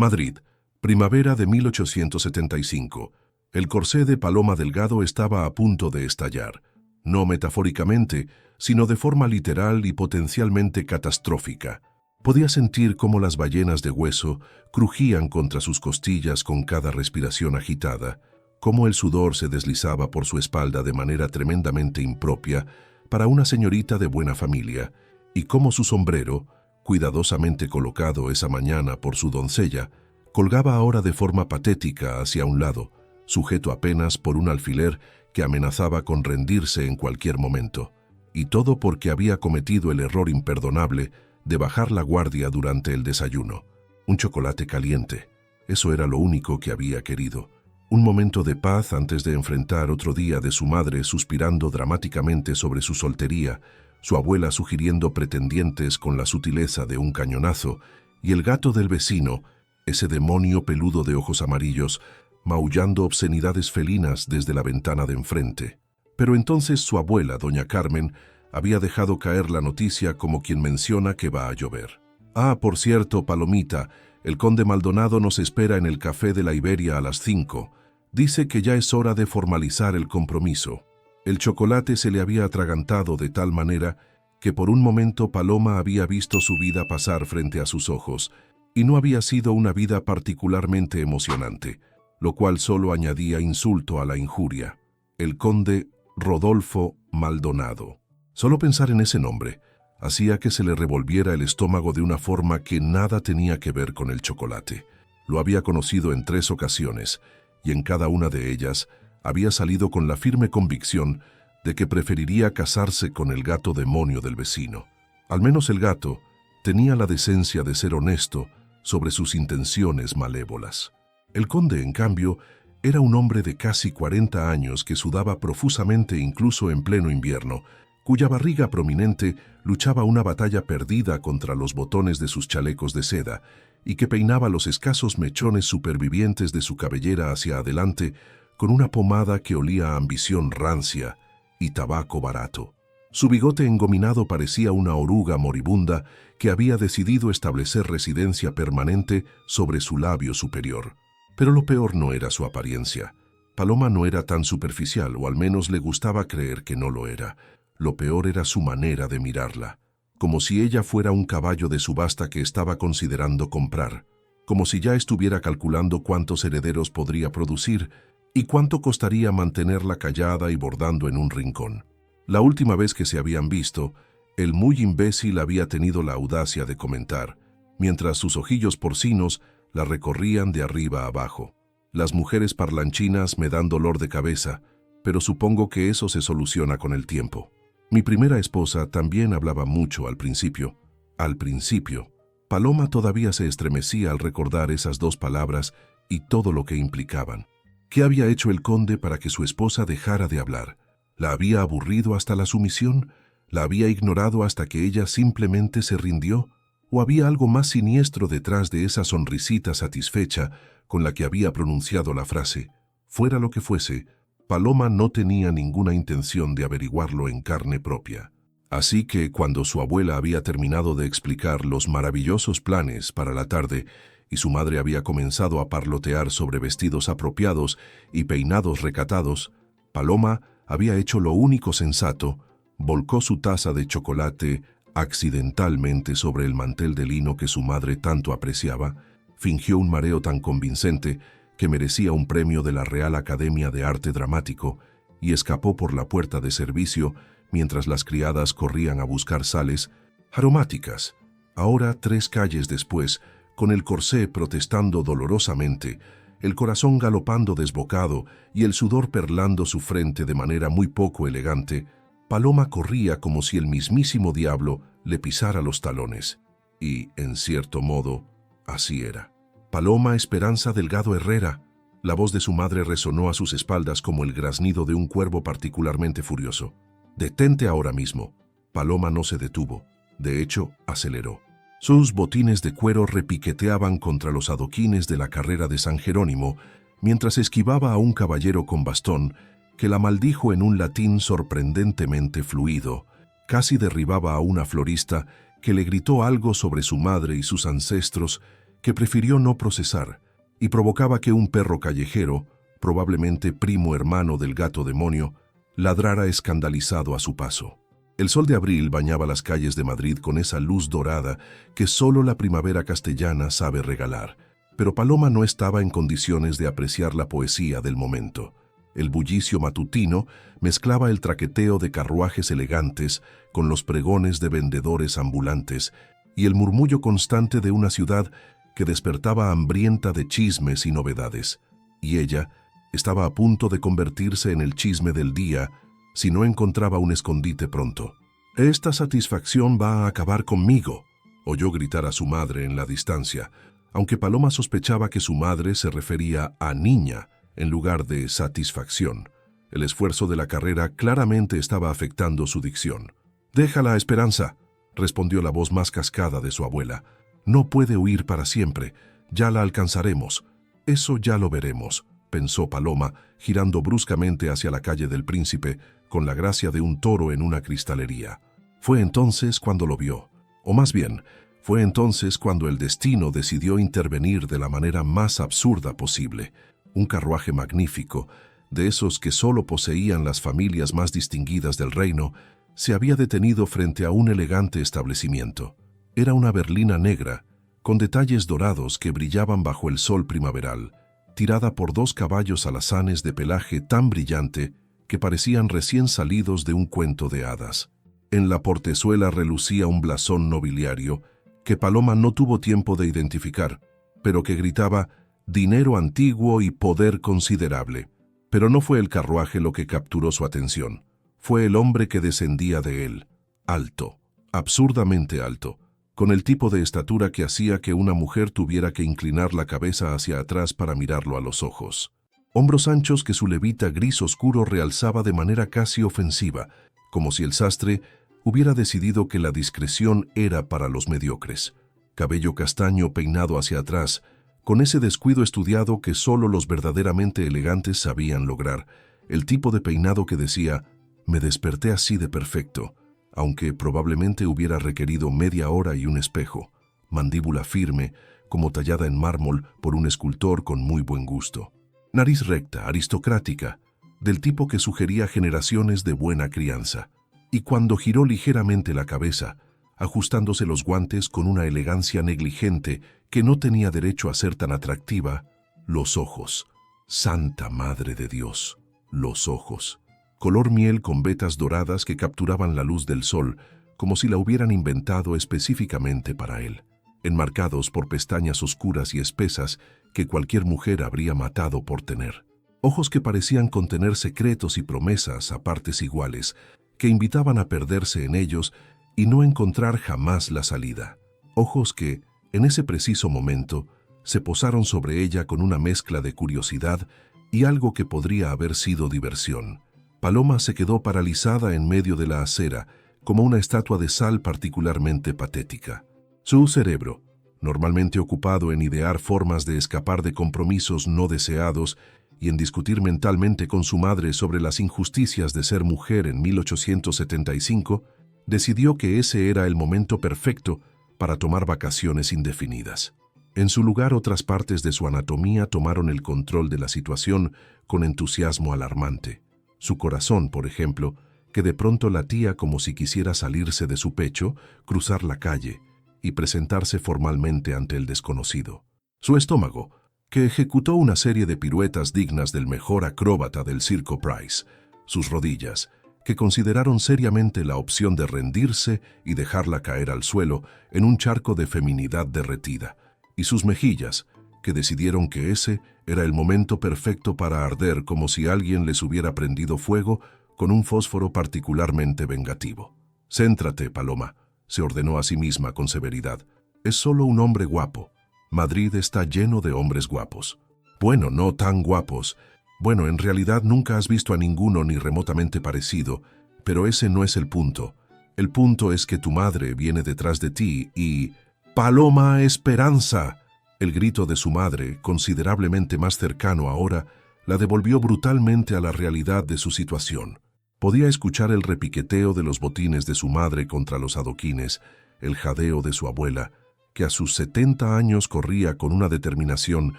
Madrid, primavera de 1875. El corsé de Paloma Delgado estaba a punto de estallar, no metafóricamente, sino de forma literal y potencialmente catastrófica. Podía sentir cómo las ballenas de hueso crujían contra sus costillas con cada respiración agitada, cómo el sudor se deslizaba por su espalda de manera tremendamente impropia para una señorita de buena familia, y cómo su sombrero, cuidadosamente colocado esa mañana por su doncella, colgaba ahora de forma patética hacia un lado, sujeto apenas por un alfiler que amenazaba con rendirse en cualquier momento. Y todo porque había cometido el error imperdonable de bajar la guardia durante el desayuno. Un chocolate caliente. Eso era lo único que había querido. Un momento de paz antes de enfrentar otro día de su madre suspirando dramáticamente sobre su soltería, su abuela sugiriendo pretendientes con la sutileza de un cañonazo, y el gato del vecino, ese demonio peludo de ojos amarillos, maullando obscenidades felinas desde la ventana de enfrente. Pero entonces su abuela, doña Carmen, había dejado caer la noticia como quien menciona que va a llover. Ah, por cierto, Palomita, el conde Maldonado nos espera en el café de la Iberia a las 5. Dice que ya es hora de formalizar el compromiso. El chocolate se le había atragantado de tal manera que por un momento Paloma había visto su vida pasar frente a sus ojos, y no había sido una vida particularmente emocionante, lo cual solo añadía insulto a la injuria. El conde Rodolfo Maldonado. Solo pensar en ese nombre hacía que se le revolviera el estómago de una forma que nada tenía que ver con el chocolate. Lo había conocido en 3 ocasiones, y en cada una de ellas había salido con la firme convicción de que preferiría casarse con el gato demonio del vecino. Al menos el gato tenía la decencia de ser honesto sobre sus intenciones malévolas. El conde, en cambio, era un hombre de casi 40 años que sudaba profusamente incluso en pleno invierno, cuya barriga prominente luchaba una batalla perdida contra los botones de sus chalecos de seda, y que peinaba los escasos mechones supervivientes de su cabellera hacia adelante con una pomada que olía a ambición rancia y tabaco barato. Su bigote engominado parecía una oruga moribunda que había decidido establecer residencia permanente sobre su labio superior. Pero lo peor no era su apariencia. Paloma no era tan superficial, o al menos le gustaba creer que no lo era. Lo peor era su manera de mirarla, como si ella fuera un caballo de subasta que estaba considerando comprar, como si ya estuviera calculando cuántos herederos podría producir y cuánto costaría mantenerla callada y bordando en un rincón. La última vez que se habían visto, el muy imbécil había tenido la audacia de comentar, mientras sus ojillos porcinos la recorrían de arriba a abajo: las mujeres parlanchinas me dan dolor de cabeza, pero supongo que eso se soluciona con el tiempo. Mi primera esposa también hablaba mucho al principio. Al principio. Paloma todavía se estremecía al recordar esas 2 palabras y todo lo que implicaban. ¿Qué había hecho el conde para que su esposa dejara de hablar? ¿La había aburrido hasta la sumisión? ¿La había ignorado hasta que ella simplemente se rindió? ¿O había algo más siniestro detrás de esa sonrisita satisfecha con la que había pronunciado la frase? Fuera lo que fuese, Paloma no tenía ninguna intención de averiguarlo en carne propia. Así que cuando su abuela había terminado de explicar los maravillosos planes para la tarde y su madre había comenzado a parlotear sobre vestidos apropiados y peinados recatados, Paloma había hecho lo único sensato: volcó su taza de chocolate accidentalmente sobre el mantel de lino que su madre tanto apreciaba, fingió un mareo tan convincente que merecía un premio de la Real Academia de Arte Dramático, y escapó por la puerta de servicio mientras las criadas corrían a buscar sales aromáticas. Ahora, 3 calles después, con el corsé protestando dolorosamente, el corazón galopando desbocado y el sudor perlando su frente de manera muy poco elegante, Paloma corría como si el mismísimo diablo le pisara los talones. Y, en cierto modo, así era. Paloma Esperanza Delgado Herrera. La voz de su madre resonó a sus espaldas como el graznido de un cuervo particularmente furioso. «Detente ahora mismo». Paloma no se detuvo. De hecho, aceleró. Sus botines de cuero repiqueteaban contra los adoquines de la carrera de San Jerónimo, mientras esquivaba a un caballero con bastón que la maldijo en un latín sorprendentemente fluido. Casi derribaba a una florista que le gritó algo sobre su madre y sus ancestros, que prefirió no procesar y provocaba que un perro callejero, probablemente primo hermano del gato demonio, ladrara escandalizado a su paso. El sol de abril bañaba las calles de Madrid con esa luz dorada que solo la primavera castellana sabe regalar. Pero Paloma no estaba en condiciones de apreciar la poesía del momento. El bullicio matutino mezclaba el traqueteo de carruajes elegantes con los pregones de vendedores ambulantes y el murmullo constante de una ciudad que despertaba hambrienta de chismes y novedades. Y ella estaba a punto de convertirse en el chisme del día si no encontraba un escondite pronto. «Esta satisfacción va a acabar conmigo», oyó gritar a su madre en la distancia, aunque Paloma sospechaba que su madre se refería a niña en lugar de satisfacción. El esfuerzo de la carrera claramente estaba afectando su dicción. «Déjala, Esperanza», respondió la voz más cascada de su abuela. «No puede huir para siempre. Ya la alcanzaremos. Eso ya lo veremos», pensó Paloma, girando bruscamente hacia la calle del Príncipe, con la gracia de un toro en una cristalería. Fue entonces cuando lo vio, o más bien, fue entonces cuando el destino decidió intervenir de la manera más absurda posible. Un carruaje magnífico, de esos que solo poseían las familias más distinguidas del reino, se había detenido frente a un elegante establecimiento. Era una berlina negra, con detalles dorados que brillaban bajo el sol primaveral, tirada por 2 caballos alazanes de pelaje tan brillante que parecían recién salidos de un cuento de hadas. En la portezuela relucía un blasón nobiliario que Paloma no tuvo tiempo de identificar, pero que gritaba «dinero antiguo y poder considerable». Pero no fue el carruaje lo que capturó su atención. Fue el hombre que descendía de él, alto, absurdamente alto, con el tipo de estatura que hacía que una mujer tuviera que inclinar la cabeza hacia atrás para mirarlo a los ojos. Hombros anchos que su levita gris oscuro realzaba de manera casi ofensiva, como si el sastre hubiera decidido que la discreción era para los mediocres. Cabello castaño peinado hacia atrás, con ese descuido estudiado que solo los verdaderamente elegantes sabían lograr, el tipo de peinado que decía, «Me desperté así de perfecto», aunque probablemente hubiera requerido media hora y un espejo, mandíbula firme, como tallada en mármol por un escultor con muy buen gusto. Nariz recta, aristocrática, del tipo que sugería generaciones de buena crianza. Y cuando giró ligeramente la cabeza, ajustándose los guantes con una elegancia negligente que no tenía derecho a ser tan atractiva, los ojos. Santa Madre de Dios, los ojos. Color miel con vetas doradas que capturaban la luz del sol, como si la hubieran inventado específicamente para él, enmarcados por pestañas oscuras y espesas que cualquier mujer habría matado por tener. Ojos que parecían contener secretos y promesas a partes iguales, que invitaban a perderse en ellos y no encontrar jamás la salida. Ojos que, en ese preciso momento, se posaron sobre ella con una mezcla de curiosidad y algo que podría haber sido diversión. Paloma se quedó paralizada en medio de la acera, como una estatua de sal particularmente patética. Su cerebro, normalmente ocupado en idear formas de escapar de compromisos no deseados y en discutir mentalmente con su madre sobre las injusticias de ser mujer en 1875, decidió que ese era el momento perfecto para tomar vacaciones indefinidas. En su lugar, otras partes de su anatomía tomaron el control de la situación con entusiasmo alarmante. Su corazón, por ejemplo, que de pronto latía como si quisiera salirse de su pecho, cruzar la calle y presentarse formalmente ante el desconocido. Su estómago, que ejecutó una serie de piruetas dignas del mejor acróbata del circo Price. Sus rodillas, que consideraron seriamente la opción de rendirse y dejarla caer al suelo en un charco de feminidad derretida. Y sus mejillas, que decidieron que ese era el momento perfecto para arder como si alguien les hubiera prendido fuego con un fósforo particularmente vengativo. «Céntrate, Paloma», se ordenó a sí misma con severidad. «Es solo un hombre guapo. Madrid está lleno de hombres guapos. Bueno, no tan guapos. Bueno, en realidad nunca has visto a ninguno ni remotamente parecido, pero ese no es el punto. El punto es que tu madre viene detrás de ti y... ¡Paloma Esperanza!». El grito de su madre, considerablemente más cercano ahora, la devolvió brutalmente a la realidad de su situación. Podía escuchar el repiqueteo de los botines de su madre contra los adoquines, el jadeo de su abuela, que a sus 70 años corría con una determinación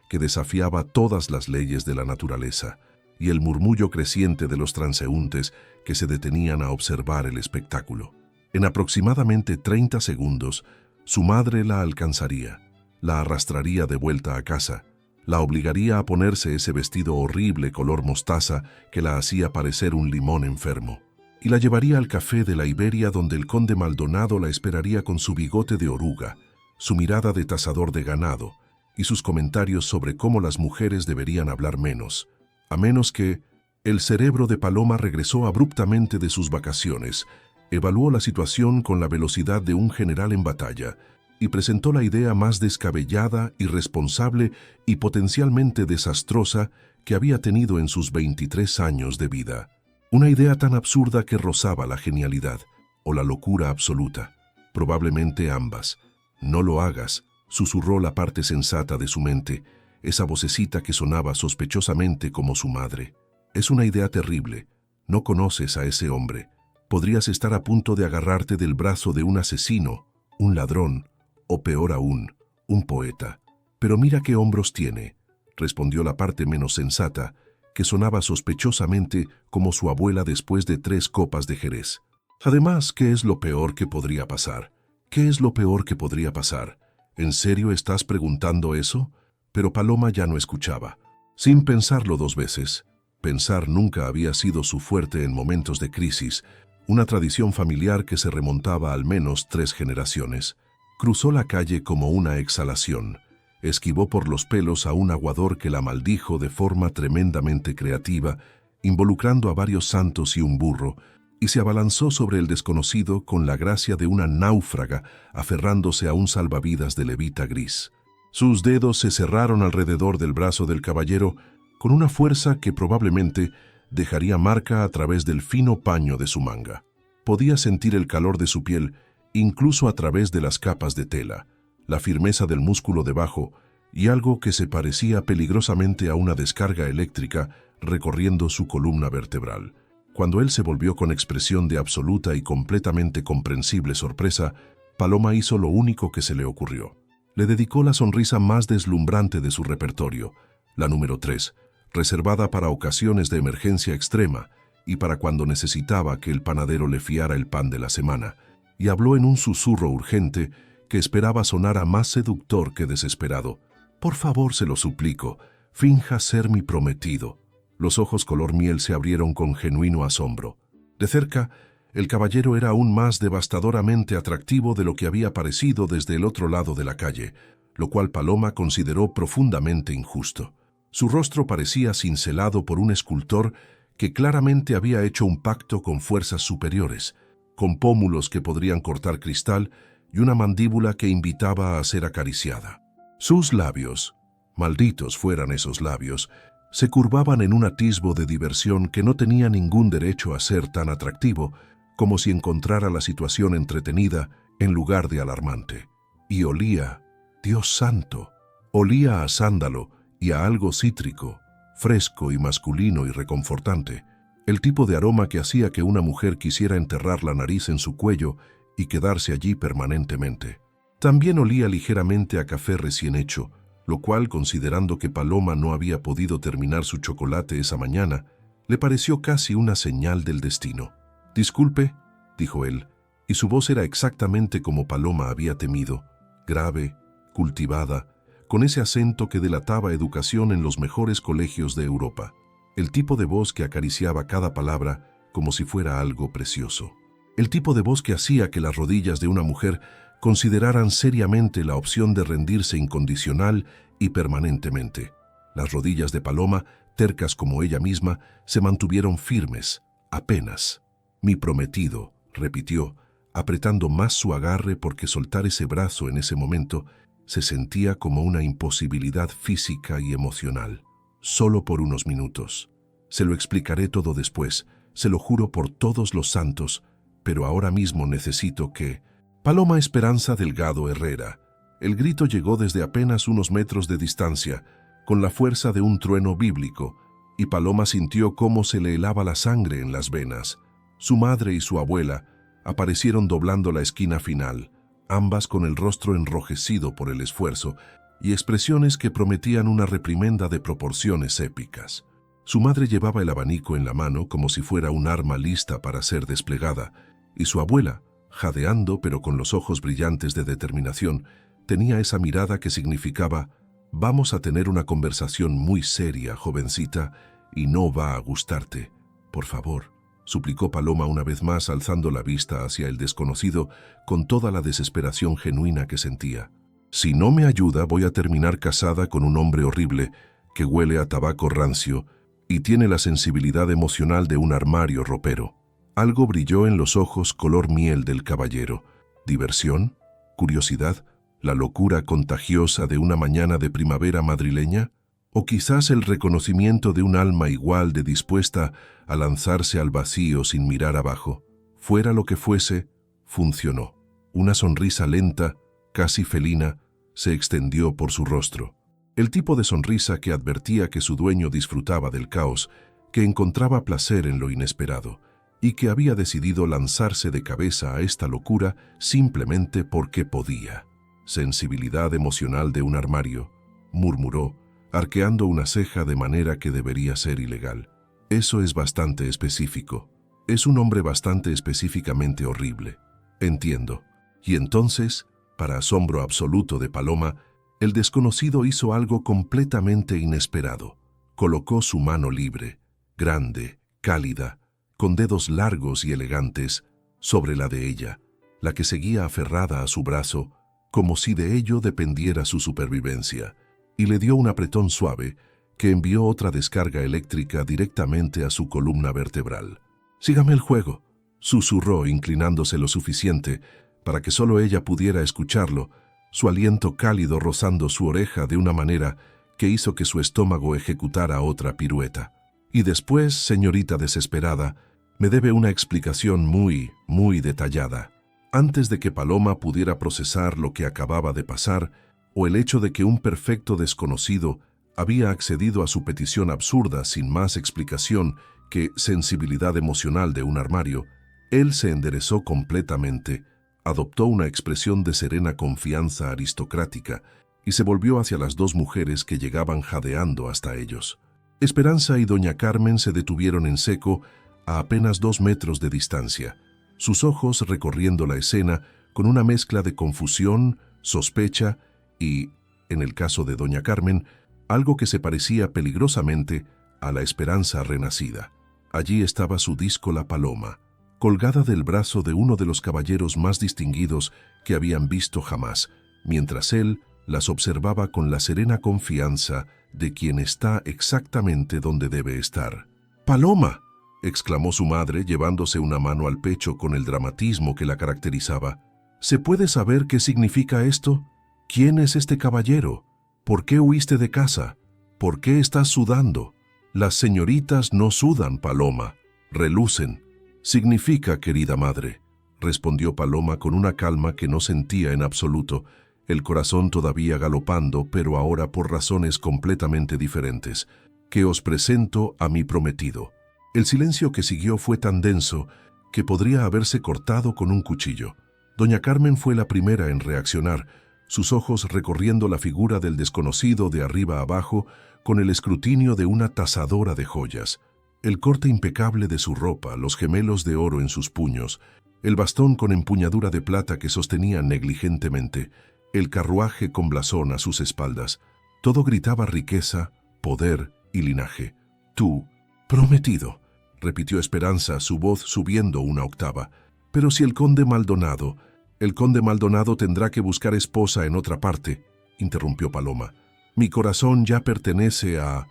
que desafiaba todas las leyes de la naturaleza, y el murmullo creciente de los transeúntes que se detenían a observar el espectáculo. En aproximadamente 30 segundos, su madre la alcanzaría, la arrastraría de vuelta a casa, la obligaría a ponerse ese vestido horrible color mostaza que la hacía parecer un limón enfermo, y la llevaría al café de la Iberia donde el conde Maldonado la esperaría con su bigote de oruga, su mirada de cazador de ganado y sus comentarios sobre cómo las mujeres deberían hablar menos, a menos que el cerebro de Paloma regresó abruptamente de sus vacaciones, evaluó la situación con la velocidad de un general en batalla y presentó la idea más descabellada, irresponsable y potencialmente desastrosa que había tenido en sus 23 años de vida. Una idea tan absurda que rozaba la genialidad o la locura absoluta. Probablemente ambas. «No lo hagas», susurró la parte sensata de su mente, esa vocecita que sonaba sospechosamente como su madre. «Es una idea terrible. No conoces a ese hombre. Podrías estar a punto de agarrarte del brazo de un asesino, un ladrón, o peor aún, un poeta. Pero mira qué hombros tiene», respondió la parte menos sensata, que sonaba sospechosamente como su abuela después de 3 copas de Jerez. «Además, ¿qué es lo peor que podría pasar? ¿Qué es lo peor que podría pasar? ¿En serio estás preguntando eso?» Pero Paloma ya no escuchaba. Sin pensarlo 2 veces. Pensar nunca había sido su fuerte en momentos de crisis, una tradición familiar que se remontaba al menos 3 generaciones. Cruzó la calle como una exhalación. Esquivó por los pelos a un aguador que la maldijo de forma tremendamente creativa, involucrando a varios santos y un burro, y se abalanzó sobre el desconocido con la gracia de una náufraga aferrándose a un salvavidas de levita gris. Sus dedos se cerraron alrededor del brazo del caballero con una fuerza que probablemente dejaría marca a través del fino paño de su manga. Podía sentir el calor de su piel incluso a través de las capas de tela, la firmeza del músculo debajo y algo que se parecía peligrosamente a una descarga eléctrica recorriendo su columna vertebral. Cuando él se volvió con expresión de absoluta y completamente comprensible sorpresa, Paloma hizo lo único que se le ocurrió. Le dedicó la sonrisa más deslumbrante de su repertorio, la número 3, reservada para ocasiones de emergencia extrema y para cuando necesitaba que el panadero le fiara el pan de la semana, y habló en un susurro urgente que esperaba sonara más seductor que desesperado. «Por favor, se lo suplico, finja ser mi prometido». Los ojos color miel se abrieron con genuino asombro. De cerca, el caballero era aún más devastadoramente atractivo de lo que había parecido desde el otro lado de la calle, lo cual Paloma consideró profundamente injusto. Su rostro parecía cincelado por un escultor que claramente había hecho un pacto con fuerzas superiores, con pómulos que podrían cortar cristal y una mandíbula que invitaba a ser acariciada. Sus labios, malditos fueran esos labios, se curvaban en un atisbo de diversión que no tenía ningún derecho a ser tan atractivo como si encontrara la situación entretenida en lugar de alarmante. Y olía, Dios santo, olía a sándalo y a algo cítrico, fresco y masculino y reconfortante, el tipo de aroma que hacía que una mujer quisiera enterrar la nariz en su cuello y quedarse allí permanentemente. También olía ligeramente a café recién hecho, lo cual, considerando que Paloma no había podido terminar su chocolate esa mañana, le pareció casi una señal del destino. «Disculpe», dijo él, y su voz era exactamente como Paloma había temido, grave, cultivada, con ese acento que delataba educación en los mejores colegios de Europa, el tipo de voz que acariciaba cada palabra como si fuera algo precioso, el tipo de voz que hacía que las rodillas de una mujer consideraran seriamente la opción de rendirse incondicional y permanentemente. Las rodillas de Paloma, tercas como ella misma, se mantuvieron firmes, apenas. «Mi prometido», repitió, apretando más su agarre porque soltar ese brazo en ese momento se sentía como una imposibilidad física y emocional. «Solo por unos minutos. Se lo explicaré todo después, se lo juro por todos los santos, pero ahora mismo necesito que...» «Paloma Esperanza Delgado Herrera». El grito llegó desde apenas unos metros de distancia, con la fuerza de un trueno bíblico, y Paloma sintió cómo se le helaba la sangre en las venas. Su madre y su abuela aparecieron doblando la esquina final, ambas con el rostro enrojecido por el esfuerzo y expresiones que prometían una reprimenda de proporciones épicas. Su madre llevaba el abanico en la mano como si fuera un arma lista para ser desplegada, y su abuela, jadeando pero con los ojos brillantes de determinación, tenía esa mirada que significaba: «Vamos a tener una conversación muy seria, jovencita, y no va a gustarte. Por favor», suplicó Paloma una vez más, alzando la vista hacia el desconocido con toda la desesperación genuina que sentía. «Si no me ayuda, voy a terminar casada con un hombre horrible que huele a tabaco rancio y tiene la sensibilidad emocional de un armario ropero». Algo brilló en los ojos color miel del caballero. ¿Diversión? ¿Curiosidad? ¿La locura contagiosa de una mañana de primavera madrileña? ¿O quizás el reconocimiento de un alma igual de dispuesta a lanzarse al vacío sin mirar abajo? Fuera lo que fuese, funcionó. Una sonrisa lenta, casi felina, se extendió por su rostro. El tipo de sonrisa que advertía que su dueño disfrutaba del caos, que encontraba placer en lo inesperado, y que había decidido lanzarse de cabeza a esta locura simplemente porque podía. «Sensibilidad emocional de un armario», murmuró, arqueando una ceja de manera que debería ser ilegal. «Eso es bastante específico. Es un hombre bastante específicamente horrible. Entiendo». Y entonces, para asombro absoluto de Paloma, el desconocido hizo algo completamente inesperado. Colocó su mano libre, grande, cálida, con dedos largos y elegantes, sobre la de ella, la que seguía aferrada a su brazo, como si de ello dependiera su supervivencia, y le dio un apretón suave que envió otra descarga eléctrica directamente a su columna vertebral. «Sígame el juego», susurró, inclinándose lo suficiente para que solo ella pudiera escucharlo, su aliento cálido rozando su oreja de una manera que hizo que su estómago ejecutara otra pirueta. «Y después, señorita desesperada, me debe una explicación muy detallada». Antes de que Paloma pudiera procesar lo que acababa de pasar, o el hecho de que un perfecto desconocido había accedido a su petición absurda sin más explicación que sensibilidad emocional de un armario, él se enderezó completamente, adoptó una expresión de serena confianza aristocrática y se volvió hacia las dos mujeres que llegaban jadeando hasta ellos. Esperanza y doña Carmen se detuvieron en seco a apenas 2 metros de distancia, sus ojos recorriendo la escena con una mezcla de confusión, sospecha y, en el caso de doña Carmen, algo que se parecía peligrosamente a la esperanza renacida. Allí estaba su díscola Paloma, colgada del brazo de uno de los caballeros más distinguidos que habían visto jamás, mientras él las observaba con la serena confianza de quien está exactamente donde debe estar. «¡Paloma!», exclamó su madre, llevándose una mano al pecho con el dramatismo que la caracterizaba. «¿Se puede saber qué significa esto? ¿Quién es este caballero? ¿Por qué huiste de casa? ¿Por qué estás sudando?» «Las señoritas no sudan, Paloma, relucen». «Significa, querida madre», respondió Paloma con una calma que no sentía en absoluto, el corazón todavía galopando, pero ahora por razones completamente diferentes, «que os presento a mi prometido». El silencio que siguió fue tan denso que podría haberse cortado con un cuchillo. Doña Carmen fue la primera en reaccionar, sus ojos recorriendo la figura del desconocido de arriba a abajo con el escrutinio de una tasadora de joyas. El corte impecable de su ropa, los gemelos de oro en sus puños, el bastón con empuñadura de plata que sostenía negligentemente, el carruaje con blasón a sus espaldas. Todo gritaba riqueza, poder y linaje. «Tú, prometido», repitió Esperanza, su voz subiendo una octava. «Pero si el conde Maldonado tendrá que buscar esposa en otra parte», interrumpió Paloma. «Mi corazón ya pertenece a...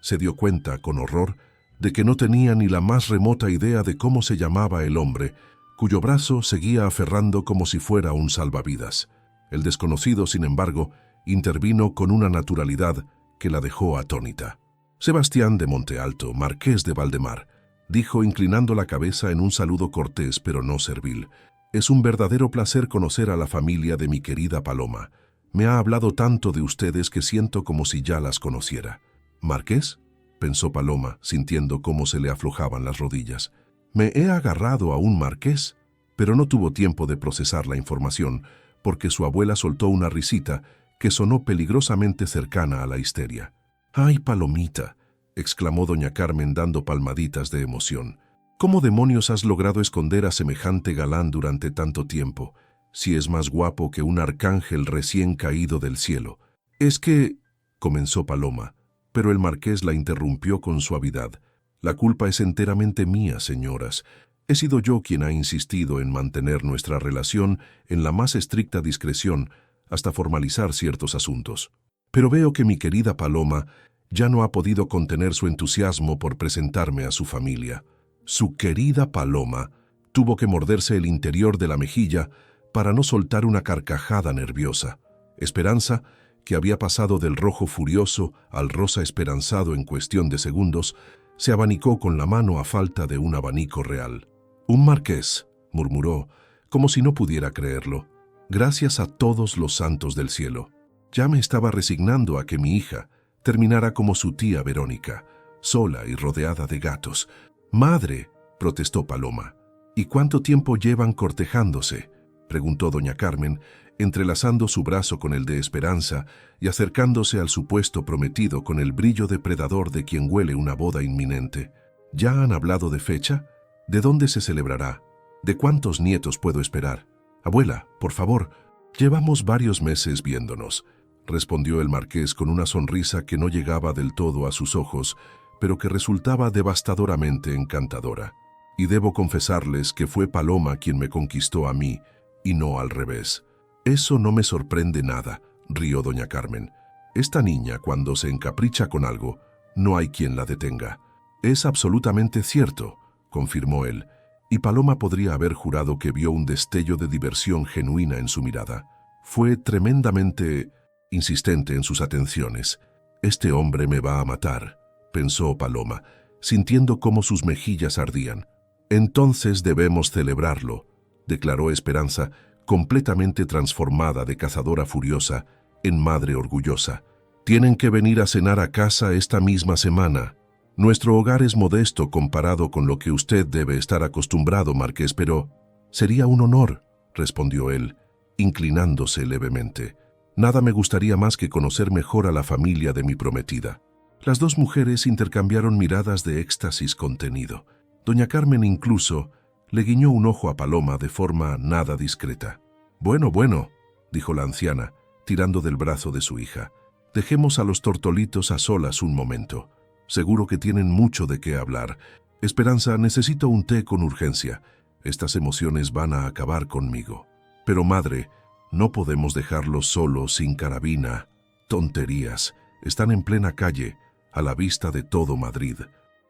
Se dio cuenta, con horror, de que no tenía ni la más remota idea de cómo se llamaba el hombre, cuyo brazo seguía aferrando como si fuera un salvavidas. El desconocido, sin embargo, intervino con una naturalidad que la dejó atónita. «Sebastián de Montealto, marqués de Valdemar», dijo inclinando la cabeza en un saludo cortés pero no servil. «Es un verdadero placer conocer a la familia de mi querida Paloma. Me ha hablado tanto de ustedes que siento como si ya las conociera». «¿Marqués?», pensó Paloma, sintiendo cómo se le aflojaban las rodillas. «¿Me he agarrado a un marqués? pero no tuvo tiempo de procesar la información, porque su abuela soltó una risita que sonó peligrosamente cercana a la histeria. «¡Ay, Palomita!», exclamó doña Carmen dando palmaditas de emoción. «¿Cómo demonios has logrado esconder a semejante galán durante tanto tiempo, si es más guapo que un arcángel recién caído del cielo?» «Es que…», comenzó Paloma, pero el marqués la interrumpió con suavidad. «La culpa es enteramente mía, señoras. He sido yo quien ha insistido en mantener nuestra relación en la más estricta discreción hasta formalizar ciertos asuntos. Pero veo que mi querida Paloma ya no ha podido contener su entusiasmo por presentarme a su familia». Su querida Paloma tuvo que morderse el interior de la mejilla para no soltar una carcajada nerviosa. Esperanza, que había pasado del rojo furioso al rosa esperanzado en cuestión de segundos, se abanicó con la mano a falta de un abanico real. «Un marqués», murmuró, como si no pudiera creerlo. «Gracias a todos los santos del cielo. Ya me estaba resignando a que mi hija terminara como su tía Verónica, sola y rodeada de gatos». «Madre», protestó Paloma. «¿Y cuánto tiempo llevan cortejándose?», preguntó doña Carmen, entrelazando su brazo con el de Esperanza y acercándose al supuesto prometido con el brillo depredador de quien huele una boda inminente. «¿Ya han hablado de fecha? ¿De dónde se celebrará? ¿De cuántos nietos puedo esperar? Abuela, por favor». «Llevamos varios meses viéndonos», respondió el marqués con una sonrisa que no llegaba del todo a sus ojos, pero que resultaba devastadoramente encantadora. «Y debo confesarles que fue Paloma quien me conquistó a mí, y no al revés». «Eso no me sorprende nada», rió doña Carmen. «Esta niña, cuando se encapricha con algo, no hay quien la detenga». «Es absolutamente cierto», confirmó él, y Paloma podría haber jurado que vio un destello de diversión genuina en su mirada. Fue tremendamente insistente en sus atenciones. «Este hombre me va a matar», pensó Paloma, sintiendo cómo sus mejillas ardían. «Entonces debemos celebrarlo», declaró Esperanza, completamente transformada de cazadora furiosa en madre orgullosa. «Tienen que venir a cenar a casa esta misma semana. Nuestro hogar es modesto comparado con lo que usted debe estar acostumbrado, marqués, pero…» «Sería un honor», respondió él, inclinándose levemente. «Nada me gustaría más que conocer mejor a la familia de mi prometida». Las dos mujeres intercambiaron miradas de éxtasis contenido. Doña Carmen incluso le guiñó un ojo a Paloma de forma nada discreta. «Bueno, bueno», dijo la anciana, tirando del brazo de su hija. «Dejemos a los tortolitos a solas un momento. Seguro que tienen mucho de qué hablar. Esperanza, necesito un té con urgencia. Estas emociones van a acabar conmigo». «Pero madre, no podemos dejarlos solos sin carabina». «Tonterías. Están en plena calle, a la vista de todo Madrid.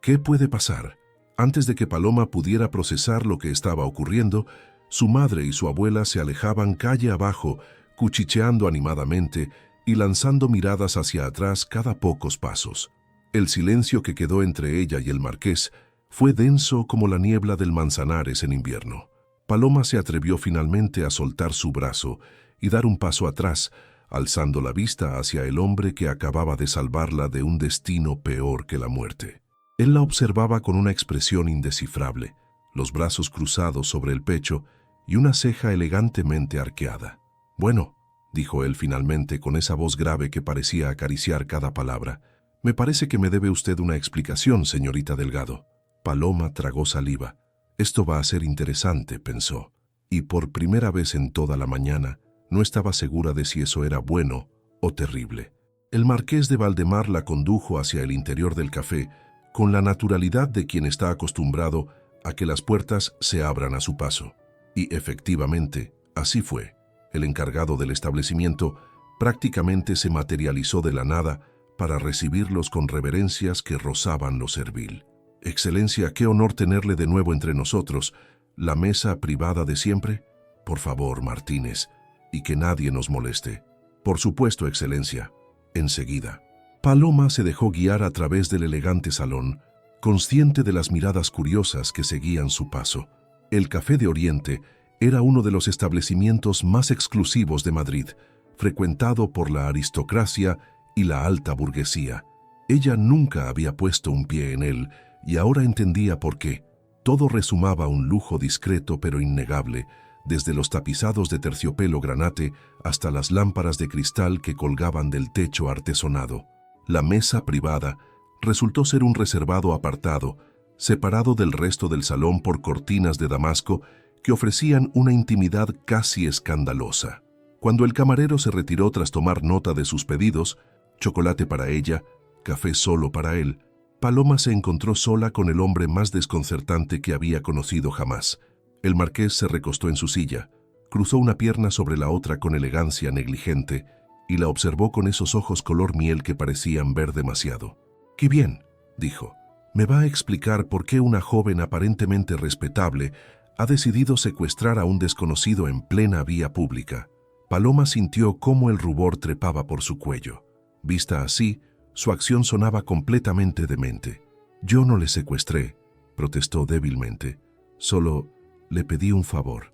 ¿Qué puede pasar?». Antes de que Paloma pudiera procesar lo que estaba ocurriendo, su madre y su abuela se alejaban calle abajo, cuchicheando animadamente y lanzando miradas hacia atrás cada pocos pasos. El silencio que quedó entre ella y el marqués fue denso como la niebla del Manzanares en invierno. Paloma se atrevió finalmente a soltar su brazo y dar un paso atrás, alzando la vista hacia el hombre que acababa de salvarla de un destino peor que la muerte. Él la observaba con una expresión indescifrable, los brazos cruzados sobre el pecho y una ceja elegantemente arqueada. «Bueno», dijo él finalmente con esa voz grave que parecía acariciar cada palabra, «me parece que me debe usted una explicación, señorita Delgado». Paloma tragó saliva. «Esto va a ser interesante», pensó, y por primera vez en toda la mañana no estaba segura de si eso era bueno o terrible. El marqués de Valdemar la condujo hacia el interior del café con la naturalidad de quien está acostumbrado a que las puertas se abran a su paso. Y efectivamente, así fue. El encargado del establecimiento prácticamente se materializó de la nada para recibirlos con reverencias que rozaban lo servil. «Excelencia, qué honor tenerle de nuevo entre nosotros. ¿La mesa privada de siempre? Por favor, Martínez, y que nadie nos moleste». «Por supuesto, Excelencia. Enseguida». Paloma se dejó guiar a través del elegante salón, consciente de las miradas curiosas que seguían su paso. El Café de Oriente era uno de los establecimientos más exclusivos de Madrid, frecuentado por la aristocracia y la alta burguesía. Ella nunca había puesto un pie en él y ahora entendía por qué. Todo resumaba un lujo discreto pero innegable, desde los tapizados de terciopelo granate hasta las lámparas de cristal que colgaban del techo artesonado. La mesa privada resultó ser un reservado apartado, separado del resto del salón por cortinas de damasco que ofrecían una intimidad casi escandalosa. Cuando el camarero se retiró tras tomar nota de sus pedidos, chocolate para ella, café solo para él, Paloma se encontró sola con el hombre más desconcertante que había conocido jamás. El marqués se recostó en su silla, cruzó una pierna sobre la otra con elegancia negligente y la observó con esos ojos color miel que parecían ver demasiado. «Qué bien», dijo. «Me va a explicar por qué una joven aparentemente respetable ha decidido secuestrar a un desconocido en plena vía pública». Paloma sintió cómo el rubor trepaba por su cuello. Vista así, su acción sonaba completamente demente. «Yo no le secuestré», protestó débilmente. «Solo le pedí un favor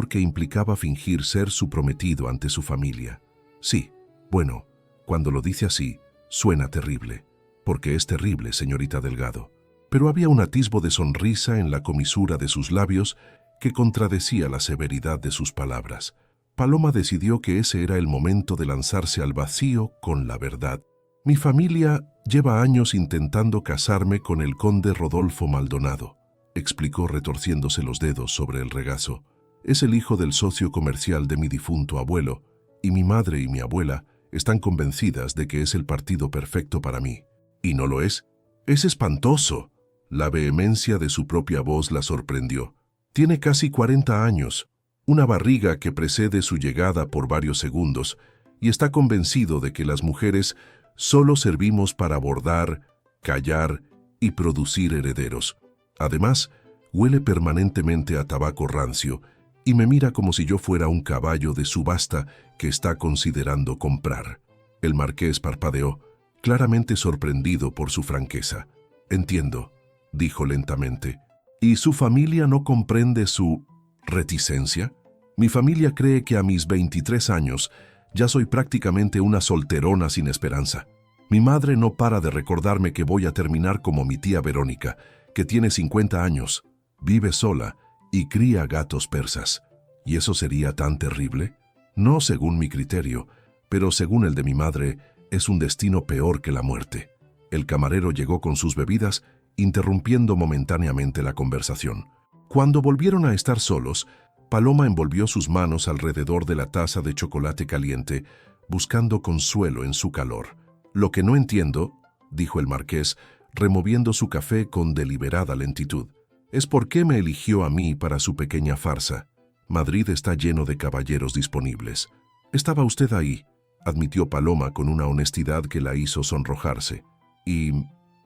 que implicaba fingir ser su prometido ante su familia». «Sí, bueno, cuando lo dice así, suena terrible, porque es terrible, señorita Delgado». Pero había un atisbo de sonrisa en la comisura de sus labios que contradecía la severidad de sus palabras. Paloma decidió que ese era el momento de lanzarse al vacío con la verdad. «Mi familia lleva años intentando casarme con el conde Rodolfo Maldonado», explicó retorciéndose los dedos sobre el regazo. «Es el hijo del socio comercial de mi difunto abuelo, y mi madre y mi abuela están convencidas de que es el partido perfecto para mí». «¿Y no lo es?» «Es espantoso». La vehemencia de su propia voz la sorprendió. «Tiene casi 40 años, una barriga que precede su llegada por varios segundos, y está convencido de que las mujeres solo servimos para bordar, callar y producir herederos. Además, huele permanentemente a tabaco rancio y me mira como si yo fuera un caballo de subasta que está considerando comprar». El marqués parpadeó, claramente sorprendido por su franqueza. «Entiendo», dijo lentamente. «¿Y su familia no comprende su reticencia? Mi familia cree que a mis 23 años ya soy prácticamente una solterona sin esperanza. Mi madre no para de recordarme que voy a terminar como mi tía Verónica, que tiene 50 años, vive sola y cría gatos persas. ¿Y eso sería tan terrible? No según mi criterio, pero según el de mi madre, es un destino peor que la muerte». El camarero llegó con sus bebidas, interrumpiendo momentáneamente la conversación. Cuando volvieron a estar solos, Paloma envolvió sus manos alrededor de la taza de chocolate caliente, buscando consuelo en su calor. «Lo que no entiendo», dijo el marqués, removiendo su café con deliberada lentitud, «es por qué me eligió a mí para su pequeña farsa. Madrid está lleno de caballeros disponibles». «Estaba usted ahí», admitió Paloma con una honestidad que la hizo sonrojarse. «Y,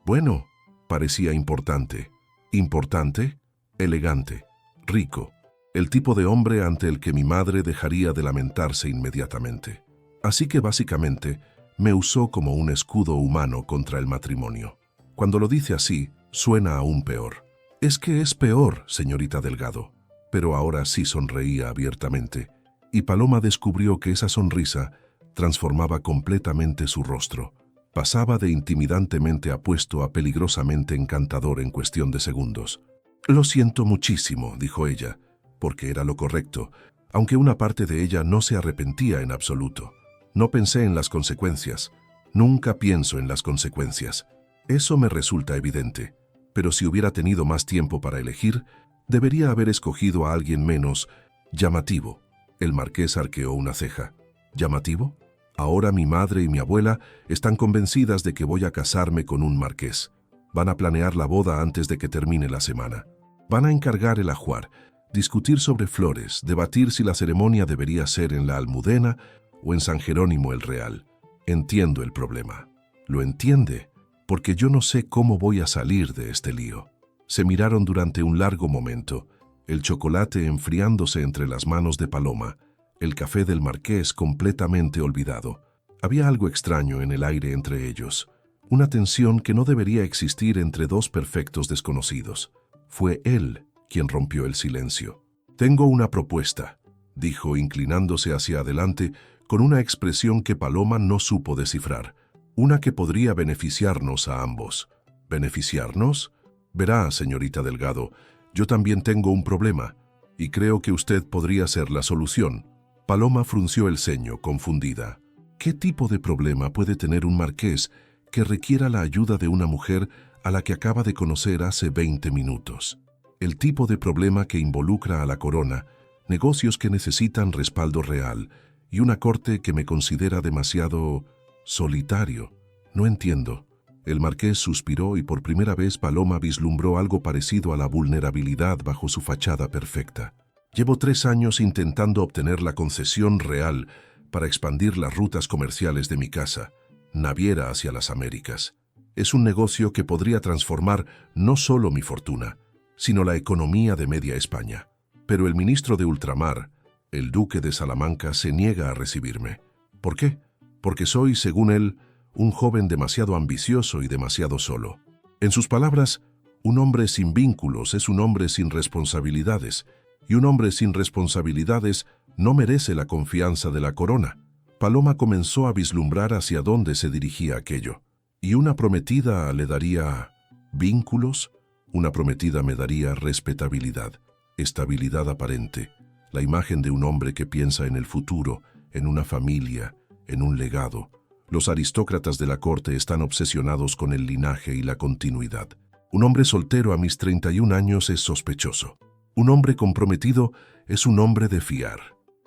bueno, parecía importante». «¿Importante?» «Elegante, rico, el tipo de hombre ante el que mi madre dejaría de lamentarse inmediatamente. Así que básicamente me usó como un escudo humano contra el matrimonio. Cuando lo dice así, suena aún peor». «Es que es peor, señorita Delgado». Pero ahora sí sonreía abiertamente, y Paloma descubrió que esa sonrisa transformaba completamente su rostro. Pasaba de intimidantemente apuesto a peligrosamente encantador en cuestión de segundos. «Lo siento muchísimo», dijo ella, porque era lo correcto, aunque una parte de ella no se arrepentía en absoluto. «No pensé en las consecuencias. Nunca pienso en las consecuencias. Eso me resulta evidente. Pero si hubiera tenido más tiempo para elegir, debería haber escogido a alguien menos llamativo». El marqués arqueó una ceja. «¿Llamativo? Ahora mi madre y mi abuela están convencidas de que voy a casarme con un marqués. Van a planear la boda antes de que termine la semana. Van a encargar el ajuar, discutir sobre flores, debatir si la ceremonia debería ser en la Almudena o en San Jerónimo el Real. Entiendo el problema». «Lo entiende, porque yo no sé cómo voy a salir de este lío». Se miraron durante un largo momento, el chocolate enfriándose entre las manos de Paloma, el café del marqués completamente olvidado. Había algo extraño en el aire entre ellos, una tensión que no debería existir entre dos perfectos desconocidos. Fue él quien rompió el silencio. «Tengo una propuesta», dijo inclinándose hacia adelante con una expresión que Paloma no supo descifrar, «una que podría beneficiarnos a ambos». «¿Beneficiarnos?». Verá, señorita Delgado, yo también tengo un problema, y creo que usted podría ser la solución. Paloma frunció el ceño, confundida. ¿Qué tipo de problema puede tener un marqués que requiera la ayuda de una mujer a la que acaba de conocer hace 20 minutos? El tipo de problema que involucra a la corona, negocios que necesitan respaldo real y una corte que me considera demasiado solitario. No entiendo. El marqués suspiró y por primera vez Paloma vislumbró algo parecido a la vulnerabilidad bajo su fachada perfecta. Llevo 3 años intentando obtener la concesión real para expandir las rutas comerciales de mi casa, naviera hacia las Américas. Es un negocio que podría transformar no solo mi fortuna, sino la economía de media España. Pero el ministro de Ultramar, el duque de Salamanca, se niega a recibirme. ¿Por qué? Porque soy, según él, un joven demasiado ambicioso y demasiado solo. En sus palabras, un hombre sin vínculos es un hombre sin responsabilidades, y un hombre sin responsabilidades no merece la confianza de la corona. Paloma comenzó a vislumbrar hacia dónde se dirigía aquello. ¿Y una prometida le daría vínculos? Una prometida me daría respetabilidad, estabilidad aparente, la imagen de un hombre que piensa en el futuro, en una familia, en un legado. Los aristócratas de la corte están obsesionados con el linaje y la continuidad. Un hombre soltero a mis 31 años es sospechoso. Un hombre comprometido es un hombre de fiar.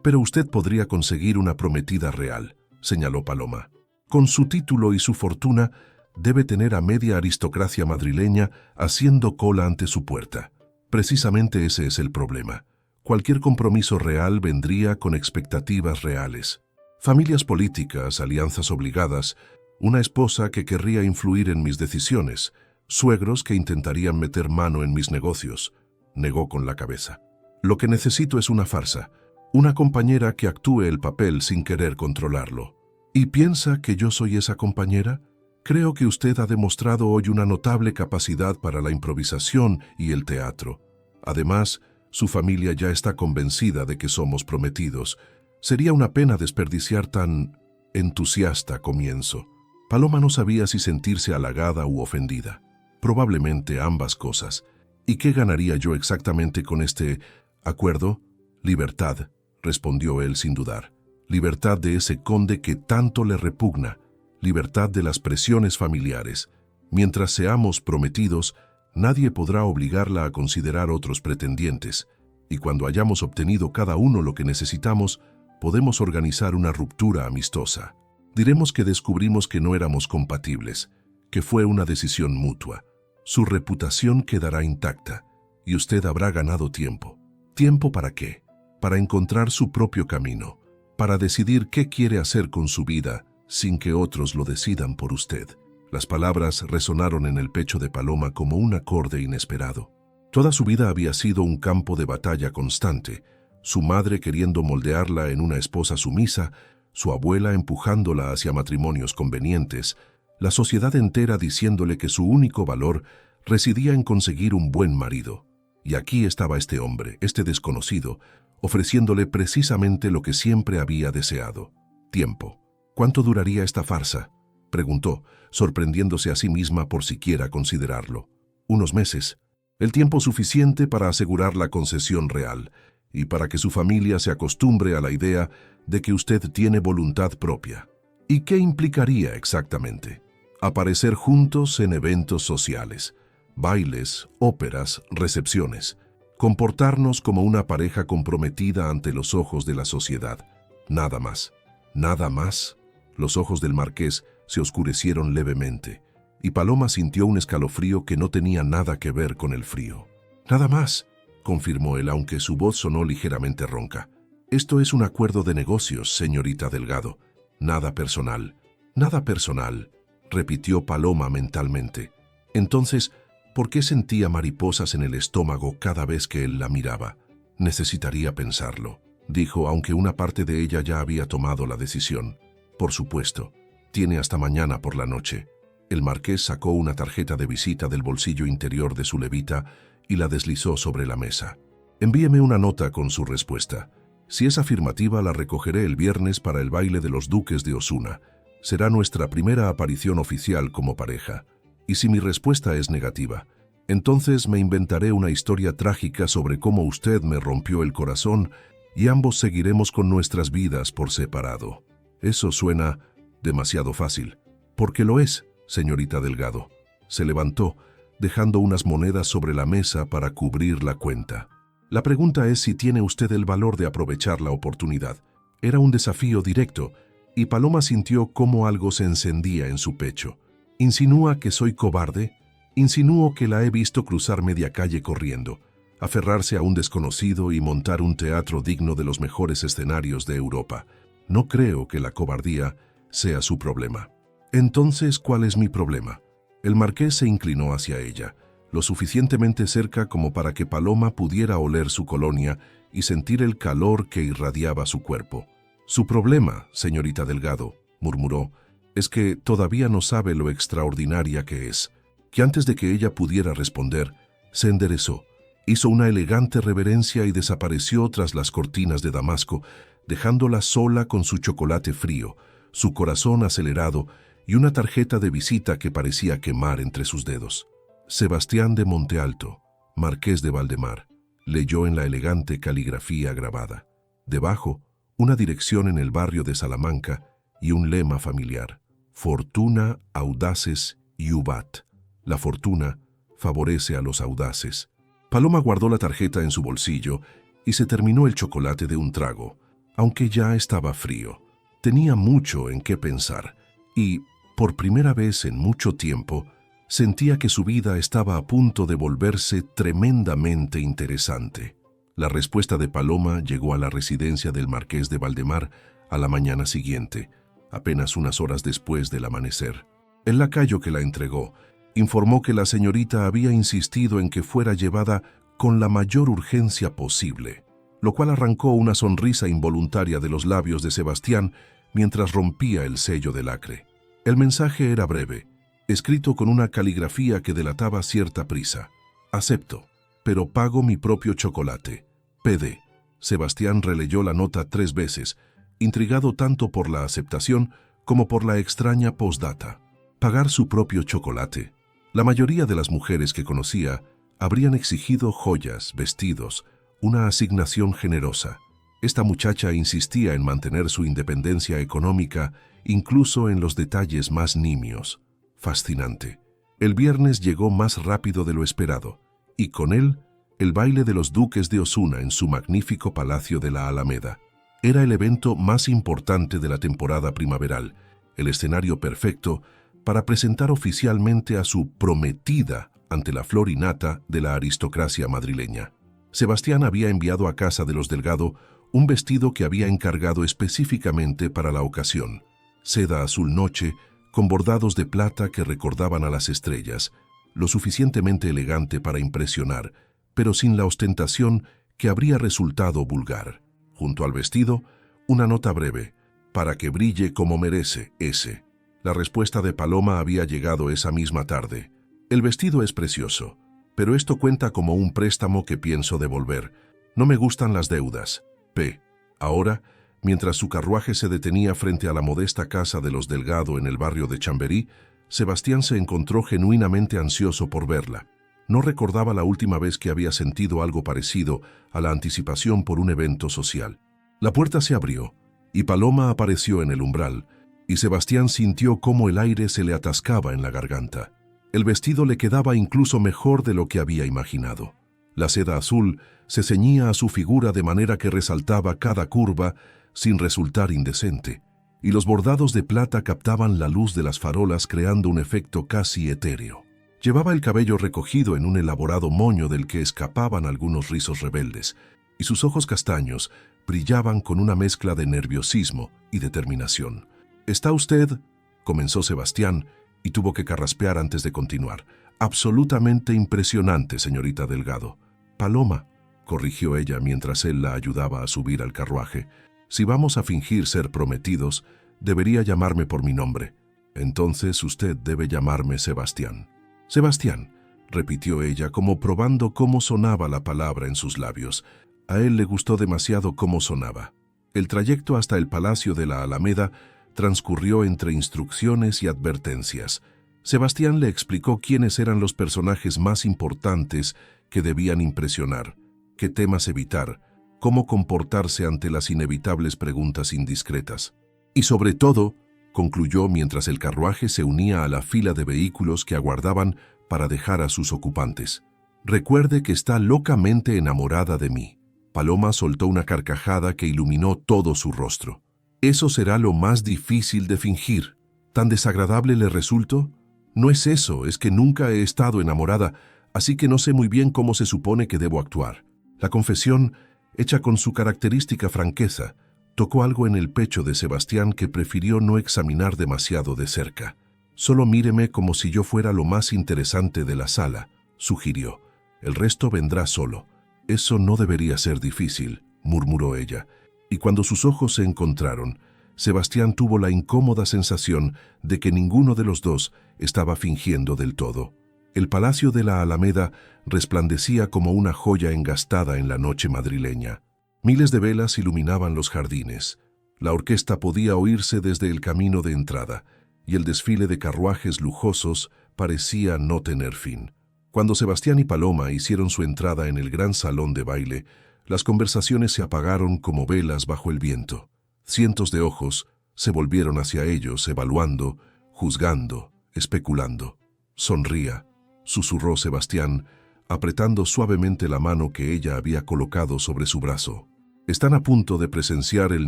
Pero usted podría conseguir una prometida real, señaló Paloma. Con su título y su fortuna, debe tener a media aristocracia madrileña haciendo cola ante su puerta. Precisamente ese es el problema. Cualquier compromiso real vendría con expectativas reales. Familias políticas, alianzas obligadas, una esposa que querría influir en mis decisiones, suegros que intentarían meter mano en mis negocios. Negó con la cabeza. Lo que necesito es una farsa, una compañera que actúe el papel sin querer controlarlo. ¿Y piensa que yo soy esa compañera? Creo que usted ha demostrado hoy una notable capacidad para la improvisación y el teatro. Además, su familia ya está convencida de que somos prometidos. Sería una pena desperdiciar tan entusiasta comienzo. Paloma no sabía si sentirse halagada u ofendida. Probablemente ambas cosas. ¿Y qué ganaría yo exactamente con este acuerdo? Libertad, respondió él sin dudar. Libertad de ese conde que tanto le repugna. Libertad de las presiones familiares. Mientras seamos prometidos, nadie podrá obligarla a considerar otros pretendientes. Y cuando hayamos obtenido cada uno lo que necesitamos, podemos organizar una ruptura amistosa. Diremos que descubrimos que no éramos compatibles, que fue una decisión mutua. Su reputación quedará intacta y usted habrá ganado tiempo. ¿Tiempo para qué? Para encontrar su propio camino, para decidir qué quiere hacer con su vida sin que otros lo decidan por usted. Las palabras resonaron en el pecho de Paloma como un acorde inesperado. Toda su vida había sido un campo de batalla constante, su madre queriendo moldearla en una esposa sumisa, su abuela empujándola hacia matrimonios convenientes, la sociedad entera diciéndole que su único valor residía en conseguir un buen marido. Y aquí estaba este hombre, este desconocido, ofreciéndole precisamente lo que siempre había deseado: tiempo. ¿Cuánto duraría esta farsa?, preguntó, sorprendiéndose a sí misma por siquiera considerarlo. Unos meses, el tiempo suficiente para asegurar la concesión real y para que su familia se acostumbre a la idea de que usted tiene voluntad propia. ¿Y qué implicaría exactamente? Aparecer juntos en eventos sociales, bailes, óperas, recepciones. Comportarnos como una pareja comprometida ante los ojos de la sociedad. Nada más. ¿Nada más? Los ojos del marqués se oscurecieron levemente, y Paloma sintió un escalofrío que no tenía nada que ver con el frío. «Nada más», confirmó él, aunque su voz sonó ligeramente ronca. «Esto es un acuerdo de negocios, señorita Delgado. Nada personal». «Nada personal», repitió Paloma mentalmente. Entonces, ¿por qué sentía mariposas en el estómago cada vez que él la miraba? «Necesitaría pensarlo», dijo, aunque una parte de ella ya había tomado la decisión. «Por supuesto. Tiene hasta mañana por la noche». El marqués sacó una tarjeta de visita del bolsillo interior de su levita y la deslizó sobre la mesa. «Envíeme una nota con su respuesta. Si es afirmativa, la recogeré el viernes para el baile de los duques de Osuna. Será nuestra primera aparición oficial como pareja. Y si mi respuesta es negativa, Entonces me inventaré una historia trágica sobre cómo usted me rompió el corazón y ambos seguiremos con nuestras vidas por separado. Eso suena demasiado fácil. Porque lo es, señorita Delgado. Se levantó, dejando unas monedas sobre la mesa para cubrir la cuenta. La pregunta es si tiene usted el valor de aprovechar la oportunidad. Era un desafío directo, y Paloma sintió cómo algo se encendía en su pecho. ¿Insinúa que soy cobarde? Insinúo que la he visto cruzar media calle corriendo, aferrarse a un desconocido y montar un teatro digno de los mejores escenarios de Europa. No creo que la cobardía sea su problema. Entonces, ¿cuál es mi problema? El marqués se inclinó hacia ella, lo suficientemente cerca como para que Paloma pudiera oler su colonia y sentir el calor que irradiaba su cuerpo. Su problema, señorita Delgado, murmuró, es que todavía no sabe lo extraordinaria que es. Que antes de que ella pudiera responder, se enderezó, hizo una elegante reverencia y desapareció tras las cortinas de damasco, dejándola sola con su chocolate frío, su corazón acelerado y una tarjeta de visita que parecía quemar entre sus dedos. Sebastián de Montealto, marqués de Valdemar, leyó en la elegante caligrafía grabada. Debajo, una dirección en el barrio de Salamanca y un lema familiar: Fortuna audaces iubat. La fortuna favorece a los audaces. Paloma guardó la tarjeta en su bolsillo y se terminó el chocolate de un trago, aunque ya estaba frío. Tenía mucho en qué pensar y, por primera vez en mucho tiempo, sentía que su vida estaba a punto de volverse tremendamente interesante. La respuesta de Paloma llegó a la residencia del marqués de Valdemar a la mañana siguiente, apenas unas horas después del amanecer. El lacayo que la entregó informó que la señorita había insistido en que fuera llevada con la mayor urgencia posible, lo cual arrancó una sonrisa involuntaria de los labios de Sebastián mientras rompía el sello de lacre. El mensaje era breve, escrito con una caligrafía que delataba cierta prisa. Acepto, pero pago mi propio chocolate. PD. Sebastián releyó la nota 3 veces, intrigado tanto por la aceptación como por la extraña postdata. Pagar su propio chocolate. La mayoría de las mujeres que conocía habrían exigido joyas, vestidos, una asignación generosa. Esta muchacha insistía en mantener su independencia económica incluso en los detalles más nimios. Fascinante. El viernes llegó más rápido de lo esperado, y con él, el baile de los duques de Osuna en su magnífico palacio de la Alameda. Era el evento más importante de la temporada primaveral, el escenario perfecto para presentar oficialmente a su prometida ante la flor y nata de la aristocracia madrileña. Sebastián había enviado a casa de los Delgado un vestido que había encargado específicamente para la ocasión, seda azul noche, con bordados de plata que recordaban a las estrellas, lo suficientemente elegante para impresionar, pero sin la ostentación que habría resultado vulgar. Junto al vestido, una nota breve, para que brille como merece ese. La respuesta de Paloma había llegado esa misma tarde. El vestido es precioso, pero esto cuenta como un préstamo que pienso devolver. No me gustan las deudas. P. Ahora, mientras su carruaje se detenía frente a la modesta casa de los Delgado en el barrio de Chamberí, Sebastián se encontró genuinamente ansioso por verla. No recordaba la última vez que había sentido algo parecido a la anticipación por un evento social. La puerta se abrió, y Paloma apareció en el umbral, y Sebastián sintió cómo el aire se le atascaba en la garganta. El vestido le quedaba incluso mejor de lo que había imaginado. La seda azul se ceñía a su figura de manera que resaltaba cada curva sin resultar indecente, y los bordados de plata captaban la luz de las farolas creando un efecto casi etéreo. Llevaba el cabello recogido en un elaborado moño del que escapaban algunos rizos rebeldes, y sus ojos castaños brillaban con una mezcla de nerviosismo y determinación. «¿Está usted?», comenzó Sebastián, y tuvo que carraspear antes de continuar. «Absolutamente impresionante, señorita Delgado». «Paloma», corrigió ella mientras él la ayudaba a subir al carruaje. «Si vamos a fingir ser prometidos, debería llamarme por mi nombre. Entonces usted debe llamarme Sebastián». «Sebastián», repitió ella, como probando cómo sonaba la palabra en sus labios. A él le gustó demasiado cómo sonaba. El trayecto hasta el Palacio de la Alameda transcurrió entre instrucciones y advertencias. Sebastián le explicó quiénes eran los personajes más importantes que debían impresionar, qué temas evitar, cómo comportarse ante las inevitables preguntas indiscretas. Y sobre todo, concluyó mientras el carruaje se unía a la fila de vehículos que aguardaban para dejar a sus ocupantes. Recuerde que está locamente enamorada de mí. Paloma soltó una carcajada que iluminó todo su rostro. Eso será lo más difícil de fingir. ¿Tan desagradable le resultó? No es eso, es que nunca he estado enamorada, así que no sé muy bien cómo se supone que debo actuar. La confesión, hecha con su característica franqueza, tocó algo en el pecho de Sebastián que prefirió no examinar demasiado de cerca. Solo míreme como si yo fuera lo más interesante de la sala, sugirió. El resto vendrá solo. Eso no debería ser difícil, murmuró ella. Y cuando sus ojos se encontraron, Sebastián tuvo la incómoda sensación de que ninguno de los dos estaba fingiendo del todo. El palacio de la Alameda resplandecía como una joya engastada en la noche madrileña. Miles de velas iluminaban los jardines. La orquesta podía oírse desde el camino de entrada, y el desfile de carruajes lujosos parecía no tener fin. Cuando Sebastián y Paloma hicieron su entrada en el gran salón de baile, las conversaciones se apagaron como velas bajo el viento. Cientos de ojos se volvieron hacia ellos, evaluando, juzgando, especulando. «Sonría», susurró Sebastián, apretando suavemente la mano que ella había colocado sobre su brazo. Están a punto de presenciar el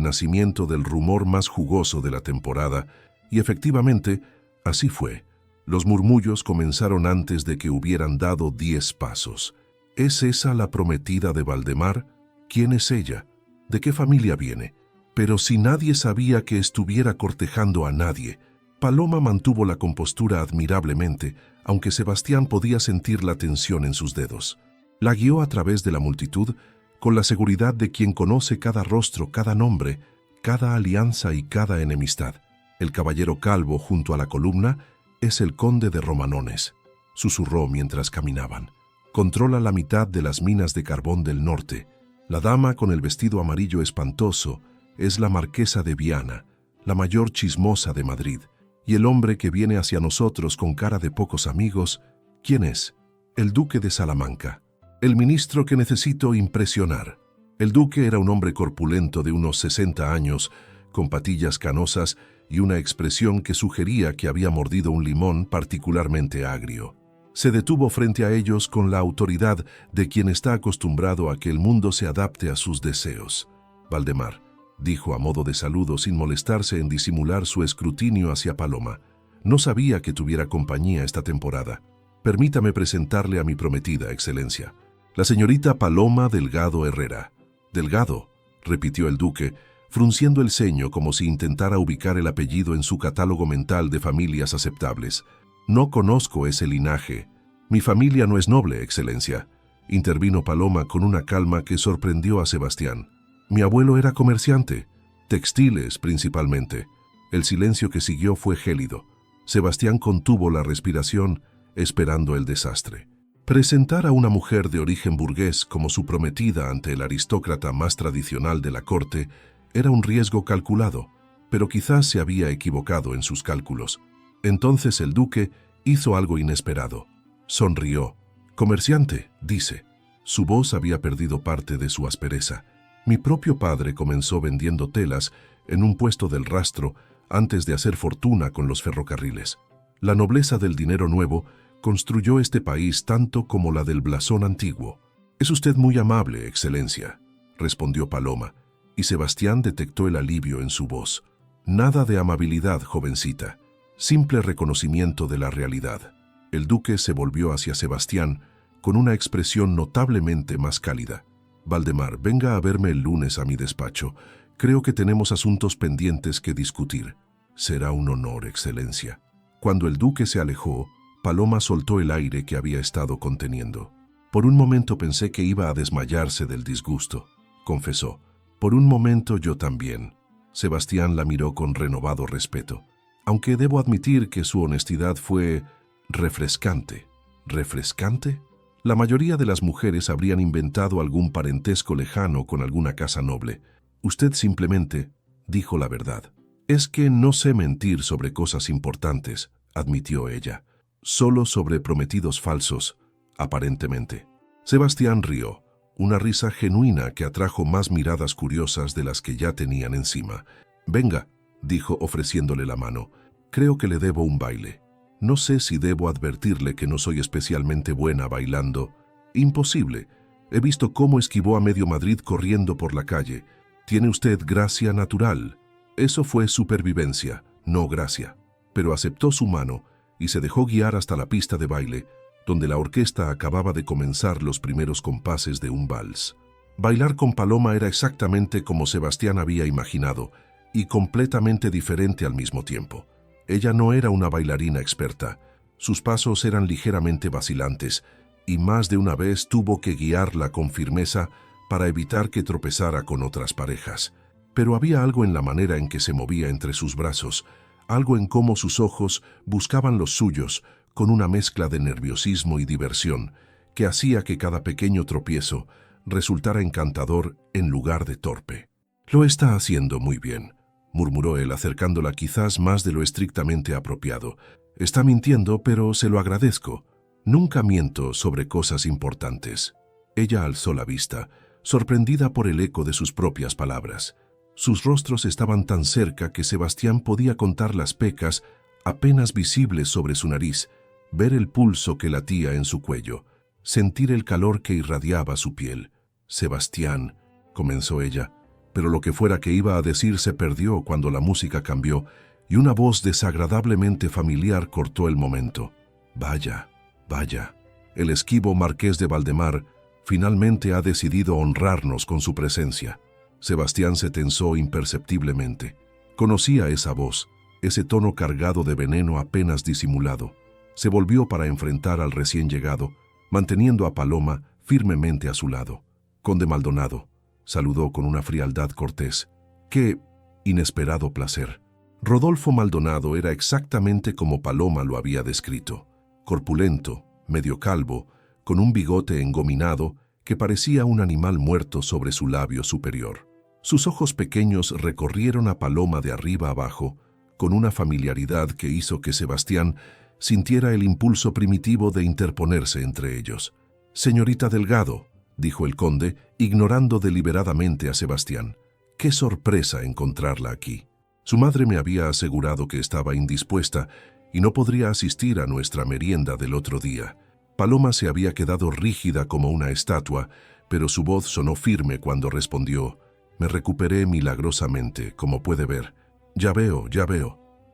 nacimiento del rumor más jugoso de la temporada, y efectivamente, así fue. Los murmullos comenzaron antes de que hubieran dado 10 pasos. ¿Es esa la prometida de Valdemar? ¿Quién es ella? ¿De qué familia viene? Pero si nadie sabía que estuviera cortejando a nadie, Paloma mantuvo la compostura admirablemente, aunque Sebastián podía sentir la tensión en sus dedos. La guió a través de la multitud, con la seguridad de quien conoce cada rostro, cada nombre, cada alianza y cada enemistad. El caballero calvo junto a la columna es el conde de Romanones, susurró mientras caminaban. Controla la mitad de las minas de carbón del norte. La dama con el vestido amarillo espantoso es la marquesa de Viana, la mayor chismosa de Madrid. Y el hombre que viene hacia nosotros con cara de pocos amigos, ¿quién es? El duque de Salamanca, el ministro que necesito impresionar. El duque era un hombre corpulento de unos 60 años, con patillas canosas y una expresión que sugería que había mordido un limón particularmente agrio. Se detuvo frente a ellos con la autoridad de quien está acostumbrado a que el mundo se adapte a sus deseos. Valdemar, dijo a modo de saludo sin molestarse en disimular su escrutinio hacia Paloma. No sabía que tuviera compañía esta temporada. Permítame presentarle a mi prometida, Excelencia. La señorita Paloma Delgado Herrera. Delgado, repitió el duque, frunciendo el ceño como si intentara ubicar el apellido en su catálogo mental de familias aceptables. No conozco ese linaje. Mi familia no es noble, Excelencia, intervino Paloma con una calma que sorprendió a Sebastián. Mi abuelo era comerciante, textiles principalmente. El silencio que siguió fue gélido. Sebastián contuvo la respiración, esperando el desastre. Presentar a una mujer de origen burgués como su prometida ante el aristócrata más tradicional de la corte era un riesgo calculado, pero quizás se había equivocado en sus cálculos. Entonces el duque hizo algo inesperado. Sonrió. «Comerciante», dice. Su voz había perdido parte de su aspereza. Mi propio padre comenzó vendiendo telas en un puesto del Rastro antes de hacer fortuna con los ferrocarriles. La nobleza del dinero nuevo construyó este país tanto como la del blasón antiguo. «Es usted muy amable, Excelencia», respondió Paloma, y Sebastián detectó el alivio en su voz. Nada de amabilidad, jovencita. Simple reconocimiento de la realidad. El duque se volvió hacia Sebastián con una expresión notablemente más cálida. «Valdemar, venga a verme el lunes a mi despacho. Creo que tenemos asuntos pendientes que discutir». «Será un honor, Excelencia». Cuando el duque se alejó, Paloma soltó el aire que había estado conteniendo. «Por un momento pensé que iba a desmayarse del disgusto», confesó. «Por un momento yo también». Sebastián la miró con renovado respeto, aunque debo admitir que su honestidad fue refrescante. ¿Refrescante? La mayoría de las mujeres habrían inventado algún parentesco lejano con alguna casa noble. Usted simplemente dijo la verdad. «Es que no sé mentir sobre cosas importantes», admitió ella. Solo sobre prometidos falsos, aparentemente. Sebastián rió, una risa genuina que atrajo más miradas curiosas de las que ya tenían encima. «Venga», dijo ofreciéndole la mano, «creo que le debo un baile. No sé si debo advertirle que no soy especialmente buena bailando». «Imposible. He visto cómo esquivó a medio Madrid corriendo por la calle. Tiene usted gracia natural». Eso fue supervivencia, no gracia. Pero aceptó su mano y se dejó guiar hasta la pista de baile, donde la orquesta acababa de comenzar los primeros compases de un vals. Bailar con Paloma era exactamente como Sebastián había imaginado, y completamente diferente al mismo tiempo. Ella no era una bailarina experta. Sus pasos eran ligeramente vacilantes, y más de una vez tuvo que guiarla con firmeza para evitar que tropezara con otras parejas. Pero había algo en la manera en que se movía entre sus brazos, algo en cómo sus ojos buscaban los suyos, con una mezcla de nerviosismo y diversión, que hacía que cada pequeño tropiezo resultara encantador en lugar de torpe. «Lo está haciendo muy bien», murmuró él, acercándola quizás más de lo estrictamente apropiado. «Está mintiendo, pero se lo agradezco. Nunca miento sobre cosas importantes». Ella alzó la vista, sorprendida por el eco de sus propias palabras. Sus rostros estaban tan cerca que Sebastián podía contar las pecas apenas visibles sobre su nariz, ver el pulso que latía en su cuello, sentir el calor que irradiaba su piel. «Sebastián», comenzó ella, pero lo que fuera que iba a decir se perdió cuando la música cambió y una voz desagradablemente familiar cortó el momento. «Vaya, vaya, el esquivo marqués de Valdemar finalmente ha decidido honrarnos con su presencia». Sebastián se tensó imperceptiblemente. Conocía esa voz, ese tono cargado de veneno apenas disimulado. Se volvió para enfrentar al recién llegado, manteniendo a Paloma firmemente a su lado. «Conde Maldonado», saludó con una frialdad cortés. «Qué inesperado placer». Rodolfo Maldonado era exactamente como Paloma lo había descrito. Corpulento, medio calvo, con un bigote engominado que parecía un animal muerto sobre su labio superior. Sus ojos pequeños recorrieron a Paloma de arriba abajo, con una familiaridad que hizo que Sebastián sintiera el impulso primitivo de interponerse entre ellos. «Señorita Delgado», dijo el conde, ignorando deliberadamente a Sebastián. «Qué sorpresa encontrarla aquí. Su madre me había asegurado que estaba indispuesta y no podría asistir a nuestra merienda del otro día». Paloma se había quedado rígida como una estatua, pero su voz sonó firme cuando respondió: «Me recuperé milagrosamente, como puede ver». Ya veo».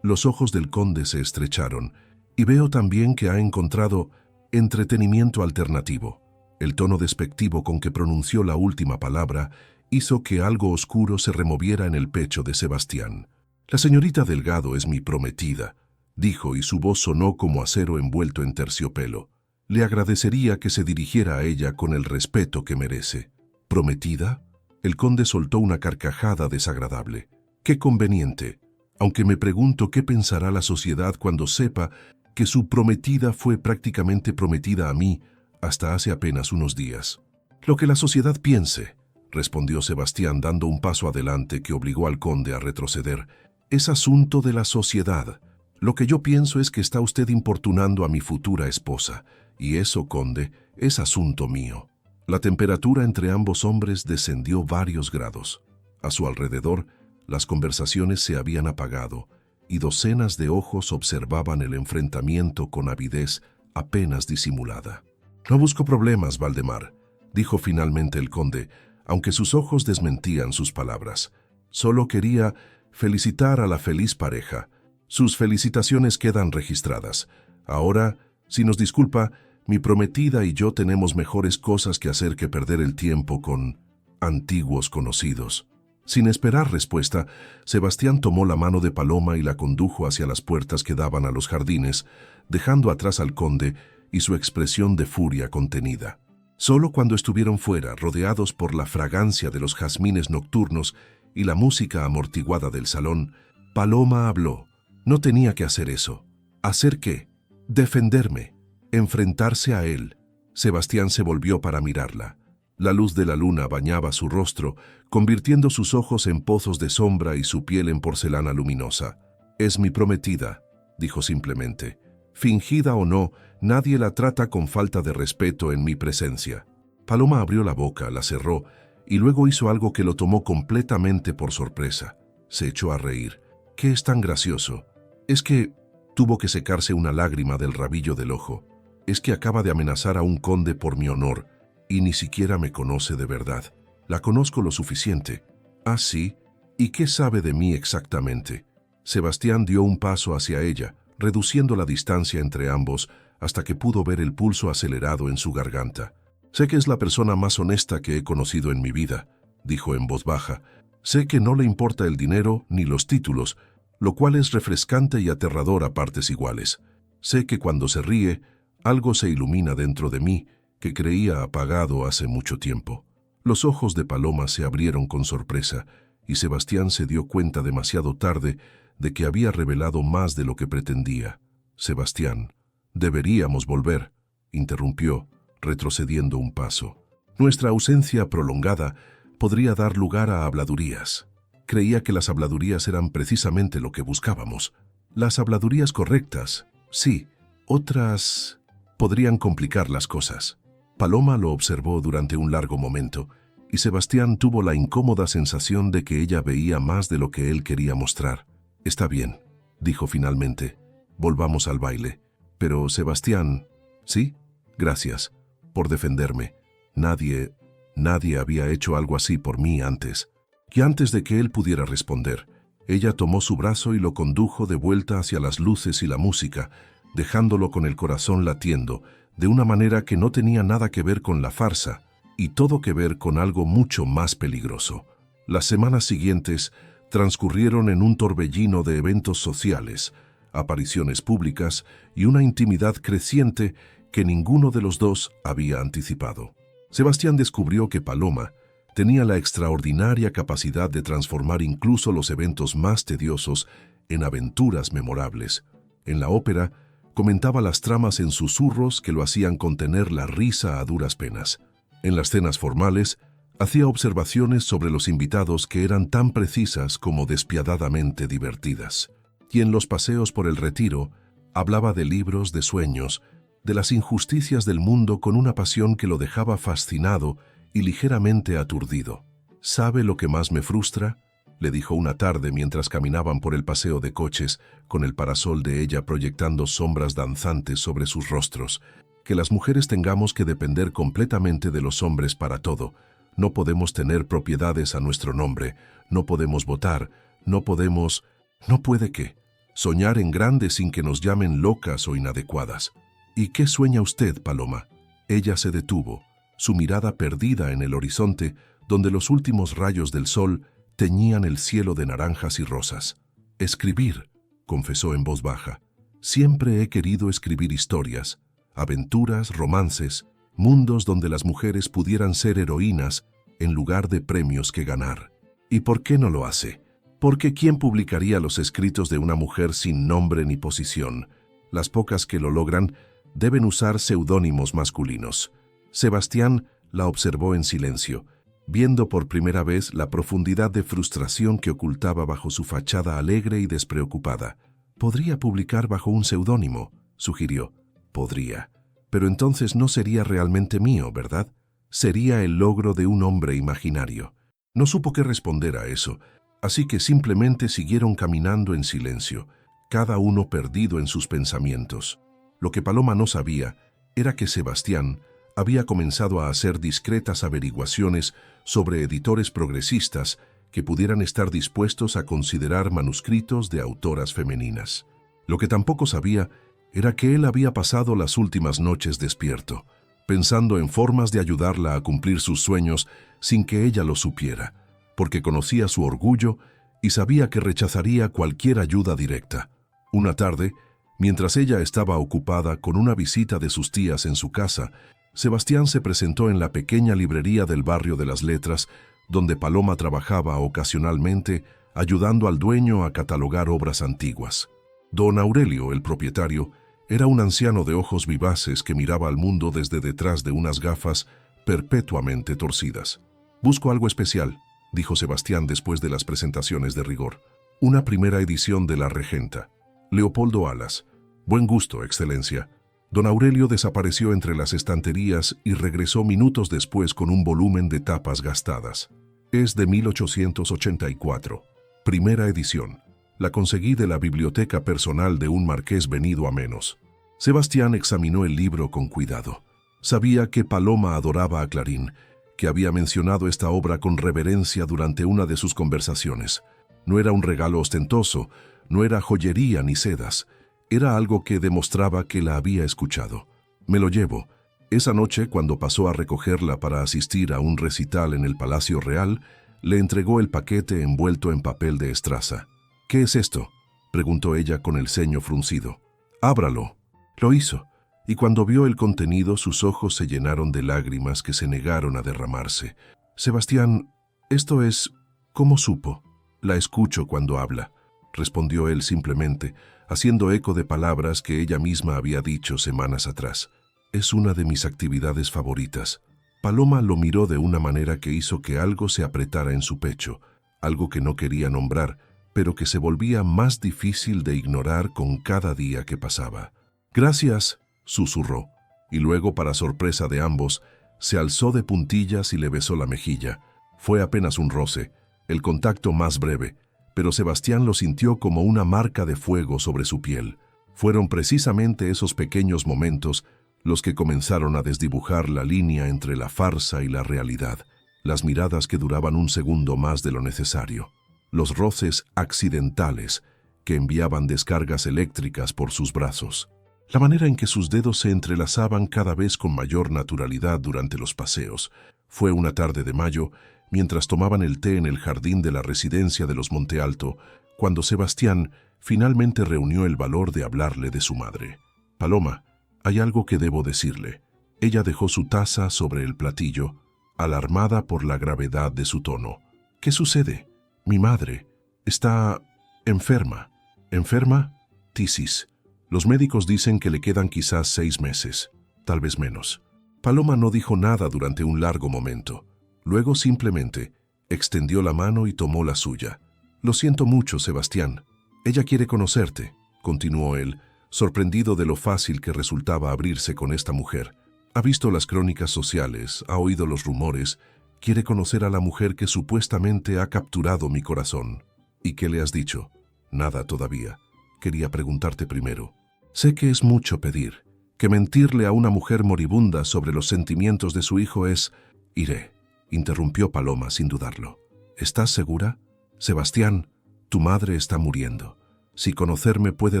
Los ojos del conde se estrecharon, y veo también que ha encontrado entretenimiento alternativo. El tono despectivo con que pronunció la última palabra hizo que algo oscuro se removiera en el pecho de Sebastián. «La señorita Delgado es mi prometida», dijo, y su voz sonó como acero envuelto en terciopelo. «Le agradecería que se dirigiera a ella con el respeto que merece». «¿Prometida?». El conde soltó una carcajada desagradable. «Qué conveniente, aunque me pregunto qué pensará la sociedad cuando sepa que su prometida fue prácticamente prometida a mí hasta hace apenas unos días». «Lo que la sociedad piense», respondió Sebastián dando un paso adelante que obligó al conde a retroceder, «es asunto de la sociedad. Lo que yo pienso es que está usted importunando a mi futura esposa, y eso, conde, es asunto mío». La temperatura entre ambos hombres descendió varios grados. A su alrededor, las conversaciones se habían apagado, y docenas de ojos observaban el enfrentamiento con avidez apenas disimulada. «No busco problemas, Valdemar», dijo finalmente el conde, aunque sus ojos desmentían sus palabras. «Solo quería felicitar a la feliz pareja. Sus felicitaciones quedan registradas. Ahora, si nos disculpa, mi prometida y yo tenemos mejores cosas que hacer que perder el tiempo con antiguos conocidos». Sin esperar respuesta, Sebastián tomó la mano de Paloma y la condujo hacia las puertas que daban a los jardines, dejando atrás al conde y su expresión de furia contenida. Solo cuando estuvieron fuera, rodeados por la fragancia de los jazmines nocturnos y la música amortiguada del salón, Paloma habló. No tenía que hacer eso. ¿Hacer qué? Defenderme. Enfrentarse a él. Sebastián se volvió para mirarla. La luz de la luna bañaba su rostro, convirtiendo sus ojos en pozos de sombra y su piel en porcelana luminosa. «Es mi prometida», dijo simplemente. Fingida o no, nadie la trata con falta de respeto en mi presencia. Paloma abrió la boca, la cerró, y luego hizo algo que lo tomó completamente por sorpresa. Se echó a reír. ¿Qué es tan gracioso? Es que tuvo que secarse una lágrima del rabillo del ojo. Es que acaba de amenazar a un conde por mi honor, y ni siquiera me conoce de verdad. La conozco lo suficiente. ¿Ah, sí? ¿Y qué sabe de mí exactamente? Sebastián dio un paso hacia ella, reduciendo la distancia entre ambos hasta que pudo ver el pulso acelerado en su garganta. Sé que es la persona más honesta que he conocido en mi vida, dijo en voz baja. Sé que no le importa el dinero ni los títulos, lo cual es refrescante y aterrador a partes iguales. Sé que cuando se ríe, algo se ilumina dentro de mí que creía apagado hace mucho tiempo. Los ojos de Paloma se abrieron con sorpresa y Sebastián se dio cuenta demasiado tarde de que había revelado más de lo que pretendía. Sebastián, deberíamos volver, interrumpió, retrocediendo un paso. Nuestra ausencia prolongada podría dar lugar a habladurías. Creía que las habladurías eran precisamente lo que buscábamos. Las habladurías correctas, sí. Otras podrían complicar las cosas. Paloma lo observó durante un largo momento, y Sebastián tuvo la incómoda sensación de que ella veía más de lo que él quería mostrar. Está bien, dijo finalmente. Volvamos al baile. Pero, Sebastián... ¿Sí? Gracias por defenderme. Nadie había hecho algo así por mí antes. Y antes de que él pudiera responder, ella tomó su brazo y lo condujo de vuelta hacia las luces y la música, dejándolo con el corazón latiendo, de una manera que no tenía nada que ver con la farsa, y todo que ver con algo mucho más peligroso. Las semanas siguientes transcurrieron en un torbellino de eventos sociales, apariciones públicas y una intimidad creciente que ninguno de los dos había anticipado. Sebastián descubrió que Paloma tenía la extraordinaria capacidad de transformar incluso los eventos más tediosos en aventuras memorables. En la ópera, comentaba las tramas en susurros que lo hacían contener la risa a duras penas. En las cenas formales, hacía observaciones sobre los invitados que eran tan precisas como despiadadamente divertidas. Y en los paseos por el retiro, hablaba de libros, de sueños, de las injusticias del mundo con una pasión que lo dejaba fascinado y ligeramente aturdido. ¿Sabe lo que más me frustra?, le dijo una tarde mientras caminaban por el paseo de coches, con el parasol de ella proyectando sombras danzantes sobre sus rostros. Que las mujeres tengamos que depender completamente de los hombres para todo. No podemos tener propiedades a nuestro nombre, no podemos votar, no podemos... ¿No puede qué? Soñar en grande sin que nos llamen locas o inadecuadas. ¿Y qué sueña usted, Paloma? Ella se detuvo, su mirada perdida en el horizonte, donde los últimos rayos del sol teñían el cielo de naranjas y rosas. Escribir, confesó en voz baja. Siempre he querido escribir historias, aventuras, romances, mundos donde las mujeres pudieran ser heroínas en lugar de premios que ganar. ¿Y por qué no lo hace? Porque ¿quién publicaría los escritos de una mujer sin nombre ni posición? Las pocas que lo logran deben usar seudónimos masculinos. Sebastián la observó en silencio, viendo por primera vez la profundidad de frustración que ocultaba bajo su fachada alegre y despreocupada. «Podría publicar bajo un seudónimo», sugirió. «Podría. Pero entonces no sería realmente mío, ¿verdad? Sería el logro de un hombre imaginario». No supo qué responder a eso, así que simplemente siguieron caminando en silencio, cada uno perdido en sus pensamientos. Lo que Paloma no sabía era que Sebastián había comenzado a hacer discretas averiguaciones sobre editores progresistas que pudieran estar dispuestos a considerar manuscritos de autoras femeninas. Lo que tampoco sabía era que él había pasado las últimas noches despierto, pensando en formas de ayudarla a cumplir sus sueños sin que ella lo supiera, porque conocía su orgullo y sabía que rechazaría cualquier ayuda directa. Una tarde, mientras ella estaba ocupada con una visita de sus tías en su casa, Sebastián se presentó en la pequeña librería del barrio de las Letras, donde Paloma trabajaba ocasionalmente, ayudando al dueño a catalogar obras antiguas. Don Aurelio, el propietario, era un anciano de ojos vivaces que miraba al mundo desde detrás de unas gafas perpetuamente torcidas. «Busco algo especial», dijo Sebastián después de las presentaciones de rigor. «Una primera edición de La Regenta». Leopoldo Alas. Buen gusto, Excelencia. Don Aurelio desapareció entre las estanterías y regresó minutos después con un volumen de tapas gastadas. Es de 1884. Primera edición. La conseguí de la biblioteca personal de un marqués venido a menos. Sebastián examinó el libro con cuidado. Sabía que Paloma adoraba a Clarín, que había mencionado esta obra con reverencia durante una de sus conversaciones. No era un regalo ostentoso, no era joyería ni sedas. Era algo que demostraba que la había escuchado. Me lo llevo. Esa noche, cuando pasó a recogerla para asistir a un recital en el Palacio Real, le entregó el paquete envuelto en papel de estraza. «¿Qué es esto?», preguntó ella con el ceño fruncido. «Ábralo». Lo hizo, y cuando vio el contenido sus ojos se llenaron de lágrimas que se negaron a derramarse. «Sebastián, esto es... ¿Cómo supo?» «La escucho cuando habla», respondió él simplemente, haciendo eco de palabras que ella misma había dicho semanas atrás. «Es una de mis actividades favoritas». Paloma lo miró de una manera que hizo que algo se apretara en su pecho, algo que no quería nombrar, pero que se volvía más difícil de ignorar con cada día que pasaba. «Gracias», susurró, y luego, para sorpresa de ambos, se alzó de puntillas y le besó la mejilla. Fue apenas un roce, el contacto más breve, pero Sebastián lo sintió como una marca de fuego sobre su piel. Fueron precisamente esos pequeños momentos los que comenzaron a desdibujar la línea entre la farsa y la realidad, las miradas que duraban un segundo más de lo necesario, los roces accidentales que enviaban descargas eléctricas por sus brazos, la manera en que sus dedos se entrelazaban cada vez con mayor naturalidad durante los paseos. Fue una tarde de mayo, mientras tomaban el té en el jardín de la residencia de los Monte Alto, cuando Sebastián finalmente reunió el valor de hablarle de su madre. «Paloma, hay algo que debo decirle». Ella dejó su taza sobre el platillo, alarmada por la gravedad de su tono. «¿Qué sucede? Mi madre está enferma». «¿Enferma?» «Tisis. Los médicos dicen que le quedan quizás 6 meses, tal vez menos». Paloma no dijo nada durante un largo momento. Luego simplemente extendió la mano y tomó la suya. «Lo siento mucho, Sebastián. Ella quiere conocerte», continuó él, sorprendido de lo fácil que resultaba abrirse con esta mujer. «Ha visto las crónicas sociales, ha oído los rumores, quiere conocer a la mujer que supuestamente ha capturado mi corazón». «¿Y qué le has dicho?» «Nada todavía. Quería preguntarte primero». «Sé que es mucho pedir, que mentirle a una mujer moribunda sobre los sentimientos de su hijo es...» «Iré», interrumpió Paloma sin dudarlo. «¿Estás segura? Sebastián, tu madre está muriendo. Si conocerme puede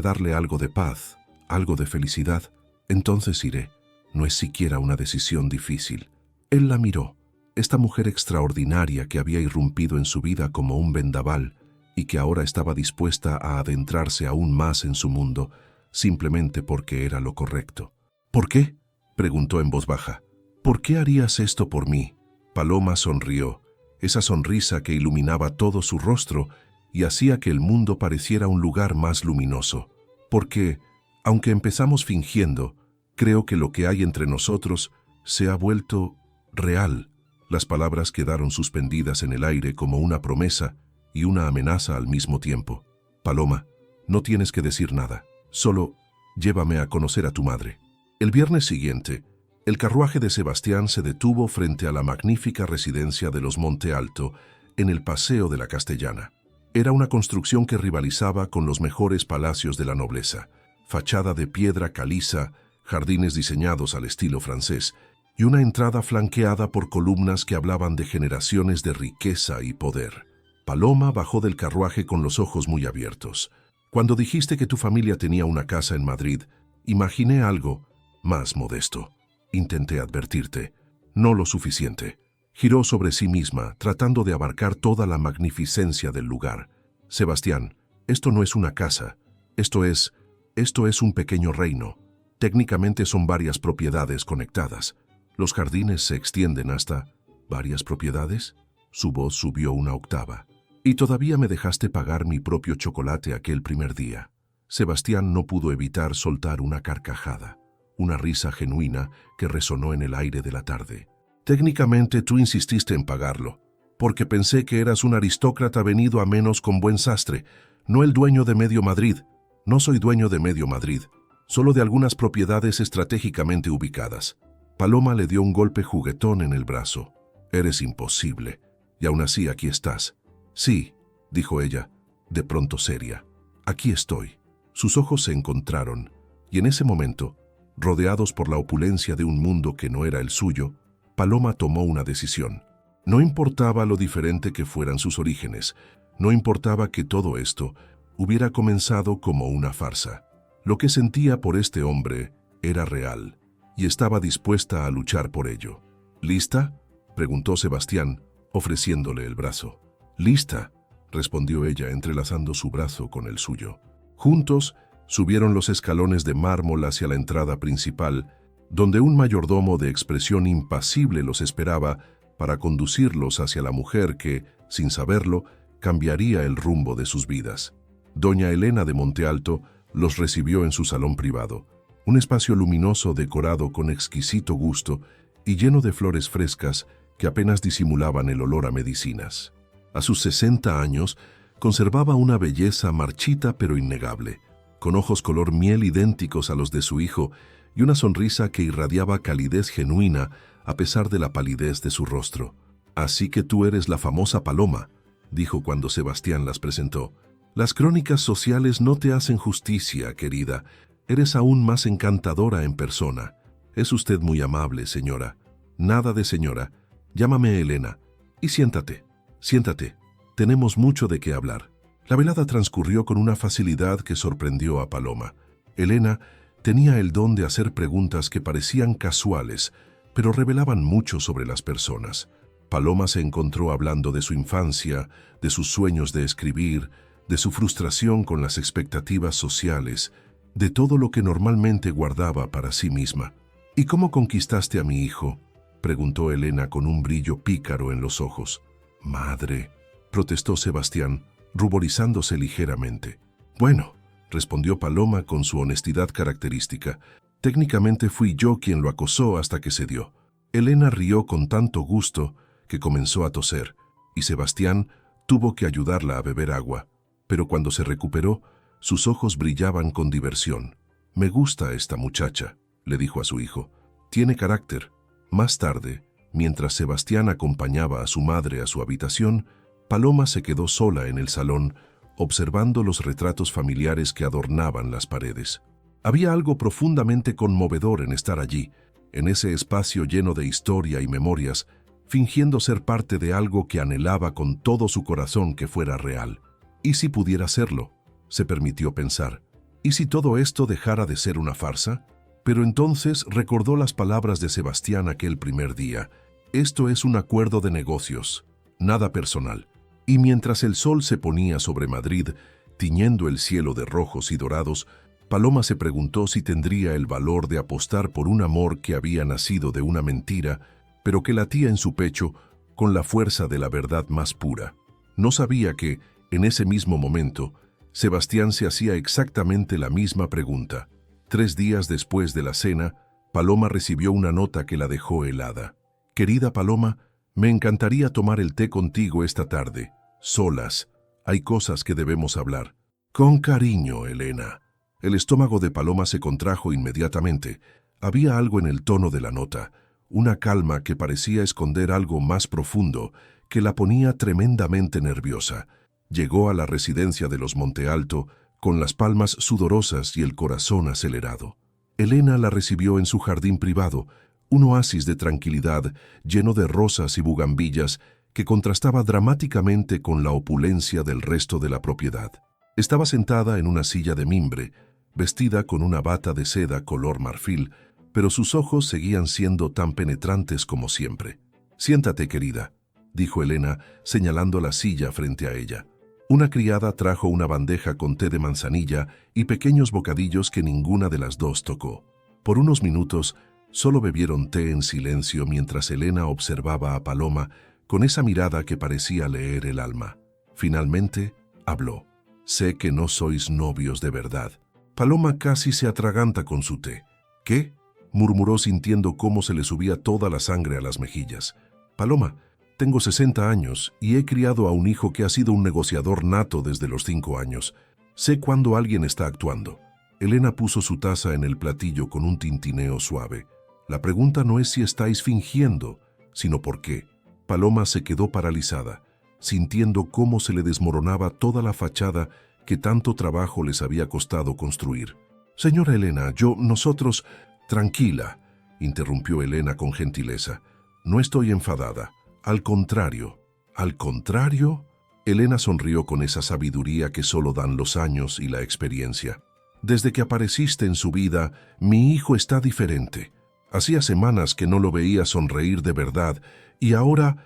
darle algo de paz, algo de felicidad, entonces iré. No es siquiera una decisión difícil». Él la miró, esta mujer extraordinaria que había irrumpido en su vida como un vendaval y que ahora estaba dispuesta a adentrarse aún más en su mundo, simplemente porque era lo correcto. «¿Por qué?», preguntó en voz baja. «¿Por qué harías esto por mí?». Paloma sonrió, esa sonrisa que iluminaba todo su rostro y hacía que el mundo pareciera un lugar más luminoso. «Porque, aunque empezamos fingiendo, creo que lo que hay entre nosotros se ha vuelto real». Las palabras quedaron suspendidas en el aire como una promesa y una amenaza al mismo tiempo. «Paloma, no tienes que decir nada. Solo llévame a conocer a tu madre». El viernes siguiente, el carruaje de Sebastián se detuvo frente a la magnífica residencia de los Monte Alto en el Paseo de la Castellana. Era una construcción que rivalizaba con los mejores palacios de la nobleza, fachada de piedra caliza, jardines diseñados al estilo francés y una entrada flanqueada por columnas que hablaban de generaciones de riqueza y poder. Paloma bajó del carruaje con los ojos muy abiertos. «Cuando dijiste que tu familia tenía una casa en Madrid, imaginé algo más modesto. Intenté advertirte, no lo suficiente». Giró sobre sí misma, tratando de abarcar toda la magnificencia del lugar. «Sebastián, esto no es una casa. Esto es un pequeño reino. Técnicamente son varias propiedades conectadas. Los jardines se extienden hasta... ¿Varias propiedades?». Su voz subió una octava. «Y todavía me dejaste pagar mi propio chocolate aquel primer día». Sebastián no pudo evitar soltar una carcajada, una risa genuina que resonó en el aire de la tarde. «Técnicamente tú insististe en pagarlo, porque pensé que eras un aristócrata venido a menos con buen sastre, no el dueño de medio Madrid. No soy dueño de medio Madrid, solo de algunas propiedades estratégicamente ubicadas. Paloma le dio un golpe juguetón en el brazo. Eres imposible. Y aún así aquí estás. Sí, dijo ella, de pronto seria. Aquí estoy. Sus ojos se encontraron, y en ese momento, rodeados por la opulencia de un mundo que no era el suyo, Paloma tomó una decisión. No importaba lo diferente que fueran sus orígenes, no importaba que todo esto hubiera comenzado como una farsa. Lo que sentía por este hombre era real, y estaba dispuesta a luchar por ello. ¿Lista?, preguntó Sebastián, ofreciéndole el brazo. «Lista», respondió ella, entrelazando su brazo con el suyo. Juntos subieron los escalones de mármol hacia la entrada principal, donde un mayordomo de expresión impasible los esperaba para conducirlos hacia la mujer que, sin saberlo, cambiaría el rumbo de sus vidas. Doña Elena de Montealto los recibió en su salón privado, un espacio luminoso decorado con exquisito gusto y lleno de flores frescas que apenas disimulaban el olor a medicinas. A sus 60 años, conservaba una belleza marchita pero innegable, con ojos color miel idénticos a los de su hijo y una sonrisa que irradiaba calidez genuina a pesar de la palidez de su rostro. «Así que tú eres la famosa Paloma», dijo cuando Sebastián las presentó. «Las crónicas sociales no te hacen justicia, querida. Eres aún más encantadora en persona. Es usted muy amable, señora». «Nada de señora. Llámame Elena. Y siéntate, siéntate. Tenemos mucho de qué hablar». La velada transcurrió con una facilidad que sorprendió a Paloma. Elena tenía el don de hacer preguntas que parecían casuales, pero revelaban mucho sobre las personas. Paloma se encontró hablando de su infancia, de sus sueños de escribir, de su frustración con las expectativas sociales, de todo lo que normalmente guardaba para sí misma. «¿Y cómo conquistaste a mi hijo?», preguntó Elena con un brillo pícaro en los ojos. «Madre», protestó Sebastián, ruborizándose ligeramente. «Bueno», respondió Paloma con su honestidad característica, «técnicamente fui yo quien lo acosó hasta que cedió». Elena rió con tanto gusto que comenzó a toser, y Sebastián tuvo que ayudarla a beber agua, pero cuando se recuperó, sus ojos brillaban con diversión. «Me gusta esta muchacha», le dijo a su hijo. «Tiene carácter». Más tarde, mientras Sebastián acompañaba a su madre a su habitación, Paloma se quedó sola en el salón, observando los retratos familiares que adornaban las paredes. Había algo profundamente conmovedor en estar allí, en ese espacio lleno de historia y memorias, fingiendo ser parte de algo que anhelaba con todo su corazón que fuera real. ¿Y si pudiera serlo?, se permitió pensar. ¿Y si todo esto dejara de ser una farsa? Pero entonces recordó las palabras de Sebastián aquel primer día. «Esto es un acuerdo de negocios, nada personal». Y mientras el sol se ponía sobre Madrid, tiñendo el cielo de rojos y dorados, Paloma se preguntó si tendría el valor de apostar por un amor que había nacido de una mentira, pero que latía en su pecho con la fuerza de la verdad más pura. No sabía que, en ese mismo momento, Sebastián se hacía exactamente la misma pregunta. 3 días después de la cena, Paloma recibió una nota que la dejó helada. «Querida Paloma, me encantaría tomar el té contigo esta tarde, solas. Hay cosas que debemos hablar». «Con cariño, Elena». El estómago de Paloma se contrajo inmediatamente. Había algo en el tono de la nota, una calma que parecía esconder algo más profundo, que la ponía tremendamente nerviosa. Llegó a la residencia de los Montealto con las palmas sudorosas y el corazón acelerado. Elena la recibió en su jardín privado, un oasis de tranquilidad lleno de rosas y bugambillas que contrastaba dramáticamente con la opulencia del resto de la propiedad. Estaba sentada en una silla de mimbre, vestida con una bata de seda color marfil, pero sus ojos seguían siendo tan penetrantes como siempre. «Siéntate, querida», dijo Elena, señalando la silla frente a ella. Una criada trajo una bandeja con té de manzanilla y pequeños bocadillos que ninguna de las dos tocó. Por unos minutos, solo bebieron té en silencio mientras Elena observaba a Paloma con esa mirada que parecía leer el alma. Finalmente, habló. «Sé que no sois novios de verdad». Paloma casi se atraganta con su té. «¿Qué?», murmuró sintiendo cómo se le subía toda la sangre a las mejillas. «Paloma, tengo 60 años y he criado a un hijo que ha sido un negociador nato desde los 5 años. Sé cuando alguien está actuando. Elena puso su taza en el platillo con un tintineo suave. La pregunta no es si estáis fingiendo, sino por qué. Paloma se quedó paralizada, sintiendo cómo se le desmoronaba toda la fachada que tanto trabajo les había costado construir. Señora Elena, nosotros... Tranquila, interrumpió Elena con gentileza. No estoy enfadada. Al contrario. ¿Al contrario? Elena sonrió con esa sabiduría que solo dan los años y la experiencia. Desde que apareciste en su vida, mi hijo está diferente. Hacía semanas que no lo veía sonreír de verdad y ahora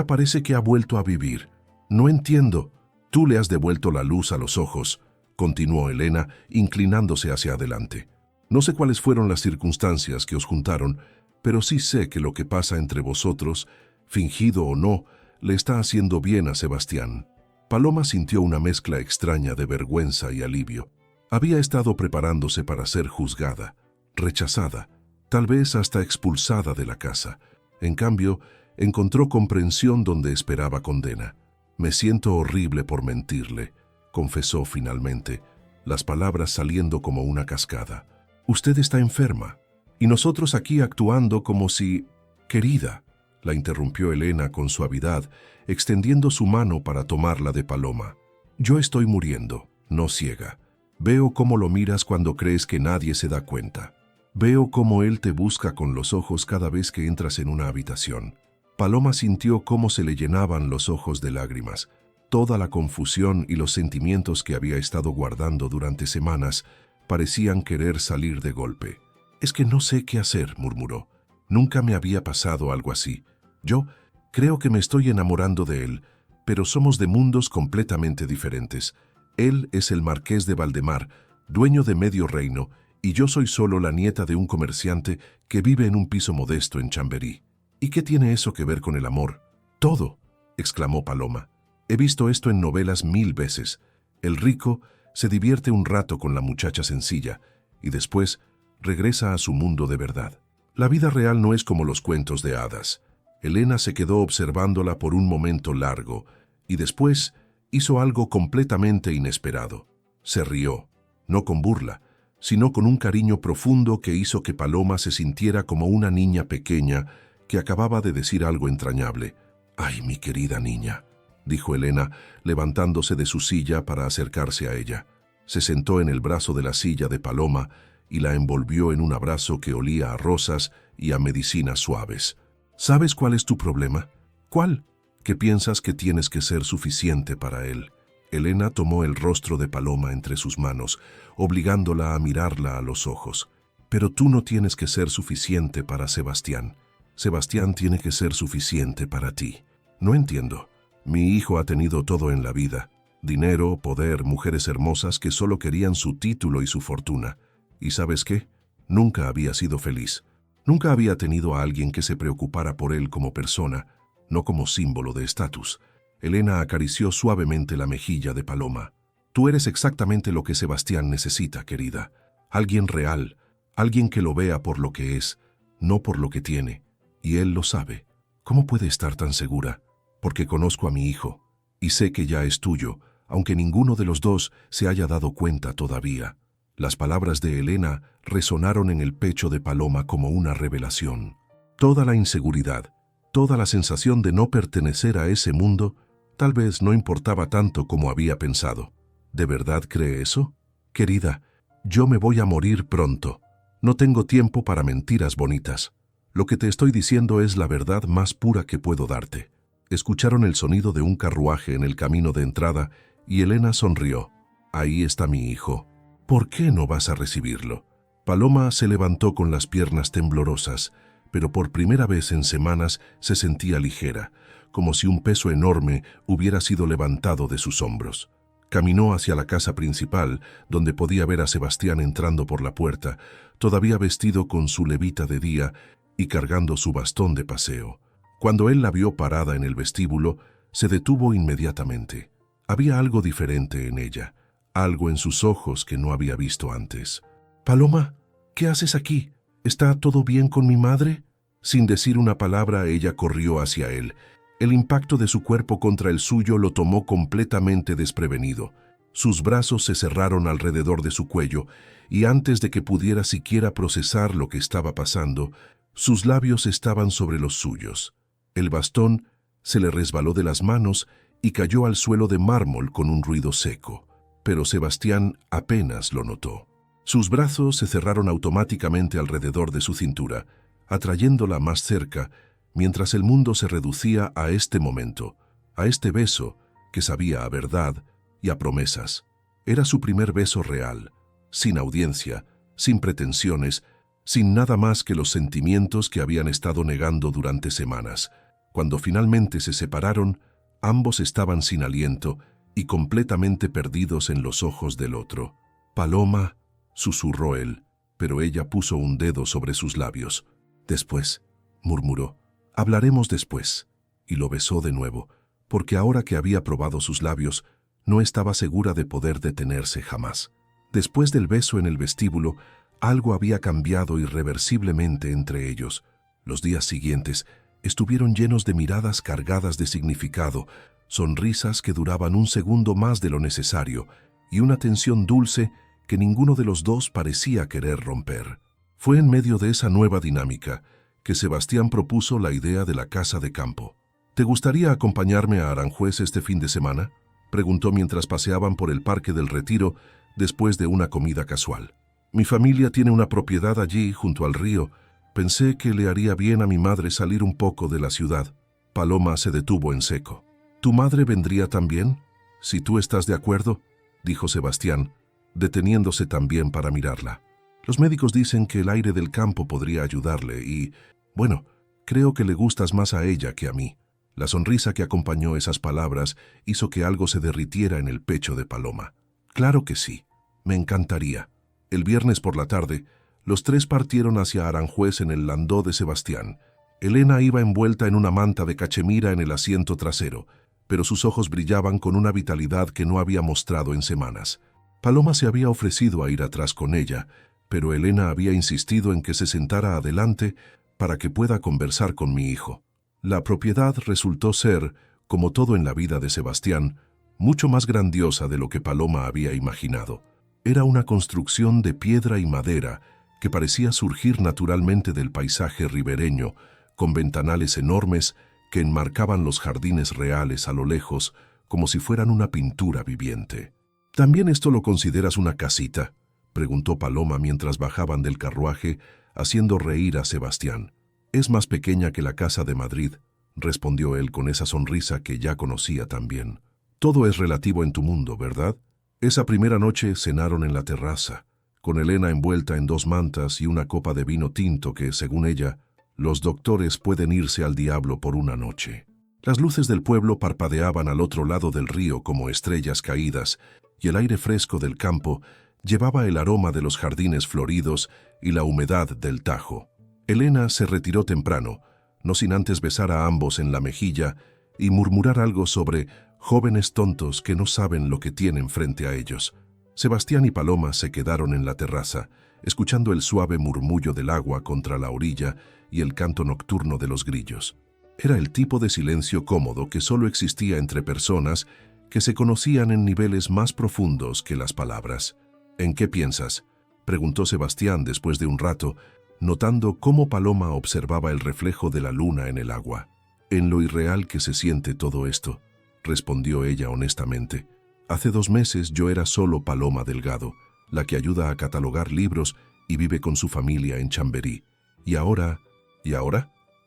parece que ha vuelto a vivir. No entiendo. Tú le has devuelto la luz a los ojos, continuó Elena, inclinándose hacia adelante. No sé cuáles fueron las circunstancias que os juntaron, pero sí sé que lo que pasa entre vosotros, fingido o no, le está haciendo bien a Sebastián. Paloma sintió una mezcla extraña de vergüenza y alivio. Había estado preparándose para ser juzgada, rechazada, tal vez hasta expulsada de la casa. En cambio, encontró comprensión donde esperaba condena. Me siento horrible por mentirle, confesó finalmente, las palabras saliendo como una cascada. Usted está enferma, y nosotros aquí actuando como si... Querida, la interrumpió Elena con suavidad, extendiendo su mano para tomarla de Paloma. Yo estoy muriendo, no ciega. Veo cómo lo miras cuando crees que nadie se da cuenta. Veo cómo él te busca con los ojos cada vez que entras en una habitación. Paloma sintió cómo se le llenaban los ojos de lágrimas. Toda la confusión y los sentimientos que había estado guardando durante semanas parecían querer salir de golpe. Es que no sé qué hacer, murmuró. Nunca me había pasado algo así. Yo creo que me estoy enamorando de él, pero somos de mundos completamente diferentes. Él es el marqués de Valdemar, dueño de medio reino, y yo soy solo la nieta de un comerciante que vive en un piso modesto en Chamberí. ¿Y qué tiene eso que ver con el amor? Todo, exclamó Paloma. He visto esto en novelas 1000 veces. El rico se divierte un rato con la muchacha sencilla y después regresa a su mundo de verdad. La vida real no es como los cuentos de hadas. Elena se quedó observándola por un momento largo y después hizo algo completamente inesperado. Se rió, no con burla, sino con un cariño profundo que hizo que Paloma se sintiera como una niña pequeña que acababa de decir algo entrañable. «Ay, mi querida niña», dijo Elena, levantándose de su silla para acercarse a ella. Se sentó en el brazo de la silla de Paloma y la envolvió en un abrazo que olía a rosas y a medicinas suaves. «¿Sabes cuál es tu problema? ¿Cuál? Que piensas que tienes que ser suficiente para él». Elena tomó el rostro de Paloma entre sus manos, obligándola a mirarla a los ojos. «Pero tú no tienes que ser suficiente para Sebastián. Sebastián tiene que ser suficiente para ti. No entiendo. Mi hijo ha tenido todo en la vida. Dinero, poder, mujeres hermosas que solo querían su título y su fortuna. ¿Y sabes qué? Nunca había sido feliz. Nunca había tenido a alguien que se preocupara por él como persona, no como símbolo de estatus». Elena acarició suavemente la mejilla de Paloma. «Tú eres exactamente lo que Sebastián necesita, querida. Alguien real, alguien que lo vea por lo que es, no por lo que tiene. Y él lo sabe. ¿Cómo puede estar tan segura? Porque conozco a mi hijo, y sé que ya es tuyo, aunque ninguno de los dos se haya dado cuenta todavía». Las palabras de Elena resonaron en el pecho de Paloma como una revelación. Toda la inseguridad, toda la sensación de no pertenecer a ese mundo, tal vez no importaba tanto como había pensado. ¿De verdad cree eso? Querida, yo me voy a morir pronto. No tengo tiempo para mentiras bonitas. Lo que te estoy diciendo es la verdad más pura que puedo darte. Escucharon el sonido de un carruaje en el camino de entrada y Elena sonrió. Ahí está mi hijo. ¿Por qué no vas a recibirlo? Paloma se levantó con las piernas temblorosas, pero por primera vez en semanas se sentía ligera, como si un peso enorme hubiera sido levantado de sus hombros. Caminó hacia la casa principal, donde podía ver a Sebastián entrando por la puerta, todavía vestido con su levita de día y cargando su bastón de paseo. Cuando él la vio parada en el vestíbulo, se detuvo inmediatamente. Había algo diferente en ella, algo en sus ojos que no había visto antes. «Paloma, ¿qué haces aquí? ¿Está todo bien con mi madre?» Sin decir una palabra, ella corrió hacia él. El impacto de su cuerpo contra el suyo lo tomó completamente desprevenido. Sus brazos se cerraron alrededor de su cuello y antes de que pudiera siquiera procesar lo que estaba pasando, sus labios estaban sobre los suyos. El bastón se le resbaló de las manos y cayó al suelo de mármol con un ruido seco, pero Sebastián apenas lo notó. Sus brazos se cerraron automáticamente alrededor de su cintura, atrayéndola más cerca, mientras el mundo se reducía a este momento, a este beso que sabía a verdad y a promesas. Era su primer beso real, sin audiencia, sin pretensiones, sin nada más que los sentimientos que habían estado negando durante semanas. Cuando finalmente se separaron, ambos estaban sin aliento y completamente perdidos en los ojos del otro. «Paloma», susurró él, pero ella puso un dedo sobre sus labios. «Después», murmuró, «hablaremos después», y lo besó de nuevo, porque ahora que había probado sus labios, no estaba segura de poder detenerse jamás. Después del beso en el vestíbulo, algo había cambiado irreversiblemente entre ellos. Los días siguientes estuvieron llenos de miradas cargadas de significado, sonrisas que duraban un segundo más de lo necesario y una tensión dulce que ninguno de los dos parecía querer romper. Fue en medio de esa nueva dinámica que Sebastián propuso la idea de la casa de campo. «¿Te gustaría acompañarme a Aranjuez este fin de semana?», preguntó mientras paseaban por el Parque del Retiro después de una comida casual. «Mi familia tiene una propiedad allí junto al río. Pensé que le haría bien a mi madre salir un poco de la ciudad». Paloma se detuvo en seco. «¿Tu madre vendría también? Si tú estás de acuerdo», dijo Sebastián, deteniéndose también para mirarla. «Los médicos dicen que el aire del campo podría ayudarle y, bueno, creo que le gustas más a ella que a mí». La sonrisa que acompañó esas palabras hizo que algo se derritiera en el pecho de Paloma. «Claro que sí, me encantaría». El viernes por la tarde, los tres partieron hacia Aranjuez en el landó de Sebastián. Elena iba envuelta en una manta de cachemira en el asiento trasero, pero sus ojos brillaban con una vitalidad que no había mostrado en semanas. Paloma se había ofrecido a ir atrás con ella, pero Elena había insistido en que se sentara adelante para que pueda conversar con mi hijo. La propiedad resultó ser, como todo en la vida de Sebastián, mucho más grandiosa de lo que Paloma había imaginado. Era una construcción de piedra y madera que parecía surgir naturalmente del paisaje ribereño, con ventanales enormes que enmarcaban los jardines reales a lo lejos, como si fueran una pintura viviente. «¿También esto lo consideras una casita?», preguntó Paloma mientras bajaban del carruaje, haciendo reír a Sebastián. «Es más pequeña que la casa de Madrid», respondió él con esa sonrisa que ya conocía también. «Todo es relativo en tu mundo, ¿verdad?». Esa primera noche cenaron en la terraza, con Elena envuelta en 2 mantas y una copa de vino tinto que, según ella, los doctores pueden irse al diablo por una noche. Las luces del pueblo parpadeaban al otro lado del río como estrellas caídas, y el aire fresco del campo llevaba el aroma de los jardines floridos y la humedad del Tajo. Elena se retiró temprano, no sin antes besar a ambos en la mejilla y murmurar algo sobre jóvenes tontos que no saben lo que tienen frente a ellos. Sebastián y Paloma se quedaron en la terraza, escuchando el suave murmullo del agua contra la orilla y el canto nocturno de los grillos. Era el tipo de silencio cómodo que solo existía entre personas que se conocían en niveles más profundos que las palabras. «¿En qué piensas?», preguntó Sebastián después de un rato, notando cómo Paloma observaba el reflejo de la luna en el agua. «En lo irreal que se siente todo esto», respondió ella honestamente. «Hace 2 meses yo era solo Paloma Delgado, la que ayuda a catalogar libros y vive con su familia en Chamberí. ¿Y ahora?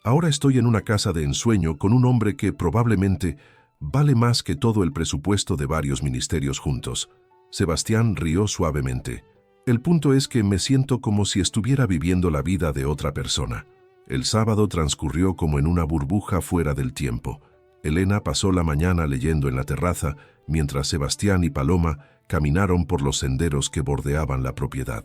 Ahora estoy en una casa de ensueño con un hombre que probablemente vale más que todo el presupuesto de varios ministerios juntos». Sebastián rió suavemente. «El punto es que me siento como si estuviera viviendo la vida de otra persona». El sábado transcurrió como en una burbuja fuera del tiempo. Elena pasó la mañana leyendo en la terraza, mientras Sebastián y Paloma caminaron por los senderos que bordeaban la propiedad.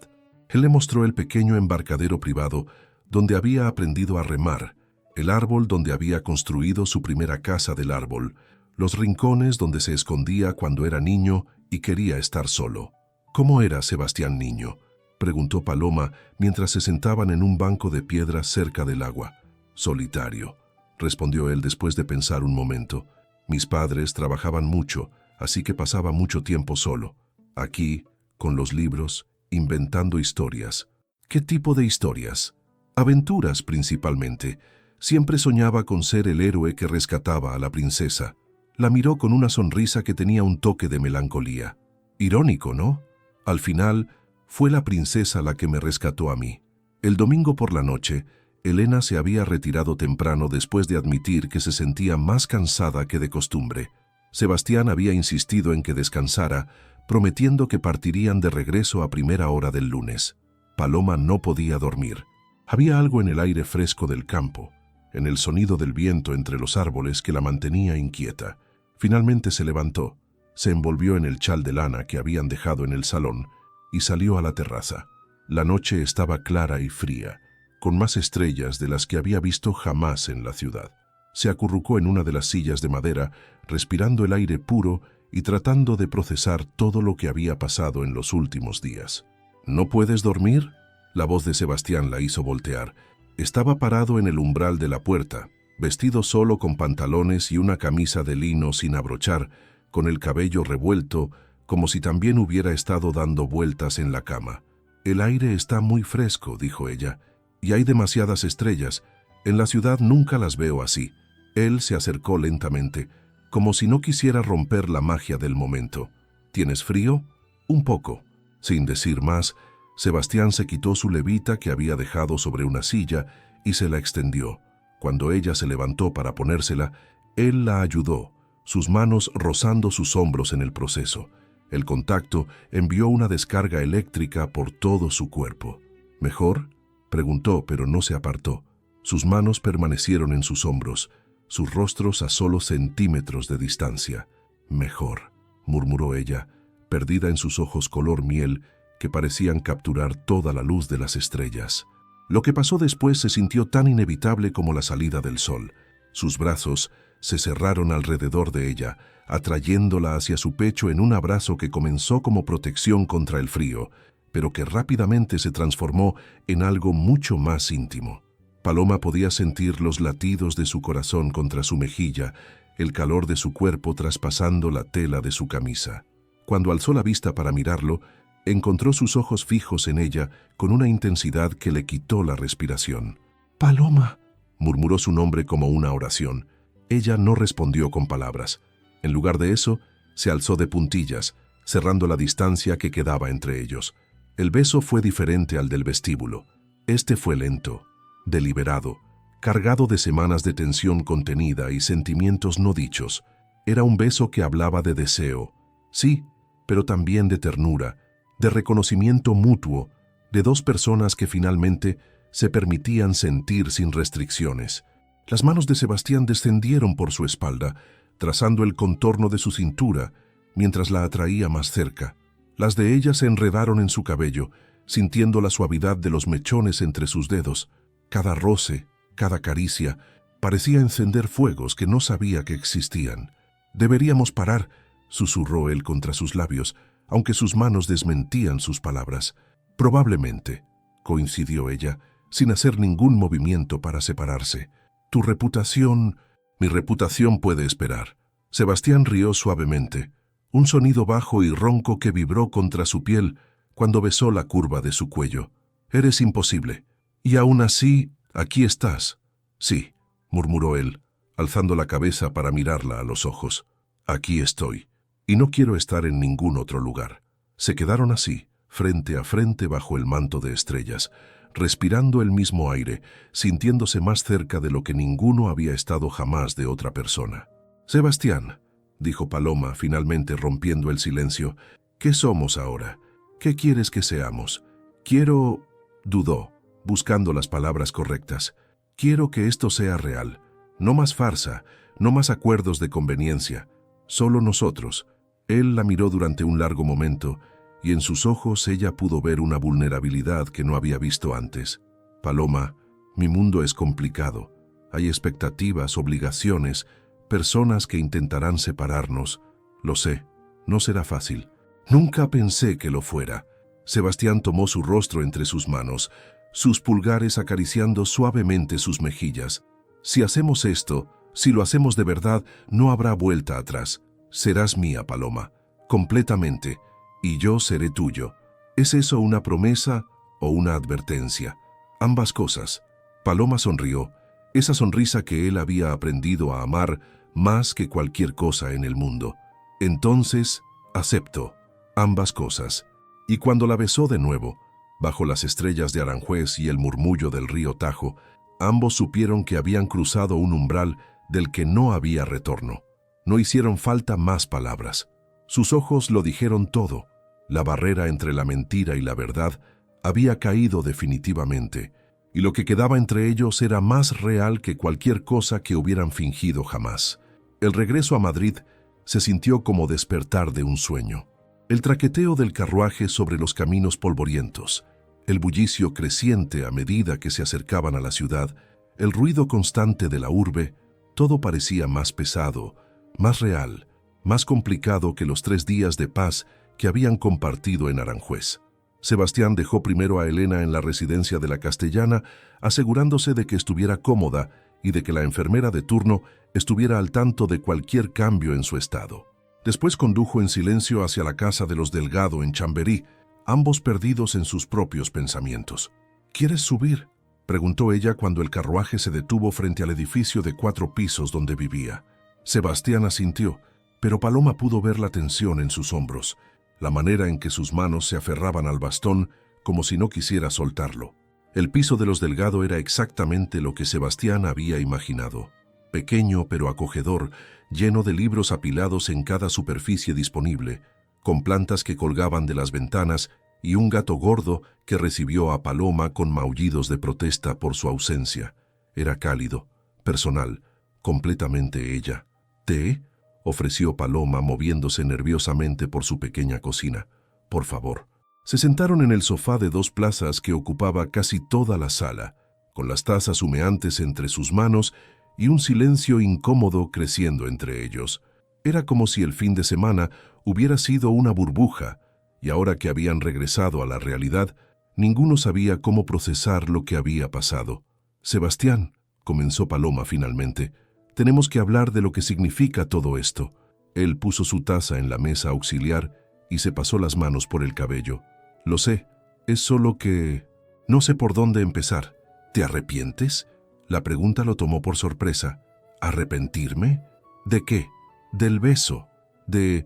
Él le mostró el pequeño embarcadero privado donde había aprendido a remar, el árbol donde había construido su primera casa del árbol, los rincones donde se escondía cuando era niño y quería estar solo. «¿Cómo era Sebastián niño?», preguntó Paloma mientras se sentaban en un banco de piedra cerca del agua. «Solitario», respondió él después de pensar un momento. «Mis padres trabajaban mucho, así que pasaba mucho tiempo solo, aquí, con los libros, inventando historias. ¿Qué tipo de historias? Aventuras, principalmente. Siempre soñaba con ser el héroe que rescataba a la princesa. La miró con una sonrisa que tenía un toque de melancolía. Irónico, ¿no? Al final, fue la princesa la que me rescató a mí. El domingo por la noche, Elena se había retirado temprano después de admitir que se sentía más cansada que de costumbre. Sebastián había insistido en que descansara, prometiendo que partirían de regreso a primera hora del lunes. Paloma no podía dormir. Había algo en el aire fresco del campo, en el sonido del viento entre los árboles que la mantenía inquieta. Finalmente se levantó, se envolvió en el chal de lana que habían dejado en el salón y salió a la terraza. La noche estaba clara y fría, con más estrellas de las que había visto jamás en la ciudad. Se acurrucó en una de las sillas de madera, respirando el aire puro y tratando de procesar todo lo que había pasado en los últimos días. ¿No puedes dormir? La voz de Sebastián la hizo voltear. Estaba parado en el umbral de la puerta, vestido solo con pantalones y una camisa de lino sin abrochar, con el cabello revuelto, como si también hubiera estado dando vueltas en la cama. «El aire está muy fresco», dijo ella, «y hay demasiadas estrellas. En la ciudad nunca las veo así». Él se acercó lentamente, como si no quisiera romper la magia del momento. «¿Tienes frío?» «Un poco». Sin decir más, Sebastián se quitó su levita que había dejado sobre una silla y se la extendió. Cuando ella se levantó para ponérsela, él la ayudó, sus manos rozando sus hombros en el proceso. El contacto envió una descarga eléctrica por todo su cuerpo. «¿Mejor?», preguntó, pero no se apartó. Sus manos permanecieron en sus hombros, sus rostros a solo centímetros de distancia. «Mejor», murmuró ella, perdida en sus ojos color miel que parecían capturar toda la luz de las estrellas. Lo que pasó después se sintió tan inevitable como la salida del sol. Sus brazos se cerraron alrededor de ella, atrayéndola hacia su pecho en un abrazo que comenzó como protección contra el frío, pero que rápidamente se transformó en algo mucho más íntimo. Paloma podía sentir los latidos de su corazón contra su mejilla, el calor de su cuerpo traspasando la tela de su camisa. Cuando alzó la vista para mirarlo, encontró sus ojos fijos en ella con una intensidad que le quitó la respiración. «Paloma», murmuró su nombre como una oración. Ella no respondió con palabras. En lugar de eso, se alzó de puntillas, cerrando la distancia que quedaba entre ellos. El beso fue diferente al del vestíbulo. Este fue lento, deliberado, cargado de semanas de tensión contenida y sentimientos no dichos. Era un beso que hablaba de deseo, sí, pero también de ternura, de reconocimiento mutuo, de dos personas que finalmente se permitían sentir sin restricciones. Las manos de Sebastián descendieron por su espalda, trazando el contorno de su cintura, mientras la atraía más cerca. Las de ella se enredaron en su cabello, sintiendo la suavidad de los mechones entre sus dedos. Cada roce, cada caricia, parecía encender fuegos que no sabía que existían. «Deberíamos parar», susurró él contra sus labios, aunque sus manos desmentían sus palabras. «Probablemente», coincidió ella, sin hacer ningún movimiento para separarse. «Tu reputación...» «Mi reputación puede esperar». Sebastián rió suavemente, un sonido bajo y ronco que vibró contra su piel cuando besó la curva de su cuello. «Eres imposible. Y aún así, aquí estás». «Sí», murmuró él, alzando la cabeza para mirarla a los ojos. «Aquí estoy. Y no quiero estar en ningún otro lugar». Se quedaron así, frente a frente bajo el manto de estrellas, respirando el mismo aire, sintiéndose más cerca de lo que ninguno había estado jamás de otra persona. «Sebastián», dijo Paloma, finalmente rompiendo el silencio, «¿qué somos ahora? ¿Qué quieres que seamos?» «Quiero...» dudó, buscando las palabras correctas. «Quiero que esto sea real. No más farsa, no más acuerdos de conveniencia. Solo nosotros». Él la miró durante un largo momento, y en sus ojos ella pudo ver una vulnerabilidad que no había visto antes. «Paloma, mi mundo es complicado. Hay expectativas, obligaciones, personas que intentarán separarnos. Lo sé, no será fácil. Nunca pensé que lo fuera». Sebastián tomó su rostro entre sus manos, sus pulgares acariciando suavemente sus mejillas. «Si hacemos esto, si lo hacemos de verdad, no habrá vuelta atrás. Serás mía, Paloma, completamente, y yo seré tuyo. ¿Es eso una promesa o una advertencia? Ambas cosas. Paloma sonrió, esa sonrisa que él había aprendido a amar más que cualquier cosa en el mundo. Entonces, acepto ambas cosas. Y cuando la besó de nuevo, bajo las estrellas de Aranjuez y el murmullo del río Tajo, ambos supieron que habían cruzado un umbral del que no había retorno. No hicieron falta más palabras. Sus ojos lo dijeron todo. La barrera entre la mentira y la verdad había caído definitivamente, y lo que quedaba entre ellos era más real que cualquier cosa que hubieran fingido jamás. El regreso a Madrid se sintió como despertar de un sueño. El traqueteo del carruaje sobre los caminos polvorientos, el bullicio creciente a medida que se acercaban a la ciudad, el ruido constante de la urbe, todo parecía más pesado, más real, más complicado que los 3 días de paz que habían compartido en Aranjuez. Sebastián dejó primero a Elena en la residencia de la Castellana, asegurándose de que estuviera cómoda y de que la enfermera de turno estuviera al tanto de cualquier cambio en su estado. Después condujo en silencio hacia la casa de los Delgado en Chamberí, ambos perdidos en sus propios pensamientos. ¿Quieres subir?, preguntó ella cuando el carruaje se detuvo frente al edificio de 4 pisos donde vivía. Sebastián asintió, pero Paloma pudo ver la tensión en sus hombros, la manera en que sus manos se aferraban al bastón como si no quisiera soltarlo. El piso de los Delgado era exactamente lo que Sebastián había imaginado. Pequeño pero acogedor, lleno de libros apilados en cada superficie disponible, con plantas que colgaban de las ventanas y un gato gordo que recibió a Paloma con maullidos de protesta por su ausencia. Era cálido, personal, completamente ella. ¿Té?, ofreció Paloma, moviéndose nerviosamente por su pequeña cocina. Por favor. Se sentaron en el sofá de 2 plazas que ocupaba casi toda la sala, con las tazas humeantes entre sus manos y un silencio incómodo creciendo entre ellos. Era como si el fin de semana hubiera sido una burbuja, y ahora que habían regresado a la realidad, ninguno sabía cómo procesar lo que había pasado. Sebastián, comenzó Paloma finalmente, tenemos que hablar de lo que significa todo esto. Él puso su taza en la mesa auxiliar y se pasó las manos por el cabello. Lo sé, es solo que... no sé por dónde empezar. ¿Te arrepientes? La pregunta lo tomó por sorpresa. ¿Arrepentirme? ¿De qué? Del beso. De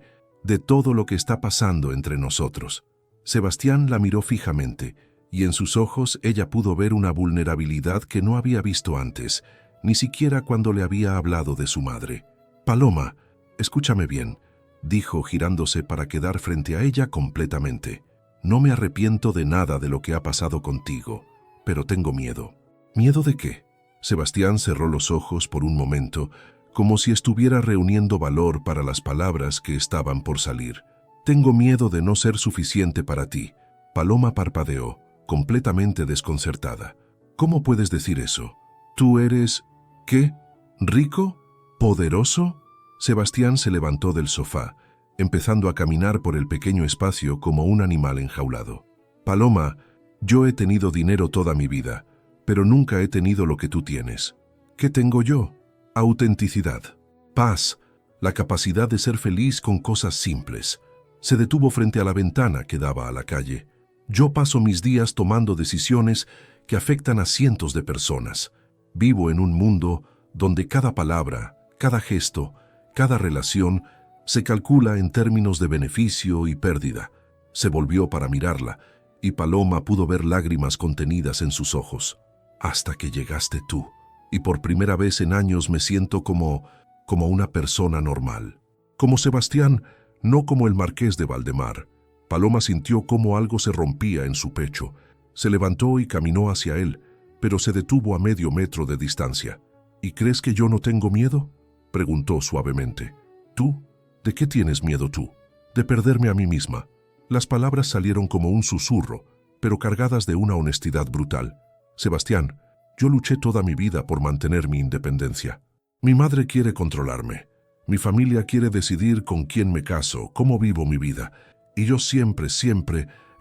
todo lo que está pasando entre nosotros. Sebastián la miró fijamente, y en sus ojos ella pudo ver una vulnerabilidad que no había visto antes, ni siquiera cuando le había hablado de su madre. Paloma, escúchame bien, dijo girándose para quedar frente a ella completamente. No me arrepiento de nada de lo que ha pasado contigo, pero tengo miedo. ¿Miedo de qué? Sebastián cerró los ojos por un momento, como si estuviera reuniendo valor para las palabras que estaban por salir. Tengo miedo de no ser suficiente para ti. Paloma parpadeó, completamente desconcertada. ¿Cómo puedes decir eso? Tú eres... ¿qué? ¿Rico? ¿Poderoso? Sebastián se levantó del sofá, empezando a caminar por el pequeño espacio como un animal enjaulado. Paloma, yo he tenido dinero toda mi vida, pero nunca he tenido lo que tú tienes. ¿Qué tengo yo? Autenticidad, paz, la capacidad de ser feliz con cosas simples. Se detuvo frente a la ventana que daba a la calle. Yo paso mis días tomando decisiones que afectan a cientos de personas. Vivo en un mundo donde cada palabra, cada gesto, cada relación se calcula en términos de beneficio y pérdida. Se volvió para mirarla, y Paloma pudo ver lágrimas contenidas en sus ojos. Hasta que llegaste tú, y por primera vez en años me siento como una persona normal. Como Sebastián, no como el marqués de Valdemar. Paloma sintió cómo algo se rompía en su pecho. Se levantó y caminó hacia él, pero se detuvo a medio metro de distancia. ¿Y crees que yo no tengo miedo?, preguntó suavemente. ¿Tú? ¿De qué tienes miedo tú? De perderme a mí misma. Las palabras salieron como un susurro, pero cargadas de una honestidad brutal. Sebastián, yo luché toda mi vida por mantener mi independencia. Mi madre quiere controlarme. Mi familia quiere decidir con quién me caso, cómo vivo mi vida. Y yo siempre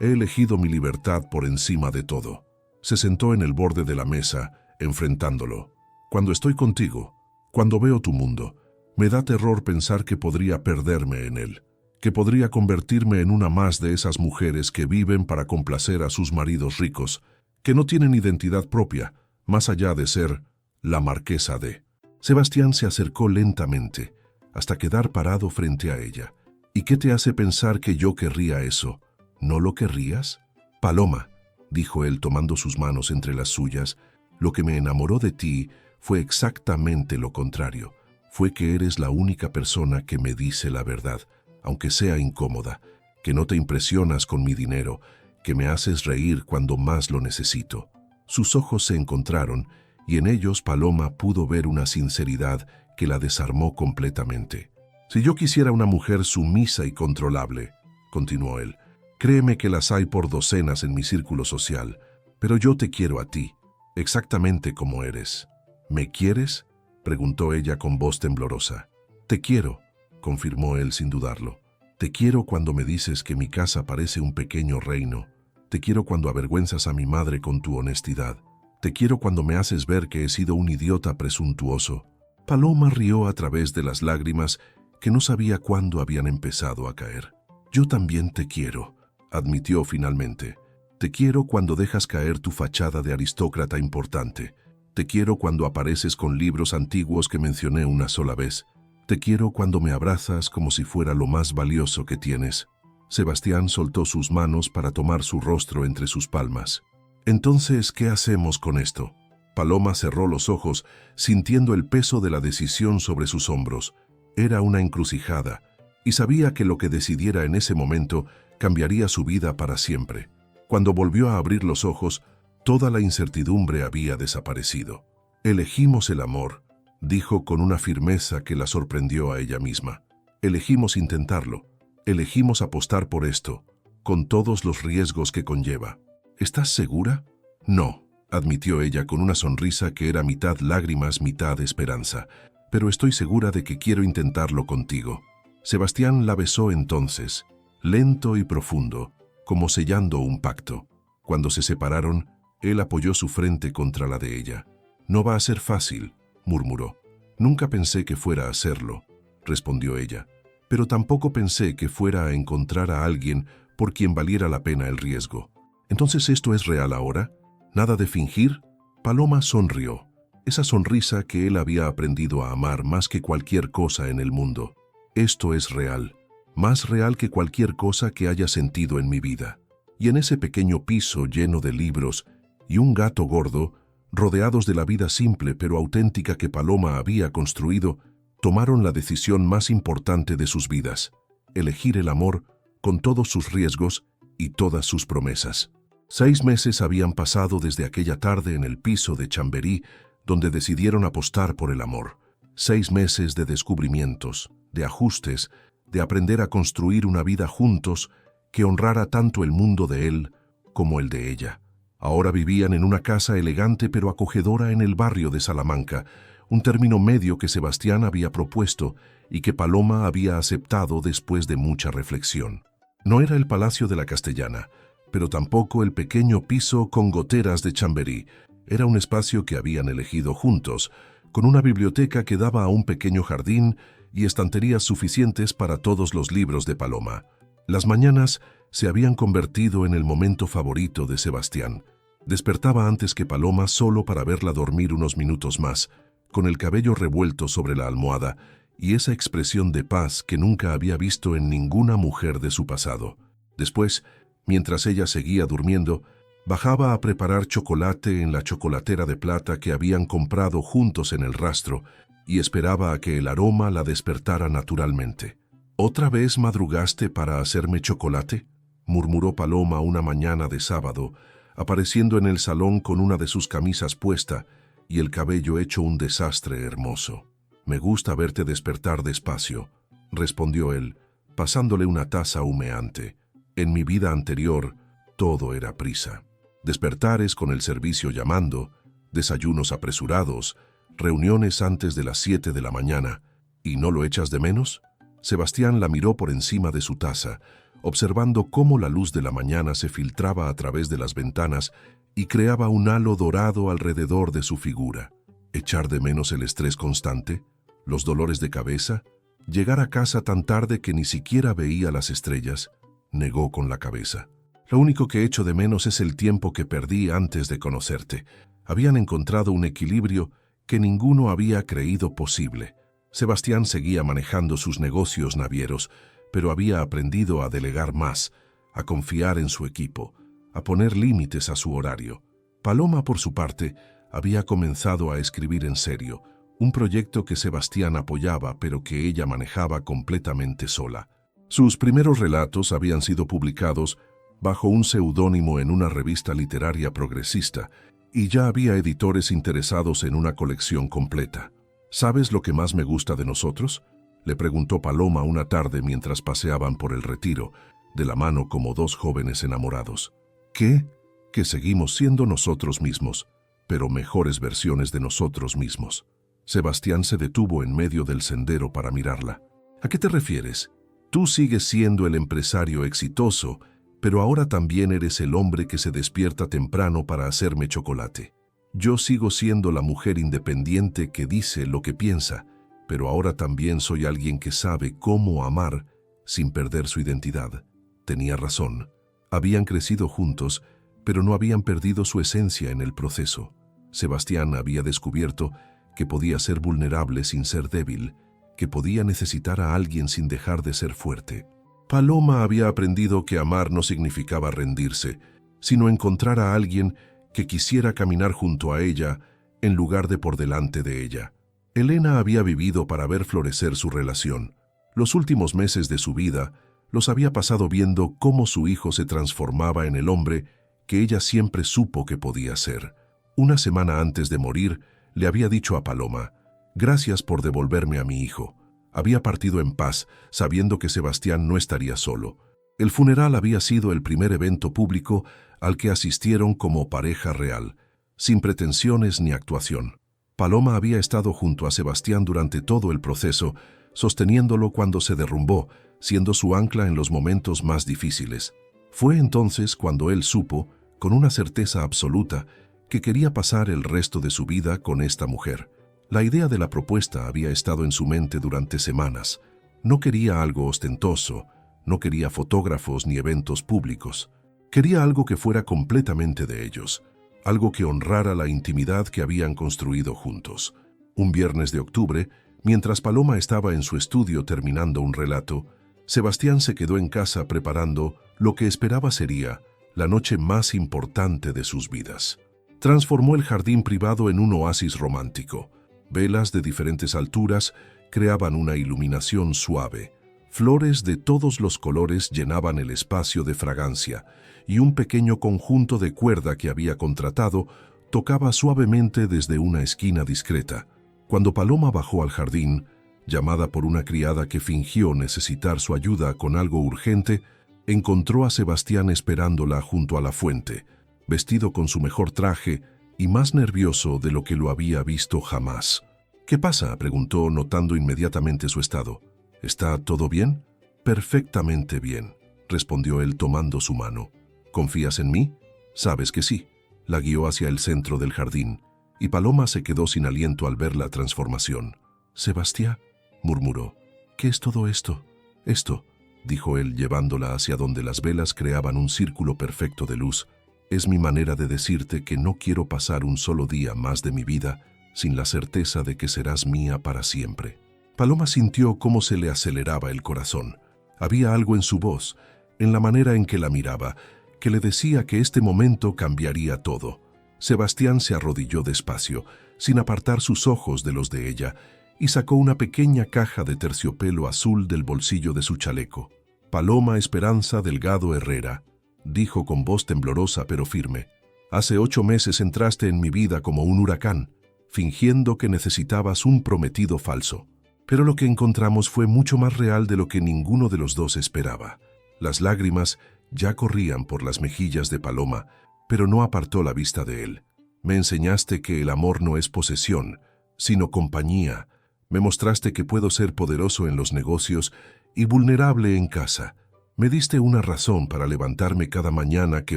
he elegido mi libertad por encima de todo. Se sentó en el borde de la mesa, enfrentándolo. Cuando estoy contigo, cuando veo tu mundo, Me da terror pensar que podría perderme en él, que podría convertirme en una más de esas mujeres que viven para complacer a sus maridos ricos, que no tienen identidad propia, más allá de ser la marquesa de. Sebastián se acercó lentamente, hasta quedar parado frente a ella. ¿Y qué te hace pensar que yo querría eso? ¿No lo querrías? Paloma, dijo él tomando sus manos entre las suyas, lo que me enamoró de ti fue exactamente lo contrario. Fue que eres la única persona que me dice la verdad, aunque sea incómoda, que no te impresionas con mi dinero, que me haces reír cuando más lo necesito. Sus ojos se encontraron y en ellos Paloma pudo ver una sinceridad que la desarmó completamente. Si yo quisiera una mujer sumisa y controlable, continuó él, créeme que las hay por docenas en mi círculo social, pero yo te quiero a ti, exactamente como eres. ¿Me quieres?, preguntó ella con voz temblorosa. Te quiero, confirmó él sin dudarlo. Te quiero cuando me dices que mi casa parece un pequeño reino. Te quiero cuando avergüenzas a mi madre con tu honestidad. Te quiero cuando me haces ver que he sido un idiota presuntuoso. Paloma rió a través de las lágrimas que no sabía cuándo habían empezado a caer. Yo también te quiero, admitió finalmente. Te quiero cuando dejas caer tu fachada de aristócrata importante. Te quiero cuando apareces con libros antiguos que mencioné una sola vez. Te quiero cuando me abrazas como si fuera lo más valioso que tienes. Sebastián soltó sus manos para tomar su rostro entre sus palmas. Entonces, ¿qué hacemos con esto? Paloma cerró los ojos, sintiendo el peso de la decisión sobre sus hombros. Era una encrucijada, y sabía que lo que decidiera en ese momento cambiaría su vida para siempre. Cuando volvió a abrir los ojos, toda la incertidumbre había desaparecido. Elegimos el amor, dijo con una firmeza que la sorprendió a ella misma. Elegimos intentarlo. Elegimos apostar por esto, con todos los riesgos que conlleva. ¿Estás segura? No, admitió ella con una sonrisa que era mitad lágrimas, mitad esperanza. Pero estoy segura de que quiero intentarlo contigo. Sebastián la besó entonces, lento y profundo, como sellando un pacto. Cuando se separaron, él apoyó su frente contra la de ella. No va a ser fácil, murmuró. Nunca pensé que fuera a hacerlo, respondió ella. Pero tampoco pensé que fuera a encontrar a alguien por quien valiera la pena el riesgo. ¿Entonces esto es real ahora? ¿Nada de fingir? Paloma sonrió, esa sonrisa que él había aprendido a amar más que cualquier cosa en el mundo. Esto es real, más real que cualquier cosa que haya sentido en mi vida. Y en ese pequeño piso lleno de libros y un gato gordo, rodeados de la vida simple pero auténtica que Paloma había construido, tomaron la decisión más importante de sus vidas, elegir el amor con todos sus riesgos y todas sus promesas. 6 meses habían pasado desde aquella tarde en el piso de Chamberí, donde decidieron apostar por el amor. 6 meses de descubrimientos, de ajustes, de aprender a construir una vida juntos que honrara tanto el mundo de él como el de ella. Ahora vivían en una casa elegante pero acogedora en el barrio de Salamanca, un término medio que Sebastián había propuesto y que Paloma había aceptado después de mucha reflexión. No era el Palacio de la Castellana, pero tampoco el pequeño piso con goteras de Chamberí. Era un espacio que habían elegido juntos, con una biblioteca que daba a un pequeño jardín y estanterías suficientes para todos los libros de Paloma. Las mañanas se habían convertido en el momento favorito de Sebastián. Despertaba antes que Paloma solo para verla dormir unos minutos más, con el cabello revuelto sobre la almohada y esa expresión de paz que nunca había visto en ninguna mujer de su pasado. Después, mientras ella seguía durmiendo, bajaba a preparar chocolate en la chocolatera de plata que habían comprado juntos en el rastro y esperaba a que el aroma la despertara naturalmente. ¿Otra vez madrugaste para hacerme chocolate?, murmuró Paloma una mañana de sábado, apareciendo en el salón con una de sus camisas puesta y el cabello hecho un desastre hermoso. Me gusta verte despertar despacio, respondió él, pasándole una taza humeante. En mi vida anterior, todo era prisa. Despertares con el servicio llamando, desayunos apresurados, reuniones antes de las 7 de la mañana. ¿Y no lo echas de menos? Sebastián la miró por encima de su taza, observando cómo la luz de la mañana se filtraba a través de las ventanas y creaba un halo dorado alrededor de su figura. ¿Echar de menos el estrés constante?, los dolores de cabeza, llegar a casa tan tarde que ni siquiera veía las estrellas, negó con la cabeza. Lo único que echo de menos es el tiempo que perdí antes de conocerte. Habían encontrado un equilibrio que ninguno había creído posible. Sebastián seguía manejando sus negocios navieros, pero había aprendido a delegar más, a confiar en su equipo, a poner límites a su horario. Paloma, por su parte, había comenzado a escribir en serio, un proyecto que Sebastián apoyaba, pero que ella manejaba completamente sola. Sus primeros relatos habían sido publicados bajo un seudónimo en una revista literaria progresista, y ya había editores interesados en una colección completa. ¿Sabes lo que más me gusta de nosotros?, le preguntó Paloma una tarde mientras paseaban por el retiro, de la mano como dos jóvenes enamorados. ¿Qué? Que seguimos siendo nosotros mismos, pero mejores versiones de nosotros mismos. Sebastián se detuvo en medio del sendero para mirarla. ¿A qué te refieres? Tú sigues siendo el empresario exitoso, pero ahora también eres el hombre que se despierta temprano para hacerme chocolate. Yo sigo siendo la mujer independiente que dice lo que piensa, pero ahora también soy alguien que sabe cómo amar sin perder su identidad. Tenía razón. Habían crecido juntos, pero no habían perdido su esencia en el proceso. Sebastián había descubierto que podía ser vulnerable sin ser débil, que podía necesitar a alguien sin dejar de ser fuerte. Paloma había aprendido que amar no significaba rendirse, sino encontrar a alguien que quisiera caminar junto a ella en lugar de por delante de ella. Elena había vivido para ver florecer su relación. Los últimos meses de su vida los había pasado viendo cómo su hijo se transformaba en el hombre que ella siempre supo que podía ser. Una semana antes de morir, le había dicho a Paloma: «Gracias por devolverme a mi hijo». Había partido en paz, sabiendo que Sebastián no estaría solo. El funeral había sido el primer evento público al que asistieron como pareja real, sin pretensiones ni actuación. Paloma había estado junto a Sebastián durante todo el proceso, sosteniéndolo cuando se derrumbó, siendo su ancla en los momentos más difíciles. Fue entonces cuando él supo, con una certeza absoluta, que quería pasar el resto de su vida con esta mujer. La idea de la propuesta había estado en su mente durante semanas. No quería algo ostentoso, no quería fotógrafos ni eventos públicos. Quería algo que fuera completamente de ellos, algo que honrara la intimidad que habían construido juntos. Un viernes de octubre, mientras Paloma estaba en su estudio terminando un relato, Sebastián se quedó en casa preparando lo que esperaba sería la noche más importante de sus vidas. Transformó el jardín privado en un oasis romántico. Velas de diferentes alturas creaban una iluminación suave. Flores de todos los colores llenaban el espacio de fragancia, y un pequeño conjunto de cuerda que había contratado tocaba suavemente desde una esquina discreta. Cuando Paloma bajó al jardín, llamada por una criada que fingió necesitar su ayuda con algo urgente, encontró a Sebastián esperándola junto a la fuente, vestido con su mejor traje y más nervioso de lo que lo había visto jamás. «¿Qué pasa?», preguntó, notando inmediatamente su estado. «¿Está todo bien?». «Perfectamente bien», respondió él tomando su mano. «¿Confías en mí?». «Sabes que sí». La guió hacia el centro del jardín, y Paloma se quedó sin aliento al ver la transformación. «Sebastián», murmuró, «¿qué es todo esto?». «Esto», dijo él llevándola hacia donde las velas creaban un círculo perfecto de luz, «es mi manera de decirte que no quiero pasar un solo día más de mi vida sin la certeza de que serás mía para siempre». Paloma sintió cómo se le aceleraba el corazón. Había algo en su voz, en la manera en que la miraba, que le decía que este momento cambiaría todo. Sebastián se arrodilló despacio, sin apartar sus ojos de los de ella, y sacó una pequeña caja de terciopelo azul del bolsillo de su chaleco. «Paloma Esperanza Delgado Herrera», dijo con voz temblorosa pero firme. «Hace 8 meses entraste en mi vida como un huracán, fingiendo que necesitabas un prometido falso. Pero lo que encontramos fue mucho más real de lo que ninguno de los dos esperaba». Las lágrimas ya corrían por las mejillas de Paloma, pero no apartó la vista de él. «Me enseñaste que el amor no es posesión, sino compañía. Me mostraste que puedo ser poderoso en los negocios y vulnerable en casa. Me diste una razón para levantarme cada mañana que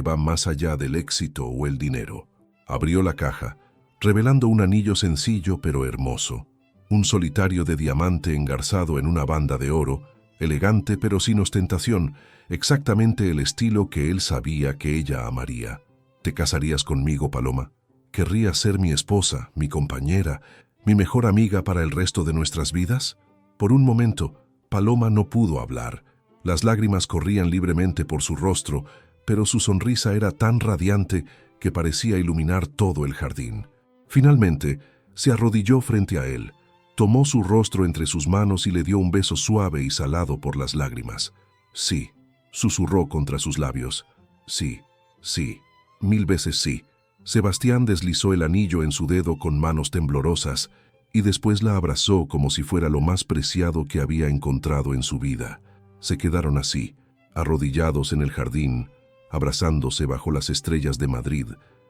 va más allá del éxito o el dinero». Abrió la caja, revelando un anillo sencillo pero hermoso. un solitario de diamante engarzado en una banda de oro, elegante pero sin ostentación, exactamente el estilo que él sabía que ella amaría. ¿Te casarías conmigo, Paloma? ¿Querrías ser mi esposa, mi compañera, mi mejor amiga para el resto de nuestras vidas? Por un momento, Paloma no pudo hablar. Las lágrimas corrían libremente por su rostro, pero su sonrisa era tan radiante que parecía iluminar todo el jardín. Finalmente, se arrodilló frente a él, tomó su rostro entre sus manos y le dio un beso suave y salado por las lágrimas. Sí, susurró contra sus labios. Sí, sí, 1000 veces sí. Sebastián deslizó el anillo en su dedo con manos temblorosas y después la abrazó como si fuera lo más preciado que había encontrado en su vida. Se quedaron así, arrodillados en el jardín, abrazándose bajo las estrellas de Madrid,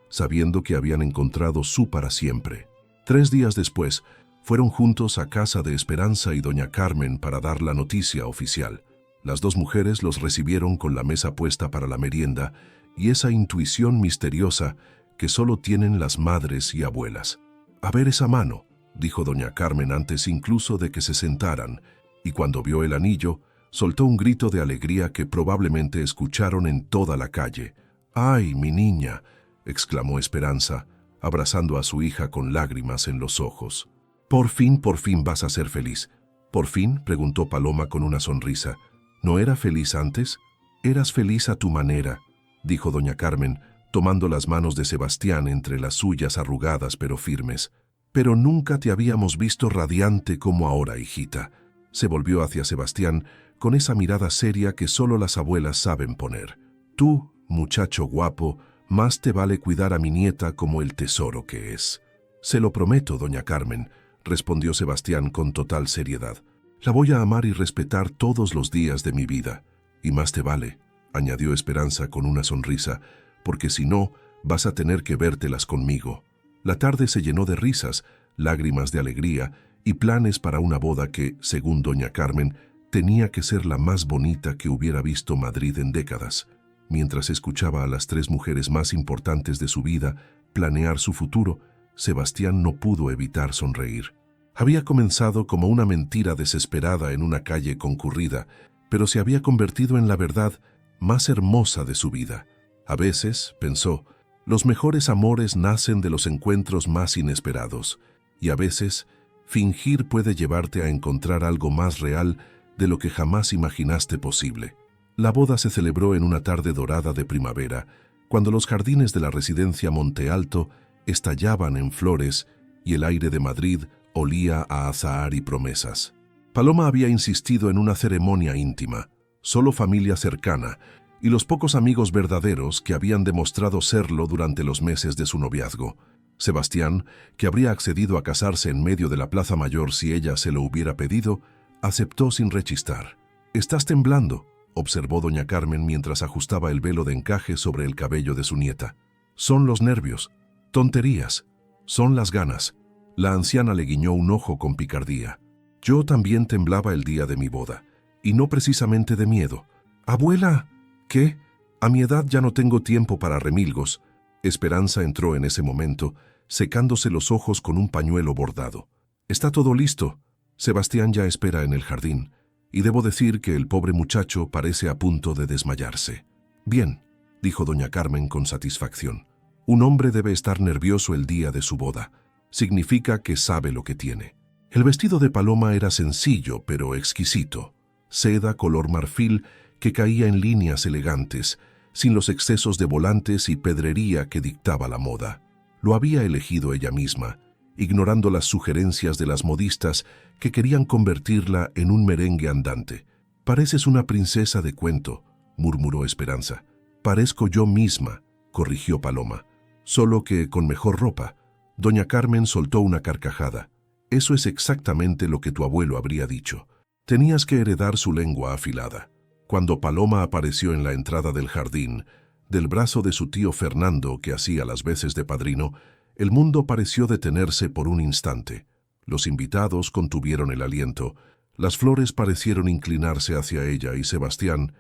sabiendo que habían encontrado su para siempre. 3 días después, fueron juntos a casa de Esperanza y doña Carmen para dar la noticia oficial. Las dos mujeres los recibieron con la mesa puesta para la merienda y esa intuición misteriosa que solo tienen las madres y abuelas. «A ver esa mano», dijo doña Carmen antes incluso de que se sentaran, y cuando vio el anillo, soltó un grito de alegría que probablemente escucharon en toda la calle. «¡Ay, mi niña!», exclamó Esperanza, abrazando a su hija con lágrimas en los ojos. Por fin vas a ser feliz». «¿Por fin?», preguntó Paloma con una sonrisa. «¿No era feliz antes?». «Eras feliz a tu manera», dijo doña Carmen, tomando las manos de Sebastián entre las suyas arrugadas pero firmes. «Pero nunca te habíamos visto radiante como ahora, hijita». Se volvió hacia Sebastián con esa mirada seria que solo las abuelas saben poner. «Tú, muchacho guapo, más te vale cuidar a mi nieta como el tesoro que es». «Se lo prometo, doña Carmen», respondió Sebastián con total seriedad. «La voy a amar y respetar todos los días de mi vida. Y más te vale», añadió Esperanza con una sonrisa, «porque si no, vas a tener que vértelas conmigo». La tarde se llenó de risas, lágrimas de alegría y planes para una boda que, según doña Carmen, tenía que ser la más bonita que hubiera visto Madrid en décadas. Mientras escuchaba a las 3 mujeres más importantes de su vida planear su futuro, Sebastián no pudo evitar sonreír. Había comenzado como una mentira desesperada en una calle concurrida, pero se había convertido en la verdad más hermosa de su vida. A veces, pensó, los mejores amores nacen de los encuentros más inesperados, y a veces, fingir puede llevarte a encontrar algo más real de lo que jamás imaginaste posible. La boda se celebró en una tarde dorada de primavera, cuando los jardines de la residencia Monte Alto estallaban en flores y el aire de Madrid olía a azahar y promesas. Paloma había insistido en una ceremonia íntima, solo familia cercana, y los pocos amigos verdaderos que habían demostrado serlo durante los meses de su noviazgo. Sebastián, que habría accedido a casarse en medio de la Plaza Mayor si ella se lo hubiera pedido, aceptó sin rechistar. «Estás temblando», observó doña Carmen mientras ajustaba el velo de encaje sobre el cabello de su nieta. «Son los nervios». «Tonterías. Son las ganas». La anciana le guiñó un ojo con picardía. «Yo también temblaba el día de mi boda, y no precisamente de miedo». «Abuela». «¿Qué? A mi edad ya no tengo tiempo para remilgos». Esperanza entró en ese momento, secándose los ojos con un pañuelo bordado. «Está todo listo. Sebastián ya espera en el jardín, y debo decir que el pobre muchacho parece a punto de desmayarse». «Bien», dijo doña Carmen con satisfacción. «Un hombre debe estar nervioso el día de su boda. Significa que sabe lo que tiene». El vestido de Paloma era sencillo pero exquisito. Seda color marfil que caía en líneas elegantes, sin los excesos de volantes y pedrería que dictaba la moda. Lo había elegido ella misma, ignorando las sugerencias de las modistas que querían convertirla en un merengue andante. «Pareces una princesa de cuento», murmuró Esperanza. «Parezco yo misma», corrigió Paloma. «Solo que con mejor ropa». Doña Carmen soltó una carcajada. «Eso es exactamente lo que tu abuelo habría dicho. Tenías que heredar su lengua afilada». Cuando Paloma apareció en la entrada del jardín, del brazo de su tío Fernando, que hacía las veces de padrino, el mundo pareció detenerse por un instante. Los invitados contuvieron el aliento, las flores parecieron inclinarse hacia ella y Sebastián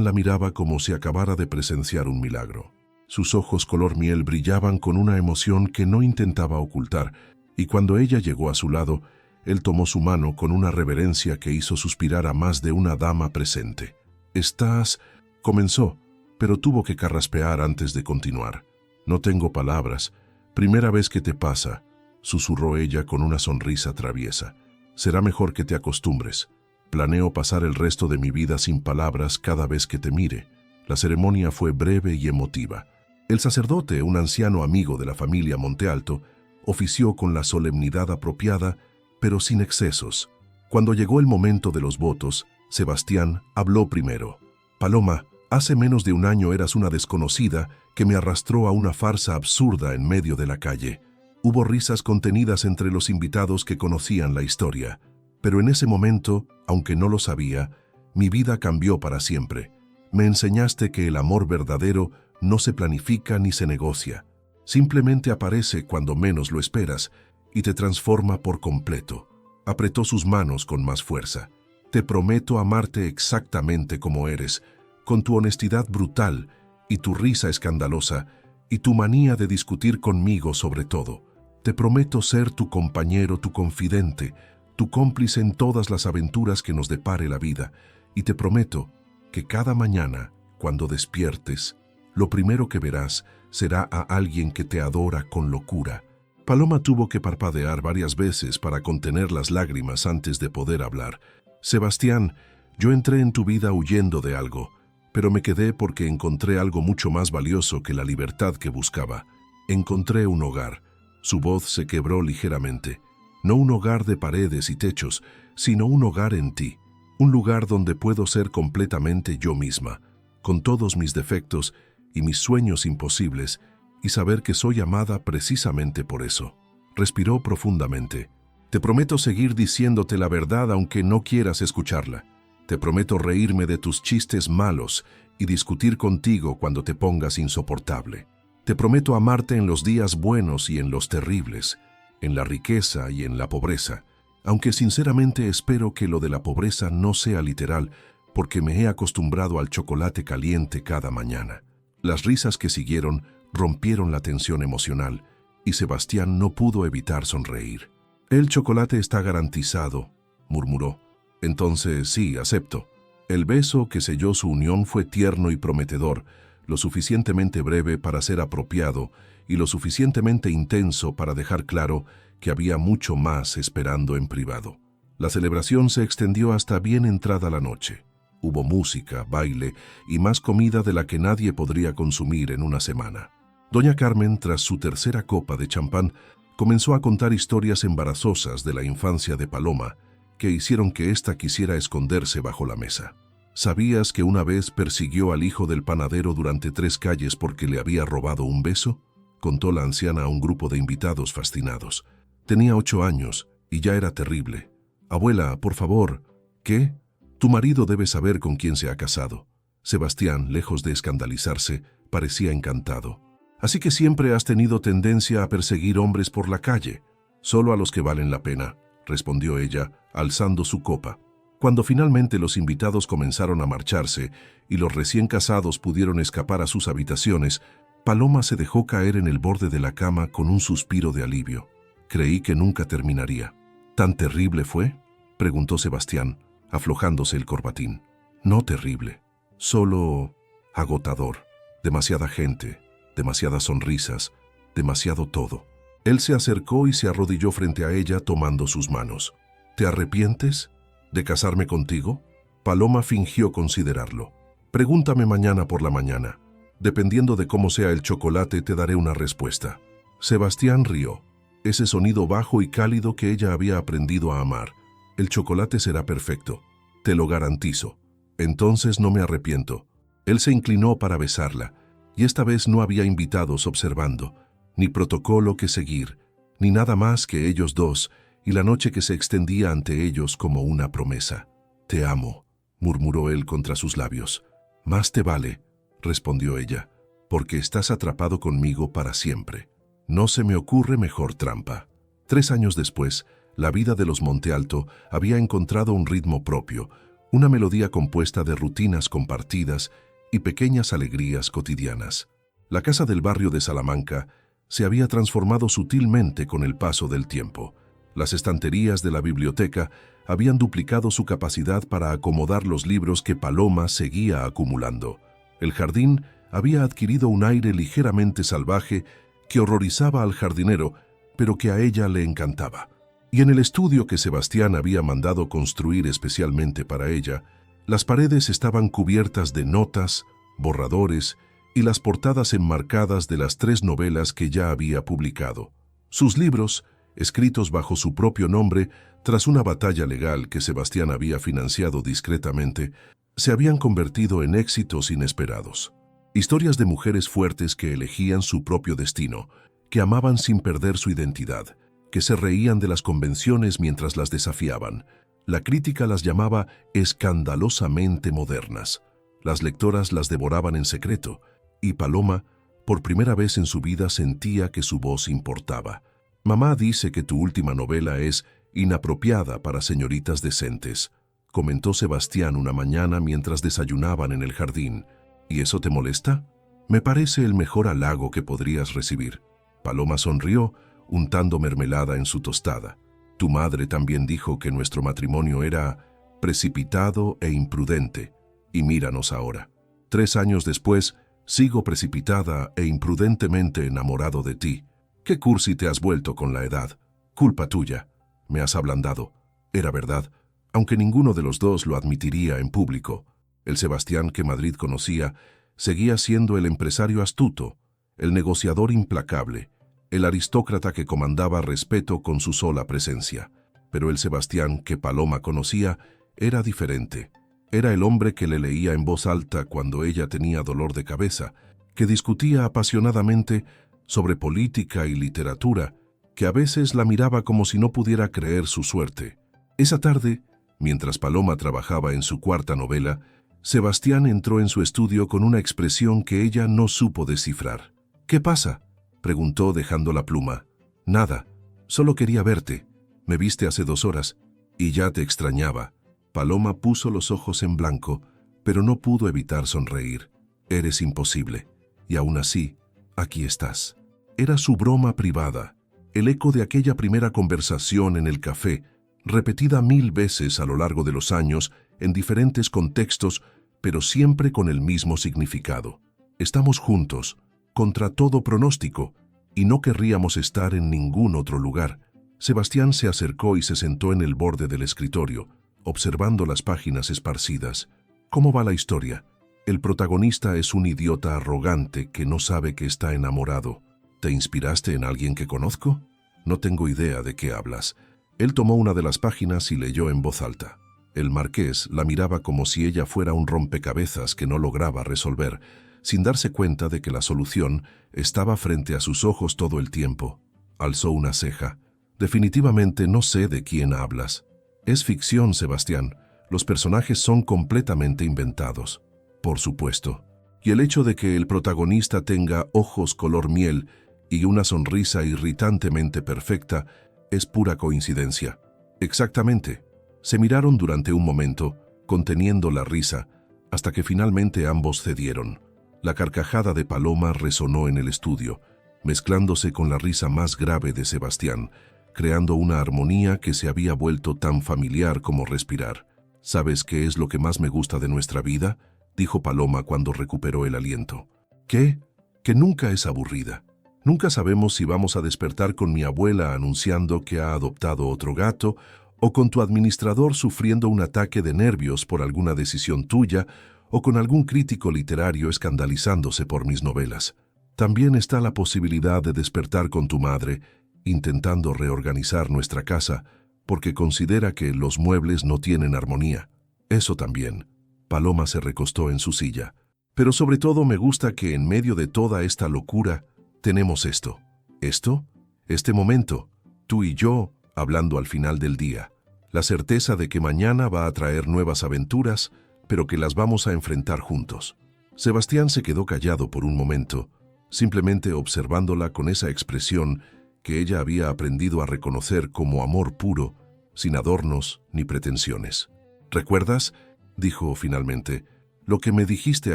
la miraba como si acabara de presenciar un milagro. Sus ojos color miel brillaban con una emoción que no intentaba ocultar, y cuando ella llegó a su lado, Él tomó su mano con una reverencia que hizo suspirar a más de una dama presente. «Estás...» comenzó, pero tuvo que carraspear antes de continuar. «No tengo palabras. Primera vez que te pasa», susurró ella con una sonrisa traviesa. «Será mejor que te acostumbres. Planeo pasar el resto de mi vida sin palabras cada vez que te mire». La ceremonia fue breve y emotiva. El sacerdote, un anciano amigo de la familia Montealto, ofició con la solemnidad apropiada, pero sin excesos. Cuando llegó el momento de los votos, Sebastián habló primero. «Paloma, hace menos de un año eras una desconocida que me arrastró a una farsa absurda en medio de la calle. Hubo risas contenidas entre los invitados que conocían la historia. Pero en ese momento, aunque no lo sabía, mi vida cambió para siempre. Me enseñaste que el amor verdadero no se planifica ni se negocia. Simplemente aparece cuando menos lo esperas y te transforma por completo». Apretó sus manos con más fuerza. «Te prometo amarte exactamente como eres, con tu honestidad brutal y tu risa escandalosa y tu manía de discutir conmigo sobre todo. Te prometo ser tu compañero, tu confidente, tu cómplice en todas las aventuras que nos depare la vida, y te prometo que cada mañana, cuando despiertes, lo primero que verás será a alguien que te adora con locura». Paloma tuvo que parpadear varias veces para contener las lágrimas antes de poder hablar. «Sebastián, yo entré en tu vida huyendo de algo, pero me quedé porque encontré algo mucho más valioso que la libertad que buscaba. Encontré un hogar». Su voz se quebró ligeramente. «No un hogar de paredes y techos, sino un hogar en ti. Un lugar donde puedo ser completamente yo misma, con todos mis defectos y mis sueños imposibles, y saber que soy amada precisamente por eso». Respiró profundamente. «Te prometo seguir diciéndote la verdad aunque no quieras escucharla. Te prometo reírme de tus chistes malos y discutir contigo cuando te pongas insoportable. Te prometo amarte en los días buenos y en los terribles, en la riqueza y en la pobreza, aunque sinceramente espero que lo de la pobreza no sea literal, porque me he acostumbrado al chocolate caliente cada mañana». Las risas que siguieron rompieron la tensión emocional y Sebastián no pudo evitar sonreír. «El chocolate está garantizado», murmuró. «Entonces sí, acepto». El beso que selló su unión fue tierno y prometedor, lo suficientemente breve para ser apropiado y lo suficientemente intenso para dejar claro que había mucho más esperando en privado. La celebración se extendió hasta bien entrada la noche. Hubo música, baile y más comida de la que nadie podría consumir en una semana. Doña Carmen, tras su tercera copa de champán, comenzó a contar historias embarazosas de la infancia de Paloma, que hicieron que ésta quisiera esconderse bajo la mesa. «¿Sabías que una vez persiguió al hijo del panadero durante 3 calles porque le había robado un beso?», contó la anciana a un grupo de invitados fascinados. «Tenía 8 años y ya era terrible. Abuela, por favor». «¿Qué? Tu marido debe saber con quién se ha casado». Sebastián, lejos de escandalizarse, parecía encantado. «Así que siempre has tenido tendencia a perseguir hombres por la calle». «Solo a los que valen la pena», respondió ella, alzando su copa. Cuando finalmente los invitados comenzaron a marcharse y los recién casados pudieron escapar a sus habitaciones, Paloma se dejó caer en el borde de la cama con un suspiro de alivio. «Creí que nunca terminaría». «¿Tan terrible fue?», preguntó Sebastián, aflojándose el corbatín. «No terrible, solo agotador. Demasiada gente, demasiadas sonrisas, demasiado todo». Él se acercó y se arrodilló frente a ella tomando sus manos. «¿Te arrepientes de casarme contigo?». Paloma fingió considerarlo. «Pregúntame mañana por la mañana. Dependiendo de cómo sea el chocolate, te daré una respuesta». Sebastián rió, ese sonido bajo y cálido que ella había aprendido a amar. «El chocolate será perfecto, te lo garantizo. Entonces no me arrepiento». Él se inclinó para besarla, y esta vez no había invitados observando, ni protocolo que seguir, ni nada más que ellos dos, y la noche que se extendía ante ellos como una promesa. «Te amo», murmuró él contra sus labios. «Más te vale», respondió ella, «porque estás atrapado conmigo para siempre. No se me ocurre mejor trampa». 3 años después, la vida de los Montealto había encontrado un ritmo propio, una melodía compuesta de rutinas compartidas y pequeñas alegrías cotidianas. La casa del barrio de Salamanca se había transformado sutilmente con el paso del tiempo. Las estanterías de la biblioteca habían duplicado su capacidad para acomodar los libros que Paloma seguía acumulando. El jardín había adquirido un aire ligeramente salvaje que horrorizaba al jardinero, pero que a ella le encantaba. Y en el estudio que Sebastián había mandado construir especialmente para ella, las paredes estaban cubiertas de notas, borradores y las portadas enmarcadas de las 3 novelas que ya había publicado. Sus libros, escritos bajo su propio nombre tras una batalla legal que Sebastián había financiado discretamente, se habían convertido en éxitos inesperados. Historias de mujeres fuertes que elegían su propio destino, que amaban sin perder su identidad, que se reían de las convenciones mientras las desafiaban. La crítica las llamaba escandalosamente modernas. Las lectoras las devoraban en secreto, y Paloma, por primera vez en su vida, sentía que su voz importaba. «Mamá dice que tu última novela es inapropiada para señoritas decentes», comentó Sebastián una mañana mientras desayunaban en el jardín. «¿Y eso te molesta? Me parece el mejor halago que podrías recibir». Paloma sonrió, untando mermelada en su tostada. «Tu madre también dijo que nuestro matrimonio era precipitado e imprudente. Y míranos ahora. 3 años después, sigo precipitada e imprudentemente enamorado de ti. Qué cursi te has vuelto con la edad. Culpa tuya. Me has ablandado». Era verdad, aunque ninguno de los dos lo admitiría en público. El Sebastián que Madrid conocía seguía siendo el empresario astuto, el negociador implacable, el aristócrata que comandaba respeto con su sola presencia. Pero el Sebastián que Paloma conocía era diferente. Era el hombre que le leía en voz alta cuando ella tenía dolor de cabeza, que discutía apasionadamente sobre política y literatura, que a veces la miraba como si no pudiera creer su suerte. Esa tarde, mientras Paloma trabajaba en su 4ª novela, Sebastián entró en su estudio con una expresión que ella no supo descifrar. «¿Qué pasa?», preguntó dejando la pluma. «Nada, solo quería verte. Me viste hace 2 horas y ya te extrañaba». Paloma puso los ojos en blanco, pero no pudo evitar sonreír. «Eres imposible. Y aún así, aquí estás». Era su broma privada, el eco de aquella primera conversación en el café, repetida 1000 veces a lo largo de los años, en diferentes contextos, pero siempre con el mismo significado. Estamos juntos, contra todo pronóstico, y no querríamos estar en ningún otro lugar. Sebastián se acercó y se sentó en el borde del escritorio, observando las páginas esparcidas. «¿Cómo va la historia?» «El protagonista es un idiota arrogante que no sabe que está enamorado». «¿Te inspiraste en alguien que conozco?» «No tengo idea de qué hablas». Él tomó una de las páginas y leyó en voz alta. El marqués la miraba como si ella fuera un rompecabezas que no lograba resolver, sin darse cuenta de que la solución estaba frente a sus ojos todo el tiempo. Alzó una ceja. «Definitivamente no sé de quién hablas». «Es ficción, Sebastián. Los personajes son completamente inventados». «Por supuesto. Y el hecho de que el protagonista tenga ojos color miel y una sonrisa irritantemente perfecta es pura coincidencia». «Exactamente». Se miraron durante un momento, conteniendo la risa, hasta que finalmente ambos cedieron. La carcajada de Paloma resonó en el estudio, mezclándose con la risa más grave de Sebastián, creando una armonía que se había vuelto tan familiar como respirar. «¿Sabes qué es lo que más me gusta de nuestra vida?», dijo Paloma cuando recuperó el aliento. «¿Qué?». «Que nunca es aburrida. Nunca sabemos si vamos a despertar con mi abuela anunciando que ha adoptado otro gato, o con tu administrador sufriendo un ataque de nervios por alguna decisión tuya, o con algún crítico literario escandalizándose por mis novelas. También está la posibilidad de despertar con tu madre, intentando reorganizar nuestra casa, porque considera que los muebles no tienen armonía. Eso también». Paloma se recostó en su silla. «Pero sobre todo me gusta que en medio de toda esta locura tenemos esto». «¿Esto?». «Este momento, tú y yo, hablando al final del día. La certeza de que mañana va a traer nuevas aventuras, pero que las vamos a enfrentar juntos». Sebastián se quedó callado por un momento, simplemente observándola con esa expresión que ella había aprendido a reconocer como amor puro, sin adornos ni pretensiones. «¿Recuerdas?», dijo finalmente, «lo que me dijiste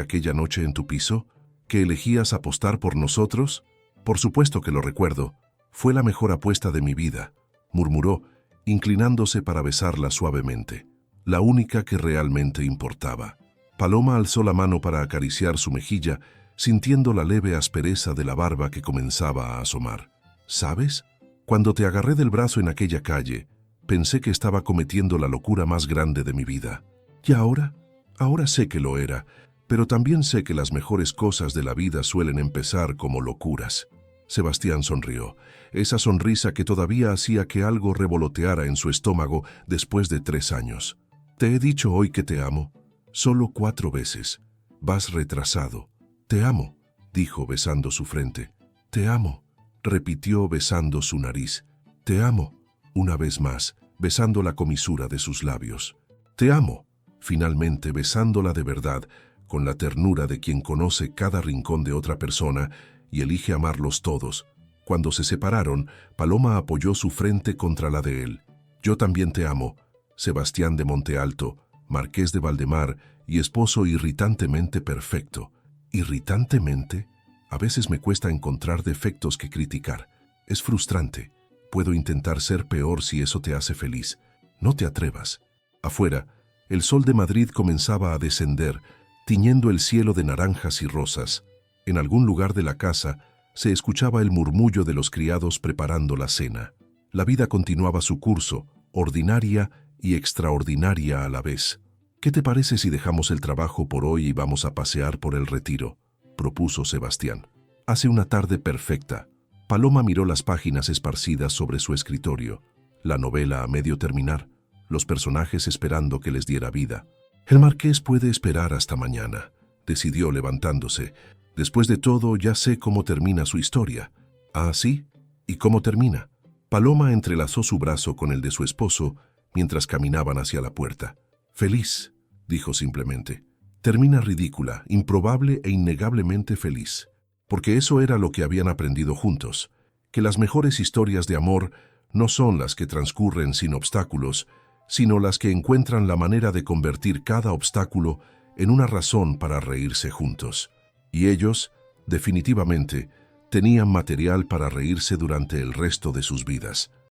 aquella noche en tu piso? ¿Que elegías apostar por nosotros?». «Por supuesto que lo recuerdo. Fue la mejor apuesta de mi vida», murmuró, inclinándose para besarla suavemente, la única que realmente importaba. Paloma alzó la mano para acariciar su mejilla, sintiendo la leve aspereza de la barba que comenzaba a asomar. ¿Sabes? Cuando te agarré del brazo en aquella calle, pensé que estaba cometiendo la locura más grande de mi vida. ¿Y ahora? Ahora sé que lo era, pero también sé que las mejores cosas de la vida suelen empezar como locuras. Sebastián sonrió, esa sonrisa que todavía hacía que algo revoloteara en su estómago después de 3 años. Te he dicho hoy que te amo, solo 4 veces. Vas retrasado. Te amo, dijo besando su frente. Te amo, repitió besando su nariz. Te amo, una vez más, besando la comisura de sus labios. Te amo, finalmente besándola de verdad, con la ternura de quien conoce cada rincón de otra persona y elige amarlos todos. Cuando se separaron, Paloma apoyó su frente contra la de él. Yo también te amo, Sebastián de Monte Alto, marqués de Valdemar y esposo irritantemente perfecto. ¿Irritantemente? A veces me cuesta encontrar defectos que criticar. Es frustrante. Puedo intentar ser peor si eso te hace feliz. No te atrevas. Afuera, el sol de Madrid comenzaba a descender, tiñendo el cielo de naranjas y rosas. En algún lugar de la casa se escuchaba el murmullo de los criados preparando la cena. La vida continuaba su curso, ordinaria y extraordinaria a la vez. ¿Qué te parece si dejamos el trabajo por hoy y vamos a pasear por el Retiro?, propuso Sebastián. Hace una tarde perfecta. Paloma miró las páginas esparcidas sobre su escritorio, la novela a medio terminar, los personajes esperando que les diera vida. El marqués puede esperar hasta mañana, decidió levantándose. Después de todo, ya sé cómo termina su historia. ¿Ah, sí? ¿Y cómo termina? Paloma entrelazó su brazo con el de su esposo mientras caminaban hacia la puerta. Feliz, dijo simplemente. Termina ridícula, improbable e innegablemente feliz. Porque eso era lo que habían aprendido juntos, que las mejores historias de amor no son las que transcurren sin obstáculos, sino las que encuentran la manera de convertir cada obstáculo en una razón para reírse juntos. Y ellos, definitivamente, tenían material para reírse durante el resto de sus vidas.